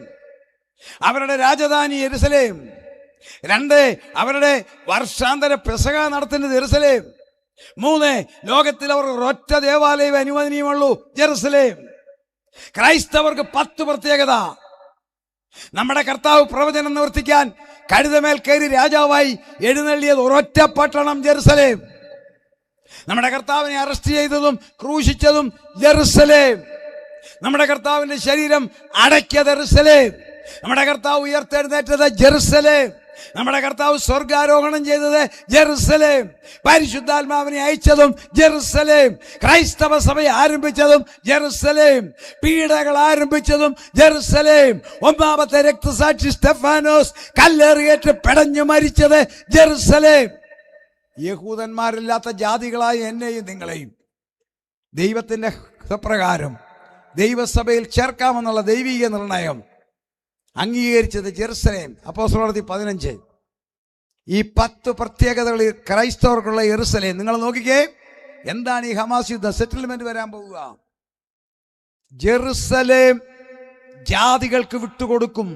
അവരുടെ രാജധാനി യെരുശലേം. 2, അവരുടെ വർഷാന്തര പെസഹ നടത്തുന്നത് യെരുശലേം. 3, ലോകത്തിൽ അവർക്ക് ഒറ്റ ദേവാലയം അനുവദനീയമുള്ളൂ, ജെറുസലേം. ക്രൈസ്തവർക്ക് 10 പ്രത്യേകത. നമ്മുടെ കർത്താവ് പ്രവചനം നിവർത്തിക്കാൻ കഴുതമേൽ കയറി രാജാവായി എഴുന്നള്ളിയത് ഒരൊറ്റ പട്ടണം, ജെറുസലേം. നമ്മുടെ കർത്താവിനെ അറസ്റ്റ് ചെയ്തതും ക്രൂശിച്ചതും ജെറുസലേം. നമ്മുടെ കർത്താവിന്റെ ശരീരം അടക്കിയത് ജെറുസലേം. നമ്മുടെ കർത്താവ് ഉയർത്തെഴുന്നേറ്റത് ജെറുസലേം. നമ്മുടെ കർത്താവ് സ്വർഗാരോഹണം ചെയ്തത് ജെറുസലേം. പരിശുദ്ധാത്മാവിനെ അയച്ചതും ജെറുസലേം. ക്രൈസ്തവ സഭയെ ആരംഭിച്ചതും ജെറുസലേം. പീഡകൾ ആരംഭിച്ചതും ജെറുസലേം. 1-ാമത്തെ രക്തസാക്ഷി സ്തെഫാനോസ് കല്ലേറിയേറ്റ് പെടഞ്ഞു മരിച്ചത് ജെറുസലേം. യഹൂദന്മാരില്ലാത്ത ജാതികളായ എന്നെയും നിങ്ങളെയും ദൈവത്തിന്റെ പ്രകാരം ദൈവസഭയിൽ ചേർക്കാമെന്നുള്ള ദൈവിക നിർണയം അംഗീകരിച്ചത് ജെറുസലേം. അപ്പോസ്തലപ്രവൃത്തി 15. ഈ 10 പ്രത്യേകതകൾ ക്രൈസ്തവർക്കുള്ള യെരുശലേം. നിങ്ങൾ നോക്കിക്കേ, എന്താണ് ഈ ഹമാസ് യുദ്ധം? സെറ്റിൽമെന്റ് വരാൻ പോവുക. ജെറുസലേം ജാതികൾക്ക് വിട്ടുകൊടുക്കും.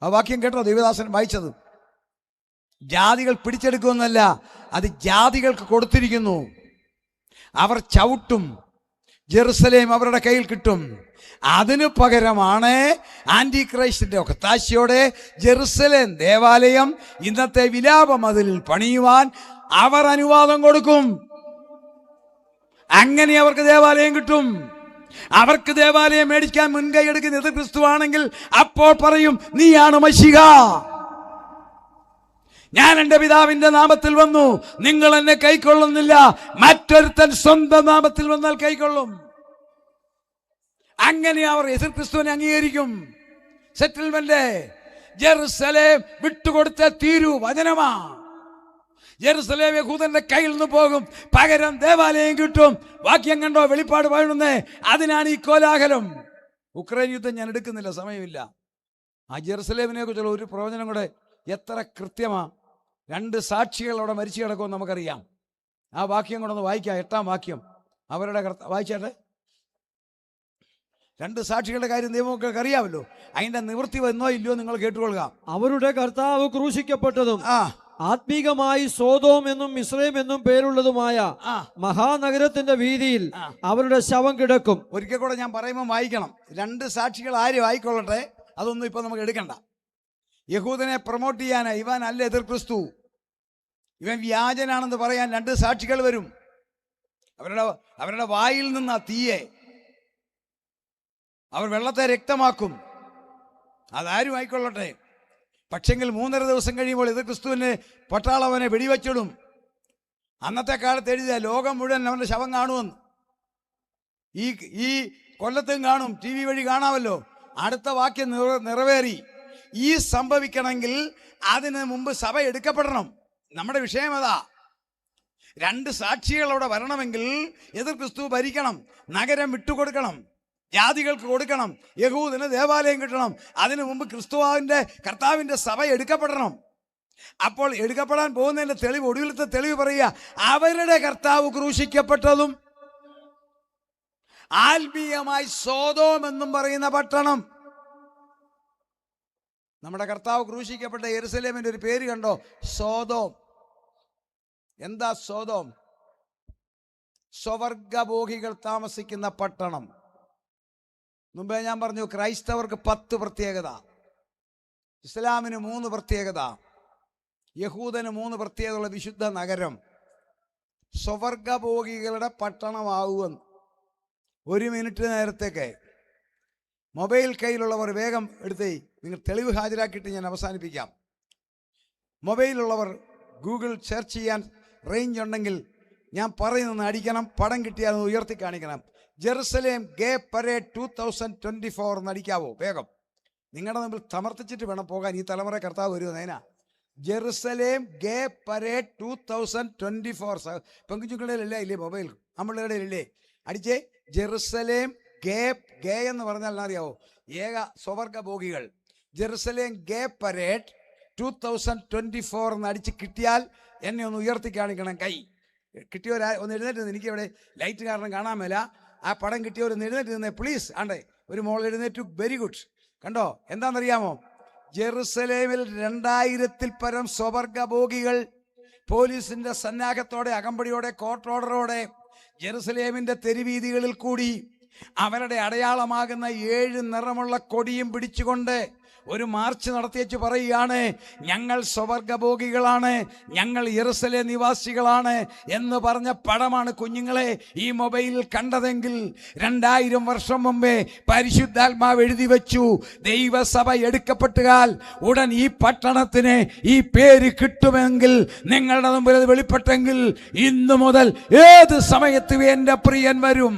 ആ വാക്യം കേട്ടോ? ദൈവദാസൻ വായിച്ചത്. ജാതികൾ പിടിച്ചെടുക്കുമെന്നല്ല, അത് ജാതികൾക്ക് കൊടുത്തിരിക്കുന്നു. അവർ ചവിട്ടും. ജെറുസലേം അവരുടെ കയ്യിൽ കിട്ടും. അതിനു പകരമാണ് ആന്റി ക്രൈസ്റ്റിന്റെ ഒത്താശയോടെ ജെറുസലേം ദേവാലയം ഇന്നത്തെ വിലാപ മതിലിൽ പണിയുവാൻ അവർ അനുവാദം കൊടുക്കും. അങ്ങനെ അവർക്ക് ദേവാലയം കിട്ടും. അവർക്ക് ദേവാലയം മേടിക്കാൻ മുൻകൈ എടുക്കുന്ന എതിർ ക്രിസ്തുവാണെങ്കിൽ അപ്പോൾ പറയും നീയാണ് മശിഹ. ഞാൻ എൻ്റെ പിതാവിന്റെ നാമത്തിൽ വന്നു, നിങ്ങൾ എന്നെ കൈക്കൊള്ളുന്നില്ല, മറ്റൊരുത്തൻ സ്വന്തം നാമത്തിൽ വന്നാൽ കൈക്കൊള്ളും. അങ്ങനെ അവർ എതിർ ക്രിസ്തുവിനെ അംഗീകരിക്കും. സെറ്റിൽമെന്റ് ജെറുസലേം വിട്ടുകൊടുത്ത തീരു വചനമാ. ജെറുസലേം യഹൂദന്റെ കയ്യിൽ നിന്ന് പോകും, പകരം ദേവാലയം കിട്ടും. വാക്യം കണ്ടോ, വെളിപ്പാട് 11. അതിനാണ് ഈ കോലാഹലം. ഉക്രൈൻ യുദ്ധം ഞാൻ എടുക്കുന്നില്ല, സമയമില്ല. ആ ജെറുസലേമിനെ കുറിച്ചുള്ള ഒരു പ്രവചനം കൂടെ എത്ര കൃത്യമാ. 2 സാക്ഷികൾ അവിടെ മരിച്ചു കിടക്കുമെന്ന് നമുക്കറിയാം. ആ വാക്യം കൂടെ ഒന്ന് വായിക്കാം. 8-ാം വാക്യം അവരുടെ വായിച്ചാട്ടെ. 2 സാക്ഷികളുടെ കാര്യം ദൈവമക്കൾക്ക് അറിയാമല്ലോ. അതിന്റെ നിവൃത്തി വന്നോ ഇല്ലയോ നിങ്ങൾ കേട്ടുകൊള്ളുക. അവരുടെ കർത്താവ് ക്രൂശിക്കപ്പെട്ടതും ആത്മീകമായി സോദോം എന്നും മിസ്രൈം എന്നും പേരുള്ളതുമായ മഹാനഗരത്തിന്റെ വീതിയിൽ അവരുടെ ശവം കിടക്കും. ഒരിക്കൽ കൂടെ ഞാൻ പറയുമ്പോൾ വായിക്കണം. 2 സാക്ഷികൾ ആരും ആയിക്കൊള്ളട്ടെ, അതൊന്നും ഇപ്പൊ നമുക്ക് എടുക്കണ്ട. യഹൂദനെ പ്രൊമോട്ട് ചെയ്യാനാ. ഇവൻ അല്ല എതിർ ക്രിസ്തു, ഇവൻ വ്യാജനാണെന്ന് പറയാൻ 2 സാക്ഷികൾ വരും. അവരുടെ വായിൽ നിന്നാ തീയെ. അവർ വെള്ളത്തെ രക്തമാക്കും. അതാരും ആയിക്കൊള്ളട്ടെ. പക്ഷെങ്കിൽ 3.5 ദിവസം കഴിയുമ്പോൾ എതിർ ക്രിസ്തുവിനെ പട്ടാളവനെ വെടിവെച്ചിടും. അന്നത്തെ കാലത്ത് എഴുതിയ ലോകം മുഴുവൻ അവന്റെ ശവം കാണുമെന്ന്. ഈ കൊല്ലത്തും കാണും, TV വഴി കാണാമല്ലോ. അടുത്ത വാക്യം നിറവേറി. ഈ സംഭവിക്കണമെങ്കിൽ അതിന് മുമ്പ് സഭ എടുക്കപ്പെടണം. നമ്മുടെ വിഷയം അതാ. 2 സാക്ഷികൾ അവിടെ വരണമെങ്കിൽ എതിർ ക്രിസ്തു ഭരിക്കണം, നഗരം വിട്ടുകൊടുക്കണം, ജാതികൾക്ക് കൊടുക്കണം, യഹൂദന് ദേവാലയം കിട്ടണം. അതിനു മുമ്പ് കർത്താവിന്റെ സഭ എടുക്കപ്പെടണം. അപ്പോൾ എടുക്കപ്പെടാൻ പോകുന്നതിന്റെ തെളിവ്, ഒടുവിലത്തെ തെളിവ് പറയുക, അവരുടെ കർത്താവ് ക്രൂശിക്കപ്പെട്ടതും ആത്മീയമായി സോദോം എന്നും പറയുന്ന പട്ടണം. നമ്മുടെ കർത്താവ് ക്രൂശിക്കപ്പെട്ട യെരുസലേമിന്റെ ഒരു പേര് കണ്ടോ? സോദോം. എന്താ സോദോം? സ്വവർഗഭോഗികൾ താമസിക്കുന്ന പട്ടണം. മുമ്പേ ഞാൻ പറഞ്ഞു, ക്രൈസ്തവർക്ക് 10 പ്രത്യേകത, ഇസ്ലാമിന് 3 പ്രത്യേകത, യഹൂദന് 3 പ്രത്യേകതയുള്ള വിശുദ്ധ നഗരം. സ്വവർഗഭോഗികളുടെ പട്ടണമാവുമെന്ന്. 1 മിനിറ്റ് നേരത്തേക്ക് മൊബൈൽ കയ്യിലുള്ളവർ വേഗം എടുത്തേ. നിങ്ങൾ തെളിവ് ഹാജരാക്കിയിട്ട് ഞാൻ അവസാനിപ്പിക്കാം. മൊബൈലുള്ളവർ ഗൂഗിൾ സെർച്ച് ചെയ്യാൻ റേഞ്ച് ഉണ്ടെങ്കിൽ ഞാൻ പറയുന്നത് അടിക്കണം. പടം കിട്ടിയാൽ ഉയർത്തി കാണിക്കണം. ജെറുസലേം ഗേ പരേഡ് 2024 എന്ന് അടിക്കാവോ? വേഗം നിങ്ങളുടെ മുമ്പിൽ സമർത്ഥിച്ചിട്ട് വേണം പോകാൻ. ഈ തലമുറ കർത്താവ് വരുമോ നേനാ? ജെറുസലേം ഗേ പരേഡ് 2024. പെങ്കുച്ചുക്കളുടെ ഇല്ലേ മൊബൈൽ? നമ്മളുടെ ഇല്ലേ? അടിച്ചേ. ജെറുസലേം ഗേ എന്ന് പറഞ്ഞാൽ അറിയാവോ? ഏക സ്വവർഗഭോഗികൾ. ജെറുസലേം ഗേ പരേഡ് 2024 എന്ന് അടിച്ച് കിട്ടിയാൽ എന്നെ ഒന്ന് ഉയർത്തി കാണിക്കണം. കൈ കിട്ടിയവരാ ഒന്ന് എഴുന്നേറ്റ് നിന്ന്. എനിക്കവിടെ ലൈറ്റ് കാരണം കാണാൻ മേല. ആ പടം കിട്ടിയവരൊന്ന് എഴുന്നേറ്റ് നിന്നേ പ്ലീസ്. ആണ്ടേ ഒരു മോൾ എഴുന്നേറ്റു. Very good. കണ്ടോ എന്താണെന്നറിയാമോ? ജെറുസലേമിൽ 2000-ൽ പരം സ്വവർഗഭോഗികൾ പോലീസിന്റെ സന്നാഹത്തോടെ, അകമ്പടിയോടെ, കോർട്ട് ഓർഡറോടെ ജെറുസലേമിന്റെ തെരുവീതികളിൽ കൂടി അവരുടെ അടയാളമാകുന്ന 7 നിറമുള്ള കൊടിയും പിടിച്ചുകൊണ്ട് ഒരു മാർച്ച് നടത്തിയച്ച് പറയുകയാണ്, ഞങ്ങൾ സ്വവർഗഭോഗികളാണ്, ഞങ്ങൾ യെരുശലേം നിവാസികളാണ് എന്ന് പറഞ്ഞ പടമാണ് കുഞ്ഞുങ്ങളെ ഈ മൊബൈലിൽ കണ്ടതെങ്കിൽ 2000 വർഷം മുമ്പേ പരിശുദ്ധാത്മാവ് എഴുതി വെച്ചു. ദൈവസഭ എടുക്കപ്പെട്ടാൽ ഉടൻ ഈ പട്ടണത്തിന് ഈ പേര് കിട്ടുമെങ്കിൽ, നിങ്ങളുടെ മുമ്പിൽ അത് വെളിപ്പെട്ടെങ്കിൽ, ഇന്നു മുതൽ ഏത് സമയത്തും എൻ്റെ പ്രിയൻ വരും.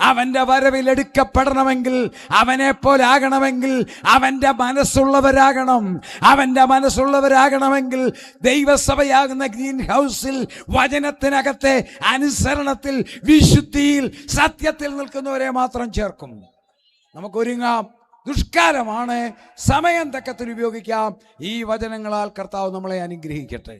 അവന്റെ വരവിൽ എടുക്കപ്പെടണമെങ്കിൽ, അവനെ പോലാകണമെങ്കിൽ അവന്റെ മനസ്സുള്ളവരാകണം. അവന്റെ മനസ്സുള്ളവരാകണമെങ്കിൽ ദൈവസഭയാകുന്ന ഗ്രീൻ ഹൗസിൽ വചനത്തിനകത്തെ അനുസരണത്തിൽ, വിശുദ്ധിയിൽ, സത്യത്തിൽ നിൽക്കുന്നവരെ മാത്രം ചേർക്കും. നമുക്കൊരുങ്ങാം. ദുഷ്കാലമാണ്, സമയം തക്കത്തിൽ ഉപയോഗിക്കാം. ഈ വചനങ്ങളാൽ കർത്താവ് നമ്മളെ അനുഗ്രഹിക്കട്ടെ.